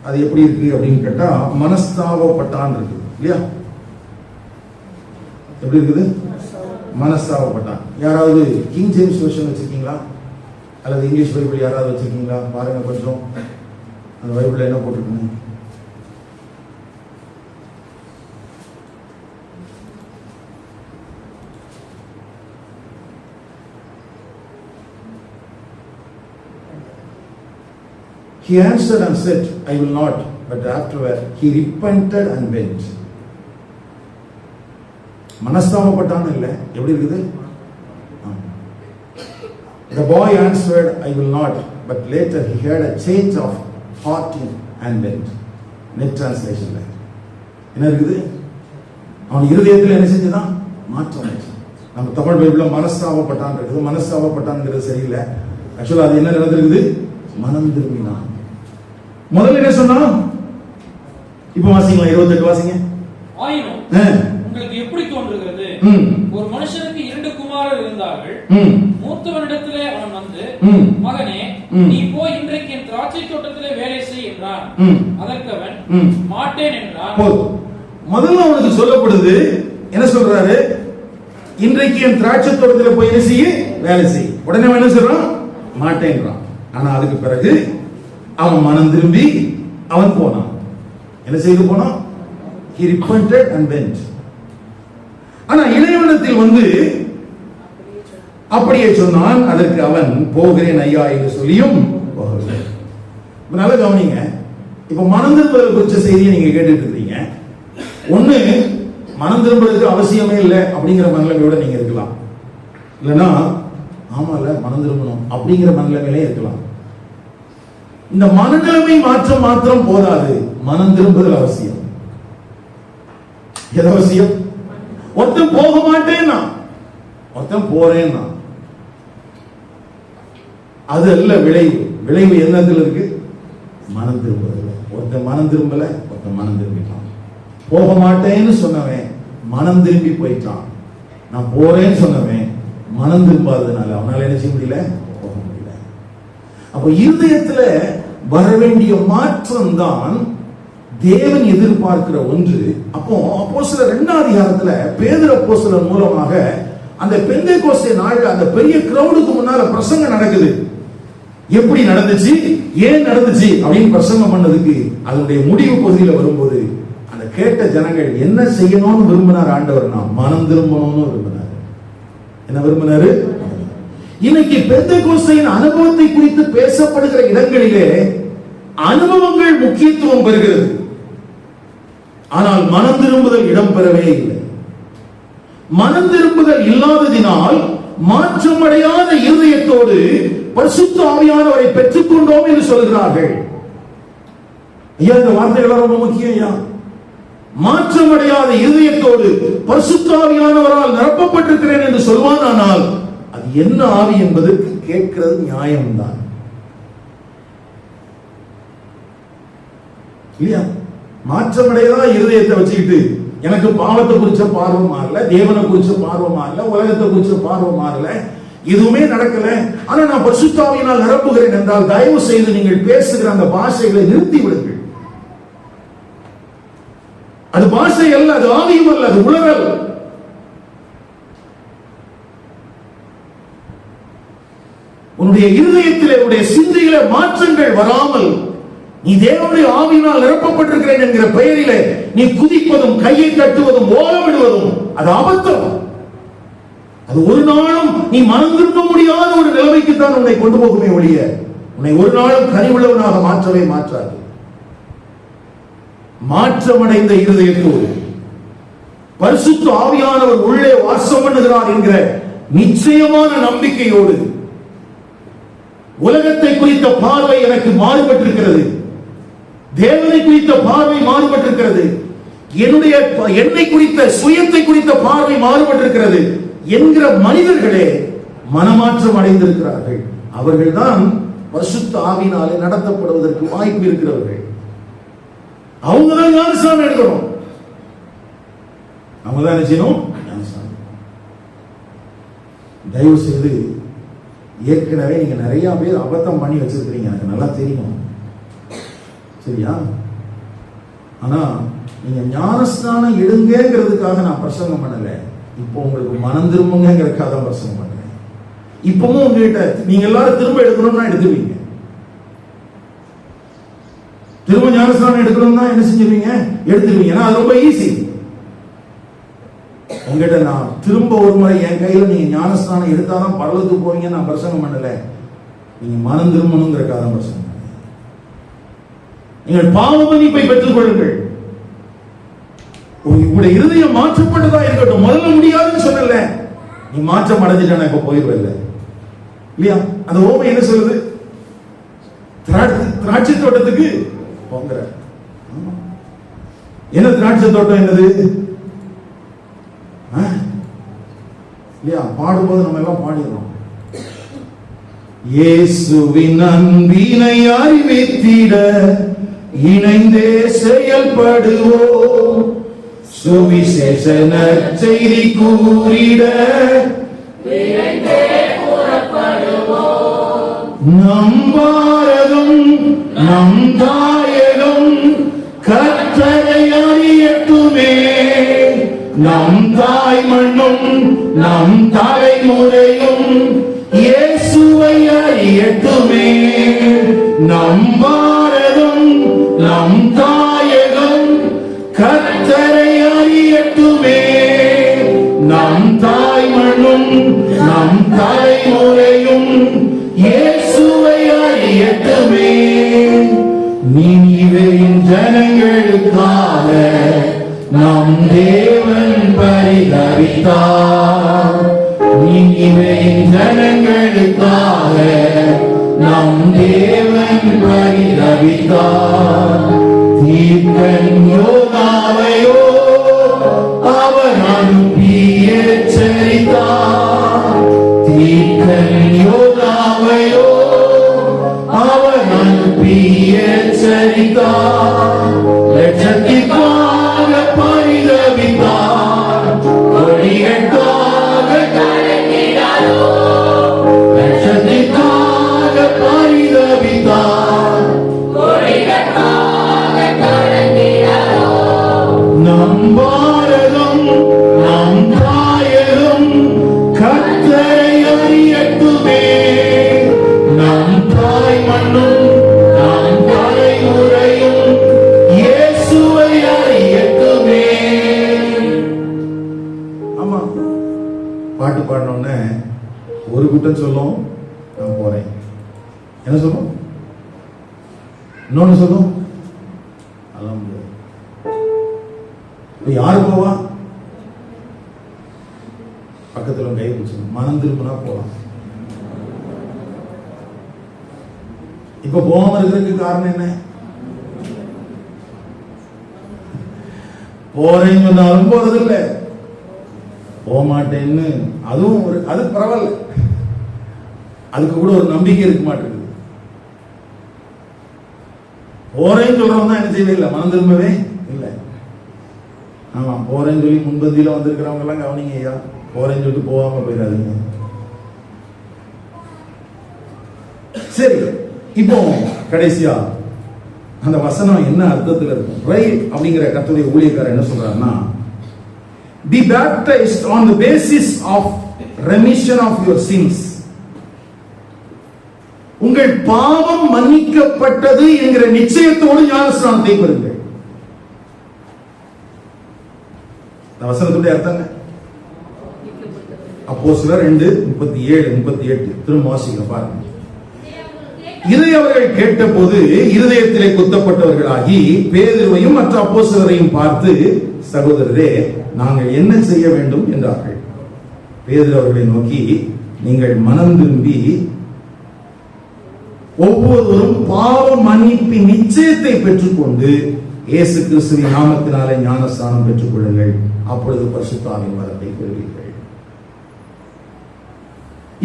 S1: அது எப்படி இருக்கு அப்படின்னு கேட்டா மனஸ்தாபப்பட்டான் இருக்கு இல்லையா? எப்படி இருக்குது? மனஸ்தாபப்பட்டான். யாராவது கிங் ஜேம்ஸ் வெர்ஷன் வச்சிருக்கீங்களா அல்லது இங்கிலீஷ் பைபிள் யாராவது வச்சிருக்கீங்களா? பாருங்க கொஞ்சம் அந்த பைபிள்ல என்ன போட்டிருக்குன்னு. He answered and said, I will not, but afterward he repented and went. மனஸ்தாபப்பட்டான் இல்ல, எப்படி இருக்குது? The boy answered, I will not, but later he had a change of heart and went. Net translation ல என்ன இருக்குது? அவன் இருதயத்தில் என்ன செஞ்சுதான்? மாற்றம். நம்ம தமிழ் பைபிள்ல மனஸ்தாபப்பட்டான் இருக்குது, மனஸ்தாபப்பட்டான்ங்கிறது சரியில்லை. ஆக்சுவலா அது என்ன நடந்திருக்குது? மனம் திரும்பினான். முதல்ல என்ன சொன்னா? இப்ப வாசிங்களா, 28 வாசிங்க.
S2: ஆயினும் உங்களுக்கு எப்படி தோன்றுகிறது, ஒரு மனுஷனுக்கு 2 குமாரர் இருந்தார்கள். மூத்தவனிடத்திலே அவன் வந்து, மகனே, நீ போய் இன்றைக்கு என் திராட்சை தோட்டத்திலே வேலை செய் என்றான். அதற்கு அவன் மாட்டேன் என்றான்.
S1: முதல்ல அவனுக்கு சொல்லப்படுது, என்ன சொல்றாரு? இன்றைக்கு என் திராட்சை தோட்டத்தில் போய் என்ன செய்ய? வேலை செய். உடனே என்ன சொல்றான்? மாட்டேன்றான். ஆனா அதுக்கு பிறகு அவன் மனம் திரும்பி அவன் போனான். என்ன செய்து போனான்? He repented and went. ஆனா இளையவனிடத்தில் வந்து அப்படியே சொன்னான். அதற்கு அவன் போகிறேன் ஐயா என்று சொல்லியும் போகவில்லை. நல்ல கவனிங்க, இப்ப மனம் திரும்புதல் குறித்த செய்தியை நீங்க கேட்டுட்டு இருக்கீங்க. ஒண்ணு, மனம் திரும்புறதுக்கு அவசியமே இல்லை அப்படிங்கிற மனநிலையோட நீங்க இருக்கலாம். இல்லைன்னா ஆமால மனம் திரும்பணும் அப்படிங்கிற மனநிலையிலே இருக்கலாம். இந்த மனநிலைமை மாற்றம் மாத்திரம் போதாது, மனம் திரும்புதல் அவசியம். எது அவசியம்? ஒருத்தன் போக மாட்டேன்னா, ஒருத்தன் போறேன்னா, அது அல்ல விளைவு. விளைவு என்னத்துல இருக்கு? மனம் திரும்புதல். ஒருத்தன் மனம் திரும்பல, ஒருத்தன் மனம் திரும்பிட்டான். போக மாட்டேன்னு சொன்னவன் மனம் திரும்பி போயிட்டான். நான் போறேன்னு சொன்னவன் மனம் திரும்பாததுனால அவனால என்ன செய்ய முடியல? போக முடியல. அப்ப இருதயத்துல வர வேண்டிய மாற்றம் தான் தேவன் எதிர்பார்க்கிற ஒன்று. அப்போ அப்போஸ்தலர் 2ஆம் அதிகாரத்துல பேதுரு அப்போஸ்தலர் மூலமாக அந்த பெந்தேகோஸ்தே நாள்ல அந்த பெரிய கிரவுடுக்கு முன்னால பிரசங்கம் நடக்குது. எப்படி நடந்துச்சு, ஏன் நடந்துச்சு அப்படின்னு பிரசங்கம் பண்ணதுக்கு அதனுடைய முடிவு பகுதியில் வரும்போது அந்த கேட்ட ஜனங்கள் என்ன செய்யணும்னு விரும்பினார் ஆண்டவர்னா? மனம் திரும்பணும்னு விரும்பினார். என்ன விரும்பினாரு? இன்னைக்கு பெந்தேகோஸ்தேயின் அனுபவத்தை குறித்து பேசப்படுகிற இடங்களிலே அனுபவங்கள் முக்கியத்துவம் பெறுகிறது, ஆனால் மனம் திரும்புதல் இடம்பெறவே இல்லை. மனம் திரும்புதல் இல்லாததினால் மாற்றமடையாத இருதயத்தோடு பரிசுத்த ஆவியானவரை பெற்றுக் கொண்டோம் என்று சொல்கிறார்கள். ஐயா, இந்த வார்த்தைகள் ரொம்ப முக்கியம். ஐயா, மாற்றமடையாத இருதயத்தோடு பரிசுத்த ஆவியானவரால் நிரப்பப்பட்டிருக்கிறேன் என்று சொல்வானால் அது என்ன ஆவி என்பதற்கு கேட்கிறது நியாயம்தான் இல்லையா? மாற்றமடையாத இருதயத்தை வச்சுக்கிட்டு எனக்கு பாவத்தை குறிச்ச பார்வை மாறல, தேவனை குறிச்ச பார்வை மாறல, உலகத்தை குறிச்ச பார்வை மாறல, எதுவுமே நடக்கல, ஆனா நான் பரிசுத்த ஆவியினால் நிரப்புகிறேன் என்றால் தயவு செய்து நீங்கள் பேசுகிற அந்த பாஷைகளை நிறுத்தி விடுங்கள். அது பாஷை அல்ல, அது ஆவியும் அல்ல, அது உணரல். உன்னுடைய இருதயத்திலே, உன்னுடைய சிந்தையிலே மாற்றங்கள் வராமல் நீ தேவனுடைய ஆவியினால் நிரப்பப்பட்டிருக்கிறேன் என்கிற பெயரிலே நீ குதிப்பதும் கையை தட்டுவதும் ஓலமிடுவதும் அது அபத்தம். அது ஒரு நாளும் நீ மனம் திரும்ப முடியாத ஒரு நிலைமைக்கு தான் உன்னை கொண்டு போகுமே ஒழிய உன்னை ஒரு நாளும் கனிவுள்ளவனாக மாற்றவே மாற்றாது. மாற்றமடைந்த இருதயத்தோடு பரிசுத்த ஆவியானவர் உள்ளே வாசம் பண்ணுகிறார் என்கிற நிச்சயமான நம்பிக்கையோடு உலகத்தை குறித்த பார்வை எனக்கு மாறுபட்டிருக்கிறது, தேவனை குறித்த பார்வை மாறுபட்டிருக்கிறது, என்னை குறித்த சுயத்தை குறித்த பார்வை மாறுபட்டிருக்கிறது என்கிற மனிதர்களே மனமாற்றம் அடைந்திருக்கிறார்கள். அவர்கள்தான் பரிசுத்த ஆவியினாலே நடத்தப்படுவதற்கு வாய்ப்பு இருக்கிறவர்கள். அவங்க தான் ஞானஸ்நானம் எடுக்கணும். அவங்க தான் என்ன செய்யணும்? ஞானஸ்நானம். தயவு செய்து, ஏற்கனவே நீங்க நிறைய பேர் அபத்தம் பண்ணி வச்சிருக்கிறீங்க, எனக்கு நல்லா தெரியும், சரியா? ஆனா நீங்க ஞானஸ்நானம் எடுங்கிறதுக்காக நான் பிரசங்கம் பண்ணல. இப்போ உங்களுக்கு மனம் திரும்புங்கிறதுக்காக தான் பிரசங்கம் பண்றேன். இப்பவும் உங்ககிட்ட நீங்க எல்லாரும் திரும்ப எடுக்கணும்னா எடுத்துவீங்க. திரும்ப ஞானஸ்நானம் எடுக்கணும்னா என்ன செஞ்சுவீங்க? எடுத்துருவீங்க. அது ரொம்ப ஈஸி. உங்ககிட்ட நான் திரும்ப ஒரு முறை என் கையில நீங்க ஞானஸ்நானம் எடுத்தாதான் பரலத்துக்கு போவீங்க நான் பிரசங்கம் பண்ணல. நீங்க மனம் திரும்பணுங்கிறதுக்காக தான் பிரசங்கம் பண்ணேன். நீங்கள் பாவ மன்னிப்பை பெற்றுக் கொள்ளுங்கள். உங்களுடைய இருதயம் மாற்றப்பட்டதா இருக்கட்டும். முதல்ல முடியாதுன்னு சொன்னல, நீ மாற்றம் அடைஞ்சிட்டா இப்ப போயிடுவல்ல இல்லையா? அந்த ஓமை என்ன சொல்லுது? திராட்சை தோட்டத்துக்கு போங்கிற. என்ன திராட்சை தோட்டம் என்னது இல்லையா? பாடும்போது நம்ம எல்லாம் பாடிடுறோம். இயேசுவின் அன்பினை அறிவித்திட இணைந்தே செயல்படுவோம், சுவிசேஷ நற்செய்தி கூறிட நம் பாரதம் நம் தாயகம் கர்த்தரை அறியட்டுமே, நம் தாய் மண்ணும் நம் தலைமுறையும் இயேசுவை அறியட்டுமே. நம் பாரதம் நம் தாயகம் கர்த்தரை அறியட்டுமே, நம் தாய் மண்ணும் நம் தலைமுறையும் இயேசுவை அறியட்டுமே. நினிவேயின் ஜனங்களுக்காக நம் தேவன் பரிதவித்தார், நினிவேயின் ஜனங்களுக்காக நம் தேவன் பரிதவித்தார். தீர்க்கன் யோனாவையோ அவர் அனுப்பி எச்சரித்தார், தீர்க்கன் யோனாவையோ அவர் அனுப்பி எச்சரித்தார். லட்சத்திற்காக பரிதவித்தார், கொடிகட்டாக கலங்கினாரோ, லட்சத்திற்காக பரிதவித்தார், கொடிகட்டாக கலங்கினாரோ. நம் பாரதம் நம் தாயகம் கர்த்தரை அறியட்டுமே, நம் தாய் மண்ணும் நம் தலைமுறையும் இயேசுவை அறியட்டுமே. ஆமா, பாட்டு பாடினோடனே ஒரு கூட்டம் சொல்லும் நான் போறேன், என்ன சொல்லும்? இன்னொன்னு சொல்லும் அதெல்லாம் முடியாது. யாரு போவா? பக்கத்துல கை பிடிச்சு மனம் திரும்பினா போலாம். இப்ப போகாம இருக்கிறதுக்கு காரணம் என்ன? போறேன்னு சொன்னாலும் போறது இல்ல, போக மாட்டேன்னு அதுவும் ஒரு அது பரவாயில்ல, அதுக்கு கூட ஒரு நம்பிக்கை இருக்க மாட்டேங்குது. போறேன்னு சொல்றவங்க தான் என்ன செய்யவே இல்லை, மனம் திரும்பவே இல்லை. ஆமா, போறேன்னு சொல்லி முன்பந்தியில வந்திருக்கிறவங்க எல்லாம் கவனிங்க ஐயா, போறேன்னு சொல்லிட்டு போகாம போயிடாதீங்க. சரி, இப்போ கடைசியா அந்த வசனம் என்ன அர்த்தத்தில் இருக்கும்? ரைட் அப்படிங்கிற கர்த்தருடைய ஊழியக்காரர் என்ன சொல்றாருன்னா, be baptized on the basis of remission of your sins. உங்கள் பாவம் மன்னிக்கப்பட்டது என்கிற நிச்சயத்தோடு ஞானஸ்நானத்தை பெறுங்கள். இந்த வசனத்துடைய அர்த்தம் அப்போஸ்தலர் 2:37-38 திரும்ப வாசிக்கிறேன் பாருங்க. இதை அவர்கள் கேட்டபோது இருதயத்திலே குத்தப்பட்டவர்களாகி பேதுருவையும் மற்ற அப்போஸ்தலரையும் பார்த்து, சகோதரரே, நாங்கள் என்ன செய்ய வேண்டும் என்றார்கள். பேதுரு அவர்களை நோக்கி, நீங்கள் மனம் திரும்பி ஒவ்வொருவரும் பாவ மன்னிப்பின் நிச்சயத்தை பெற்றுக்கொண்டு இயேசு கிறிஸ்துவின் நாமத்தினாலே ஞானஸ்நானம் பெற்றுக் கொள்ளுங்கள், அப்பொழுது பரிசுத்த ஆவியின் வரத்தை பெறுவீர்கள்.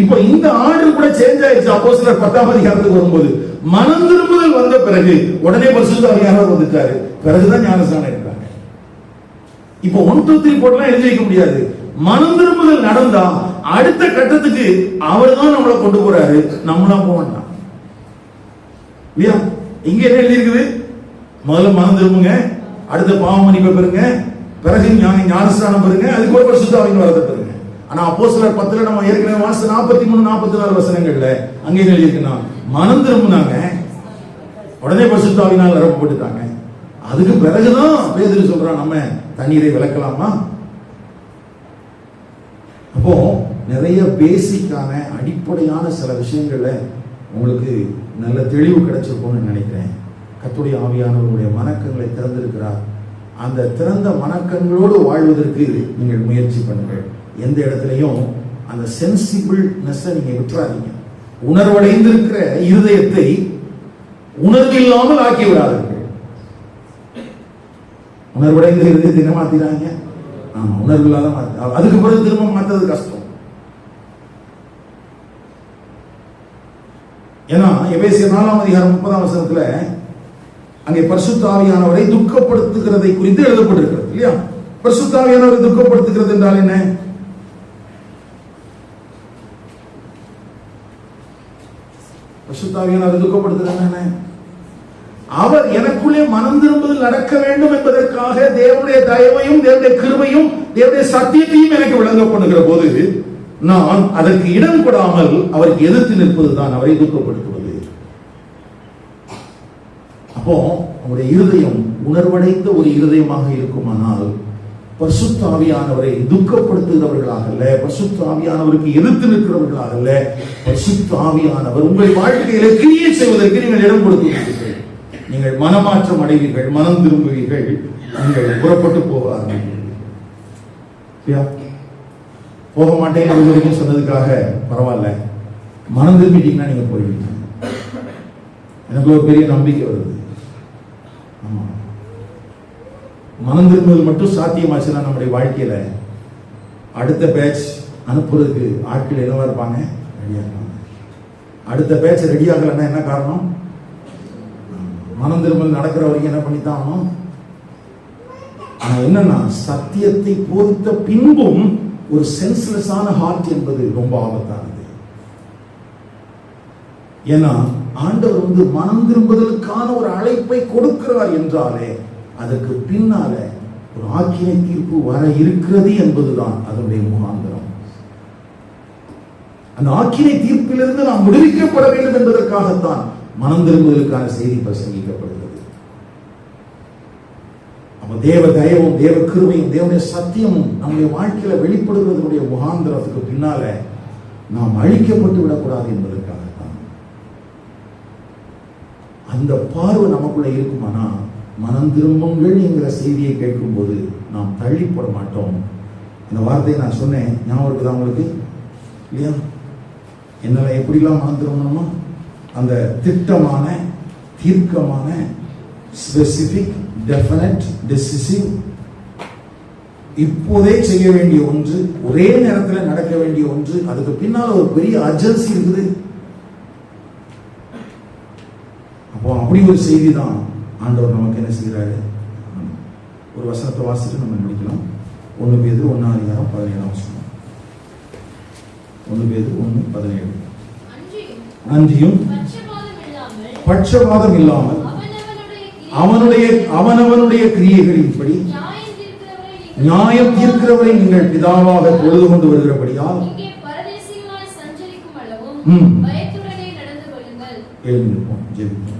S1: இப்போ இந்த ஆர்டர் கூட சேஞ்ச் ஆயிடுச்சு. அப்போஸ்தலர் 10ஆம் அதிகாரத்துக்கு வரும்போது மனம் திரும்புதல் வந்த பிறகு உடனே பரிசுத்த ஆவியானவர் வந்துட்டாரு, பிறகுதான் ஞானஸ்நானம் எடுத்தாங்க. இப்போ 1 2 3 போட்டெல்லாம் எழுதி வைக்க முடியாது. மனம் திரும்புதல் நடந்தா அடுத்த கட்டத்துக்கு அவர் தான் நம்மளை கொண்டு போறாரு, நம்மளா போக வேண்டாம் இல்லையா? இங்க என்ன எழுதி இருக்குது? முதல்ல மனம் திரும்புங்க, அடுத்த பாவ மன்னிப்பை பெறுங்க, பிறகு ஞானஸ்நானம் பெறுங்க, அதுக்கு ஒரு பரிசுத்த ஆவியின் வரத்தை பெறுங்க. ஆனா அப்போஸ்தலர் 10ல நம்ம ஏற்கனவே வாசித்த 43 44 வசனங்கள்ல அங்க என்ன எழுதியிருக்குன்னா, மனம் திரும்பினாங்க, உடனே பரிசுத்த ஆவியினால் நிரப்பப்பட்டுட்டாங்க. அதுக்கு பிறகுதான் பேதுரு சொல்றான், நம்ம தண்ணீரை விளக்கலாமா? அப்போ நிறைய பேசிக்கான அடிப்படையான சில விஷயங்கள்ல உங்களுக்கு நல்ல தெளிவு கிடைச்சிருக்கும்னு நினைக்கிறேன். கர்த்தருடைய ஆவியானவருடைய மனக்கங்களை திறந்திருக்கிறார். அந்த திறந்த மனக்கங்களோடு வாழ்வதற்கு நீங்கள் முயற்சி பண்ணுங்கள். எந்த இடத்துலையும் அந்த சென்சிபிள்னஸ் நீங்க விட்டுறாதீங்க. உணர்வடைந்திருக்கிற இருதயத்தை உணர்வில்லாமல் ஆக்கி விடாதீர்கள். உணர்வடைந்த இருதயத்தை என்ன மாத்திராங்க? ஆமா, உணர்வு இல்லாத மாத்தி, அதுக்கு பிறகு திரும்ப மாத்தது கஷ்டம். ஏன்னா எபேசியர் 4ஆம் அதிகாரம் 30ஆம் வசனத்துல அங்கே பரிசுத்த ஆவியானவரை துக்கப்படுத்துகிறதை குறித்து எழுதப்பட்டிருக்கிறது இல்லையா? பரிசுத்த ஆவியானவரை துக்கப்படுத்துகிறது என்றால் என்ன? பரிசுத்த ஆவியானவரை துக்கப்படுத்துகிறது என்ன? அவர் எனக்குள்ளே மனம் திரும்புதல் நடக்க வேண்டும் என்பதற்காக தேவனுடைய தயவையும் தேவனுடைய கிருபையும் தேவனுடைய சத்தியத்தையும் எனக்கு விளங்கப்படுகிற போது நான் அதற்கு இடம் கொடாமல் அவருக்கு எதிர்த்து நிற்பதுதான் அவரை துக்கப்படுத்துவது. அப்போ அவருடைய இருதயம் உணர்வடைந்த ஒரு இருதயமாக இருக்குமானால் பரிசுத்த ஆவியானவரை துக்கப்படுத்துகிறவர்களாக அல்ல, பரிசுத்த ஆவியானவருக்கு எதிர்த்து நிற்கிறவர்களாக அல்ல, பரிசுத்த ஆவியானவர் உங்கள் வாழ்க்கையில கிரியை செய்வதற்கு நீங்கள் இடம் கொடுக்கிறீர்கள். நீங்கள் மனமாற்றம் அடைவீர்கள், மனம் திரும்புவீர்கள், நீங்கள் புறப்பட்டு போவார்கள். போக மாட்டேன் வரைக்கும் சொன்னதுக்காக பரவாயில்ல, மனம் திரும்பிட்டீங்கன்னா நீங்க போயிடுவீங்க. எனக்கு ஒரு பெரிய நம்பிக்கை வருது. ஆமா, மனம் திரும்புவது மட்டும் சாத்தியமாச்சுன்னா நம்முடைய வாழ்க்கையில அடுத்த பேட்ச் அனுப்புறதுக்கு ஆட்கள் என்னவா இருப்பாங்க? ரெடியா இருப்பாங்க. அடுத்த பேட்ச் ரெடி ஆகலைன்னா என்ன காரணம்? மனம் திரும்பல் நடக்கிற வரைக்கும் என்ன பண்ணித்தான் ஆகணும். ஆனா என்னன்னா, சத்தியத்தை போதித்த பின்பும் ஒரு சென்ஸ்லெஸ்ஸான ஹார்ட் என்பது ரொம்ப ஆபத்தானது. ஏன்னா ஆண்டவர் மனம் திரும்புதலுக்கான ஒரு அழைப்பை கொடுக்கிறார் என்றாலே அதற்கு பின்னால ஒரு ஆக்கினை தீர்ப்பு வர இருக்கிறது என்பதுதான் அதனுடைய முகாந்திரம். அந்த ஆக்கினை தீர்ப்பிலிருந்து நாம் விடுவிக்கப்பட வேண்டும் என்பதற்காகத்தான் மனம் திரும்புதலுக்கான செய்தி பிரசங்கிக்கப்படுகிறது. அப்ப தேவ தயவும் தேவ கிருபையும் தேவனுடைய சத்தியமும் நம்முடைய வாழ்க்கையில வெளிப்படுவதனுடைய முகாந்திரத்துக்கு பின்னால நாம் அழிக்கப்பட்டு விடக்கூடாது என்பதற்காகத்தான். அந்த பார்வை நமக்குள்ள இருக்குமானா மனம் திரும்புங்கள் என்கிற செய்தியை கேட்கும் போது நாம் தள்ளிப்பட மாட்டோம். இந்த வார்த்தையை நான் சொன்னேன், ஞாபகம் இருக்குதா உங்களுக்கு? இல்லையா? என்னால எப்படிலாம் மனம் திரும்பணுமா? அந்த திட்டமான தீர்க்கமான ஸ்பெசிபிக் டெஃபினட் டிசிசிவ் இப்போதே செய்ய வேண்டிய ஒன்று, ஒரே நேரத்தில் நடக்க வேண்டிய ஒன்று, அதுக்கு பின்னால் ஒரு பெரிய அர்ஜென்சி இருக்குது. அப்போ அப்படி ஒரு செய்தி தான் ஆண்டவர் நமக்கு என்ன செய்கிறாரு. ஒரு வசனத்தை வாசிட்டு நம்ம முடிக்கலாம். 1 பேதுரு 1ஆம் அதிகாரம் 17ஆம் வசனம். 1 பேதுரு 1:17. அன்றியும் பட்சபாதம் இல்லாமல் அவனவனுடைய கிரியைகளின்படி நியாயம் தீர்க்கிறவரை நீங்கள் பிதாவாக தொழுது கொண்டு வருகிறபடியால்
S4: இங்கே பரதேசிகளாய் சஞ்சரிக்கும் அளவும் பயத்துடனே நடந்து கொள்ளுங்கள்.
S1: எழுந்திருப்போம், ஜெபிப்போம்.